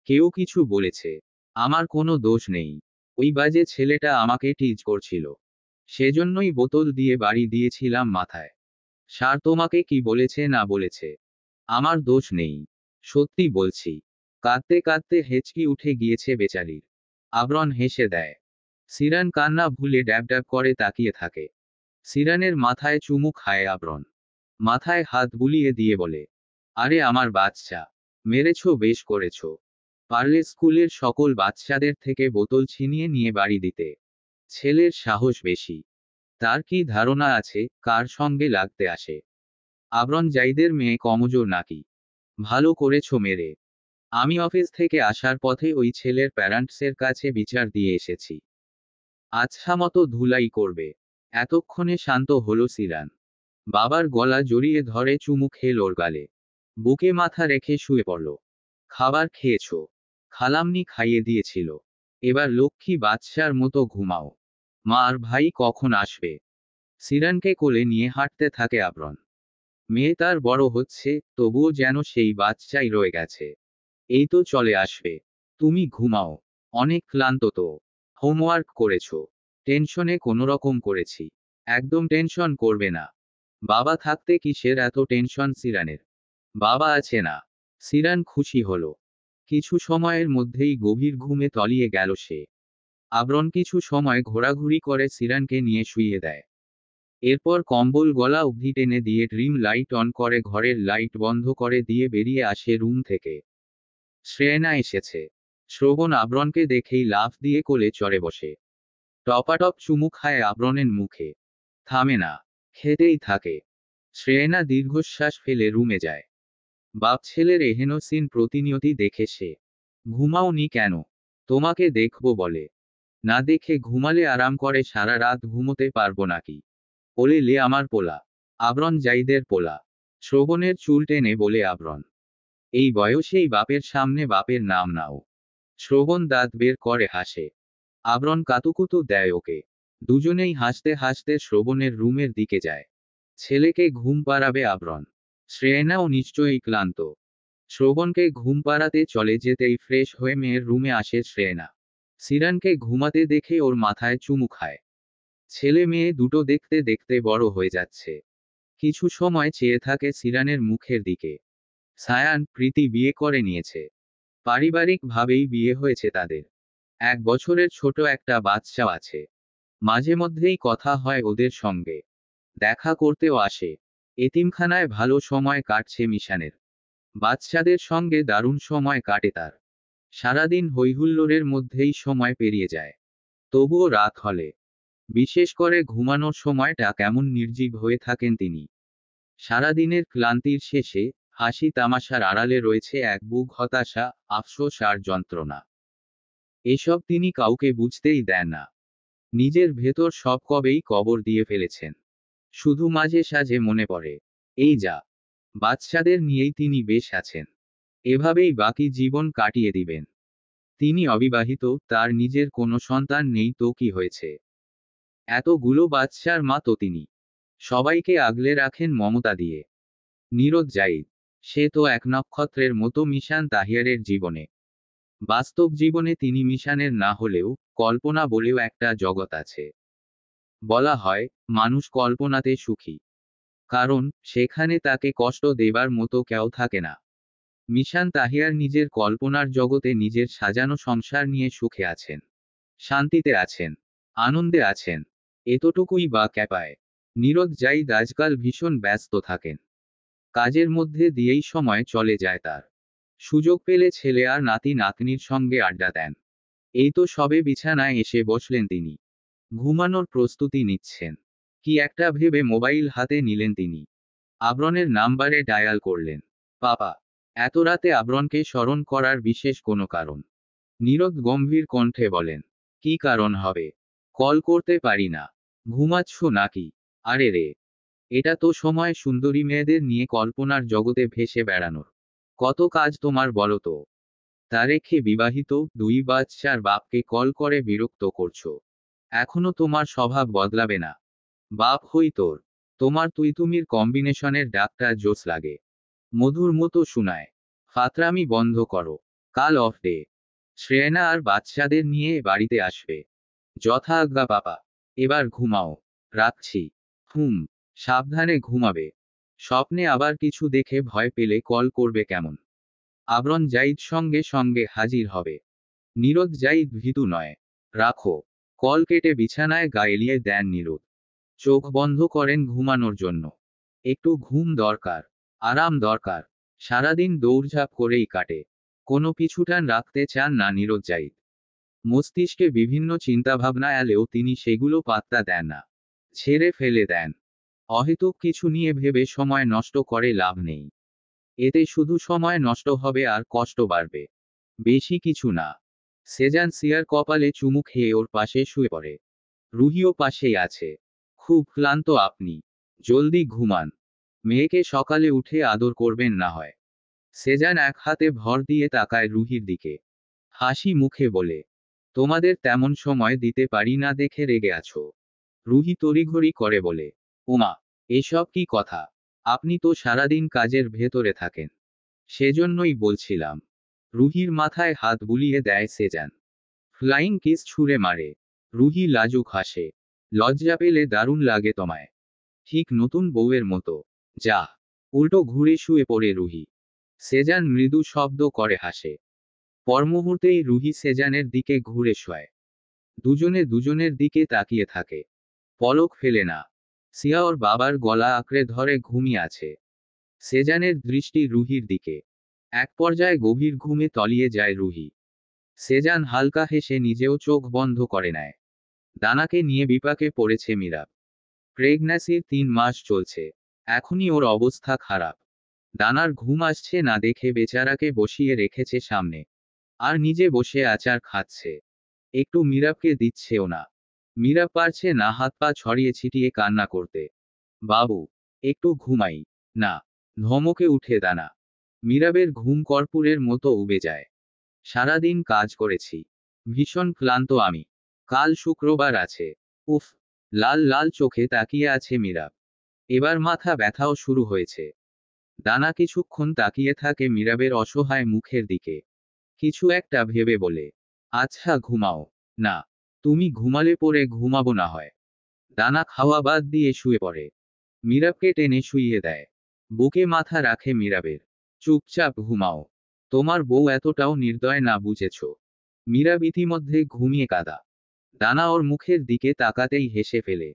কেউ কিছু বলেছে? আমার কোনো দোষ নেই। ওই বাজে ছেলেটা আমাকে টিজ করছিল। সেজন্যই বোতল দিয়ে বাড়ি দিয়েছিলাম মাথায়। স্যার তোমাকে কি বলেছে না বলেছে? আমার দোষ নেই। সত্যি বলছি। কাঁদতে কাঁদতে হেঁচকি উঠে গিয়েছে বেচারির। আবরণ হেসে দেয়। সিরান কান্না ভুলে ড্যাব ড্যাব করে তাকিয়ে থাকে। সিরানের মাথায় চুমু খায় আবরণ। মাথায় হাত বুলিয়ে দিয়ে বলে, আরে আমার বাচ্চা, মেরেছ বেশ করেছ। পারলে স্কুলের সকল বাচ্চাদের থেকে বোতল ছিনিয়ে নিয়ে বাড়ি দিতে। ছেলের সাহস বেশি। তার কি ধারণা আছে কার সঙ্গে লাগতে আসে? আবরণ জাইদের মেয়ে কমজোর নাকি? ভালো করেছ মেরে। আমি অফিস থেকে আসার পথে ওই ছেলের প্যারেন্টসের কাছে বিচার দিয়ে এসেছি। আচ্ছা মতো ধুলাই করবে। এতক্ষণে শান্ত হলো সিরান। বাবার গলা জড়িয়ে ধরে চুমু খেল ওর গালে। বুকে মাথা রেখে শুয়ে পড়ল। খাবার খেয়েছো? খালাম্নি খাইয়ে দিয়েছিল। এবার লক্ষ্মী বাচ্চার মতো ঘুমাও। মা আর ভাই কখন আসবে? সিরানকে কোলে নিয়ে হাঁটতে থাকে আবরণ। মেয়ে তার বড় হচ্ছে, তবুও যেন সেই বাচ্চাই রয়ে গেছে। এই তো চলে আসবে। তুমি ঘুমাও। অনেক ক্লান্ত তো। হোমওয়ার্ক করেছো? টেনশনে কোনোরকম করেছি। একদম টেনশন করবে না। বাবা থাকতে কিসের এত টেনশন সিরানের? বাবা আছে না। সিরান খুশি হলো। কিছু সময়ের মধ্যেই গভীর ঘুমে তলিয়ে গেল সে। আবরণ কিছু সময় ঘোরাঘুরি করে সিরানকে নিয়ে শুইয়ে দেয়। এরপর কম্বল গলা অবধি টেনে দিয়ে ড্রিম লাইট অন করে ঘরের লাইট বন্ধ করে দিয়ে বেরিয়ে আসে রুম থেকে। শ্রেয়না এসেছে। শ্রবণ আবরণকে দেখেই লাফ দিয়ে কোলে চড়ে বসে। টপাটপ চুমু খায় আবরণের মুখে। থামে না। খেতেই থাকে। শ্রেয়না দীর্ঘশ্বাস ফেলে রুমে যায়। বাপ ছেলের এহেন সিন প্রতিনিয়তি দেখে সে। ঘুমাওনি কেন? তোমাকে দেখব বলে। না দেখে ঘুমালে আরাম করে সারা রাত ঘুমোতে পারবো নাকি? ওলে লে আমার পোলা। আবরণ জাইদের পোলা। শ্রবণের চুল টেনে বলে আবরণ। এই বয়সেই বাপের সামনে বাপের নাম নাও। শ্রবণ দাঁত বের করে হাসে। আবরণ কাতুকুতু দেয় ওকে। দুজনেই হাসতে হাসতে শ্রবণের রুমের দিকে যায়। ছেলেকে ঘুম পাড়াবে আবরণ। শ্রেয়নাও নিশ্চয়ই ক্লান্ত। শ্রবণকে ঘুম পাড়াতে চলে যেতেই ফ্রেশ হয়ে মেয়ের রুমে আসে শ্রেয়না। সিরানকে ঘুমাতে দেখে ওর মাথায় চুমু খায়। ছেলে মেয়ে দুটো দেখতে দেখতে বড় হয়ে যাচ্ছে। কিছু সময় চেয়ে থাকে সিরানের মুখের দিকে। সায়ান প্রীতি বিয়ে করে নিয়েছে। পারিবারিকভাবেই বিয়ে হয়েছে তাদের। 1 বছরের ছোট একটা বাচ্চাও আছে। মাঝে মধ্যেই কথা হয় ওদের সঙ্গে। দেখা করতেও আসে। এতিমখানায় ভালো সময় কাটছে মিশানের। বাচ্চাদের সঙ্গে দারুণ সময় কাটে তার। সারাদিন হৈহুল্লোড়ের মধ্যেই সময় পেরিয়ে যায়। তবুও রাত হলে, বিশেষ করে ঘুমানোর সময়টা কেমন নির্জীব হয়ে থাকেন তিনি। সারাদিনের ক্লান্তির শেষে হাসি তামাশার আড়ালে রয়েছে এক বুক হতাশা, আফসোস আর যন্ত্রণা। এসব তিনি কাউকে বুঝতেই দেন না। নিজের ভেতর সব কবেই কবর দিয়ে ফেলেছেন। শুধু মাঝে সাঝে মনে পড়ে, এই যা, বাচ্চাদের নিয়েই তিনি বেশ আছেন। এভাবেই বাকি জীবন কাটিয়ে দিবেন। তিনি অবিবাহিত, তার নিজের কোনো সন্তান নেই তো কি হয়েছে? এতগুলো বাচ্চার মা তো তিনি। সবাইকে আগলে রাখেন মমতা দিয়ে। নীরদ জাইদ, সে তো এক নক্ষত্রের মতো মিশান তাহিয়ারের জীবনে। বাস্তব জীবনে তিনি মিশানের না হলেও কল্পনা বলেও একটা জগৎ আছে। বলা হয় মানুষ কল্পনাতে সুখী, কারণ সেখানে তাকে কষ্ট দেবার মতো কেউ থাকে না। মিশান তাহিয়ার নিজের কল্পনার জগতে নিজের সাজানো সংসার নিয়ে সুখে আছেন, শান্তিতে আছেন, আনন্দে আছেন। এতটুকুই বা ক্যাপায়। নীরদ জাইদ আজকাল ভীষণ ব্যস্ত থাকেন। কাজের মধ্যে দিয়েই সময় চলে যায় তার। সুযোগ পেলে ছেলে আর নাতি নাতনির সঙ্গে আড্ডা দেন। এই তো সবে বিছানায় এসে বসলেন তিনি। ঘুমানোর প্রস্তুতি নিচ্ছেন। কি একটা ভেবে মোবাইল হাতে নিলেন তিনি। আবরণের নাম্বারে ডায়াল করলেন। পাপা। এত রাতে আবরণকে স্মরণ করার বিশেষ কোনো কারণ? নীরদ গম্ভীর কণ্ঠে বলেন। কি কারণ হবে? কল করতে পারি না। ঘুমাচ্ছ নাকি? আরে রে, এটা তো সময় সুন্দরী মেয়েদের নিয়ে কল্পনার জগতে ভেসে বেড়ানোর। কত কাজ তোমার বলো তো? তা রেখে বিবাহিত 2 বাচ্চার বাপকে কল করে বিরক্ত করছো। এখনো তোমার স্বভাব বদলাবে না। বাপ হই তোর। তোমার তুই তুমির কম্বিনেশনের ডাকটা জোস লাগে। মধুর মতো শুনায়। ফাতরামি বন্ধ করো। কাল অফ ডে। শ্রেয়না আর বাচ্চাদের নিয়ে বাড়িতে আসবে। যথা আজ্ঞা পাপা। এবার ঘুমাও। রাখছি। হুম। সাবধানে ঘুমাবে। স্বপ্নে আবার কিছু দেখে ভয় পেলে কল করবে কেমন? আবরণ জাইদ সঙ্গে সঙ্গে হাজির হবে। নীরদ জাইদ ভীতু নয়। রাখো। কল কেটে বিছানায় গা এলিয়ে দেন নীরদ। চোখ বন্ধ করেন ঘুমানোর জন্য। একটু ঘুম দরকার। আরাম দরকার। সারাদিন দৌড়ঝাঁপ করেই কাটে। কোনো পিছুটান রাখতে চান না নীরদ জাইদ। মস্তিষ্কে বিভিন্ন চিন্তাভাবনা এলেও তিনি সেগুলো পাত্তা দেন না। ছেড়ে ফেলে দেন। অহেতুক কিছু নিয়ে ভেবে সময় নষ্ট করে লাভ নেই। এতে শুধু সময় নষ্ট হবে আর কষ্ট বাড়বে। বেশি কিছু না। সেজান সিয়ার কপালে চুমু খেয়ে ওর পাশে শুয়ে পড়ে। রুহিও পাশেই আছে। খুব ক্লান্ত আপনি। জলদি ঘুমান। মেয়েকে সকালে উঠে আদর করবেন না হয়। সেজান এক হাতে ভর দিয়ে তাকায় রুহির দিকে। হাসি মুখে বলে। তোমাদের তেমন সময় দিতে পারি না দেখে রেগে আছো। রুহি তড়িঘড়ি করে বলে। ওমা, এসব কি কথা? আপনি তো সারাদিন কাজের ভেতরে থাকেন। সেজন্যই বলছিলাম। রুহির মাথায় হাত বুলিয়ে দেয় সেজান। ফ্লাইং কিস ছুঁড়ে মারে। রুহি লাজুক হাসে। লজ্জা পেলে দারুণ লাগে তোমায়। ঠিক নতুন বউয়ের মতো। যা। উল্টো ঘুরে শুয়ে পড়ে রুহি। সেজান মৃদু শব্দ করে হাসে। পরমুহূর্তেই রুহি সেজানের দিকে ঘুরে শোয়। দুজনে দুজনের দিকে তাকিয়ে থাকে। পলক ফেলে না। সিয়া ওর বাবার গলা আঁকড়ে ধরে ঘুমিয়ে আছে। সেজানের দৃষ্টি রুহির দিকে। এক পর্যায়ে গভীর ঘুমে তলিয়ে যায় রুহি। সেজান হালকা হেসে নিজেও চোখ বন্ধ করে নেয়। দানাকে নিয়ে বিপাকে পড়েছে মীরা। প্রেগন্যান্সির 3 মাস চলছে। এখনই ওর অবস্থা খারাপ। দানার ঘুম আসছে না দেখে বেচারাকে বসিয়ে রেখেছে সামনে। আর নিজে বসে আচার খাচ্ছে। একটু মীরাবকে দিচ্ছেও না। মীরা পারছে না হাত পা ছড়িয়ে ছিটিয়ে কান্না করতে। বাবু। একটু ঘুমাই। না। ধমকে উঠে দানা। মীরাবের ঘুম কর্পূরের মতো উবে যায়। সারাদিন কাজ করেছি। ভীষণ ক্লান্ত আমি। কাল শুক্রবার আছে। উফ। লাল লাল চোখে তাকিয়ে আছে মীরাব। এবার মাথা ব্যথাও শুরু হয়েছে। দানা কিছুক্ষণ তাকিয়ে থাকে মীরাবের অসহায় মুখের দিকে। কিছু একটা ভেবে বলে। আচ্ছা ঘুমাও। না। তুমি ঘুমালে পরে ঘুমাবো না হয়। দানা খাওয়া বাদ দিয়ে শুয়ে পড়ে। মীরাবকে টেনে শুইয়ে দেয়। বুকে মাথা রাখে মীরাবের। চুপচাপ ঘুমাও। তোমার বউ এতটাও নির্দয় না বুঝেছ। মীরাব ইতিমধ্যে ঘুমিয়ে কাদা। দানা ওর মুখের দিকে তাকাতেই হেসে ফেলে।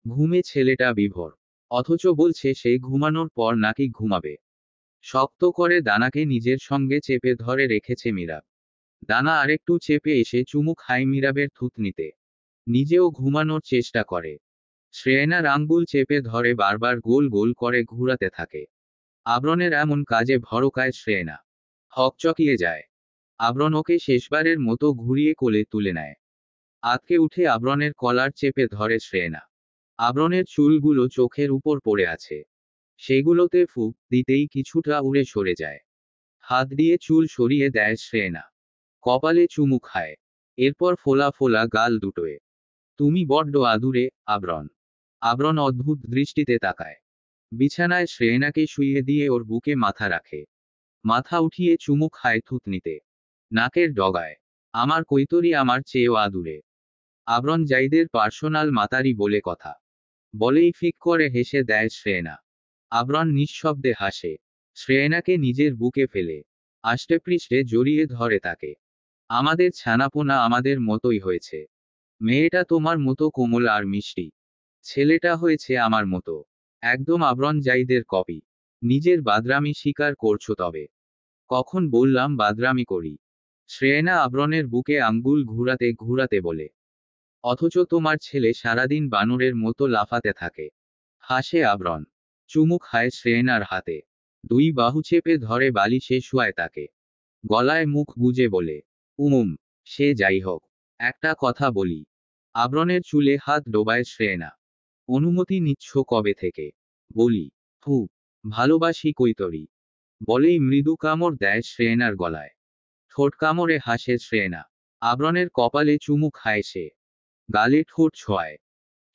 ঘুমে ছেলেটা বিভোর। অথচ বলছে সে ঘুমানোর পর নাকি ঘুমাবে। শক্ত করে দানাকে নিজের সঙ্গে চেপে ধরে রেখেছে মীরাব। দানা আরেকটু চেপে এসে চুমু খায় মীরাবের থুতনিতে। নিজেও ঘুমানোর চেষ্টা করে। শ্রেয়নার আঙ্গুল চেপে ধরে বারবার গোল গোল করে ঘুরাতে থাকে। আবরণের এমন কাজে ভড়কায় শ্রেয়না। হকচকিয়ে যায়। আবরণ ওকে শেষবারের মতো ঘুরিয়ে কোলে তুলে নেয়। আঁতকে উঠে আবরণের কলার চেপে ধরে শ্রেয়না। আবরণের চুলগুলো চোখের উপর পড়ে আছে। সেগুলোতে ফুঁক দিতেই কিছুটা উড়ে সরে যায়। হাত দিয়ে চুল সরিয়ে দেয় শ্রেয়না। কপালে চুমু খায়। এরপর ফোলা ফোলা গাল দুটোয়। তুমি বড্ড আদুরে, আবরণ। আবরণ অদ্ভুত দৃষ্টিতে তাকায়। বিছানায় শ্রেয়নাকে শুইয়ে দিয়ে ওর বুকে মাথা রাখে। মাথা উঠিয়ে চুমু খায় থুতনিতে। নাকের ডগায়। আমার কৈতরী আমার চেয়েও আদুরে। আবরণ জাইদের পার্সোনাল মাতারি বলে কথা। বলেই ফিক করে হেসে দেয় শ্রেয়না। আবরণ নিঃশব্দে হাসে। শ্রেয়নাকে নিজের বুকে ফেলে। আষ্টেপৃষ্ঠে জড়িয়ে ধরে তাকে। আমাদের ছানাপোনা আমাদের মতোই হয়েছে। মেয়েটা তোমার মতো কোমল আর মিষ্টি। ছেলেটা হয়েছে আমার মতো, একদম আবরণ জাইদের কপি। নিজের বাদরামি স্বীকার করছো তবে? কখন বললাম বাদরামি করি? শ্রেয়না আবরণের বুকে আঙ্গুল ঘুরাতে ঘুরাতে বলে। অথচ তোমার ছেলে সারাদিন বানরের মতো লাফাতে থাকে। হাসে আবরণ। চুমু খায় শ্রেয়নার হাতে। দুই বাহু চেপে ধরে বালিশে শোয়ায় তাকে। গলায় মুখ গুজে বলে, সে যাই হোক, একটা কথা বলি। আবরণের চুলে হাত ডোবায় শ্রেয়না। অনুমতি নিচ্ছ কবে থেকে? বলি, হু, ভালোবাসি কৈতরী। বলেই মৃদু কামড় দেয় শ্রেয়নার গলায়। ঠোঁট কামড়ে হাসে শ্রেয়না। আবরণের কপালে চুমু খায় সে। গালে ঠোঁট ছোঁয়ায়।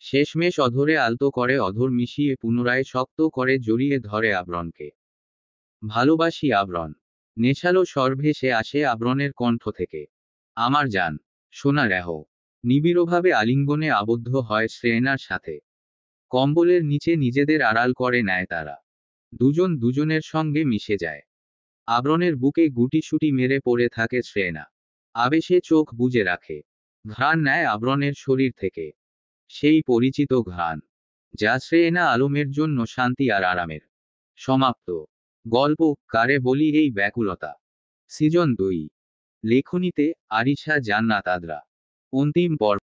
শেষমেশ অধরে আলতো করে অধর মিশিয়ে পুনরায় শক্ত করে জড়িয়ে ধরে আবরণকে। ভালোবাসি আবরণ। নেশালো স্বর ভেসে আসে আবরণের কণ্ঠ থেকে। আমার জান, সোনা রেহ। নিবিড়ভাবে আলিঙ্গনে আবদ্ধ হয় শ্রেয়নার সাথে। কম্বলের নিচে নিজেদের আড়াল করে নেয় তারা। দুজন দুজনের সঙ্গে মিশে যায়। আবরণের বুকে গুটিসুটি মেরে পড়ে থাকে শ্রেয়না। আবেশে চোখ বুজে রাখে। ঘ্রাণ নেয় আবরণের শরীর থেকে। সেই পরিচিত ঘ্রাণ, যা শ্রেয়না আলমের জন্য শান্তি আর আরামের। সমাপ্ত। গল্প কারে বলি এই ব্যাকুলতা। সিজন 2। লেখনীতে আরিশা জান্নাত আদ্রা। অন্তিম পর্ব।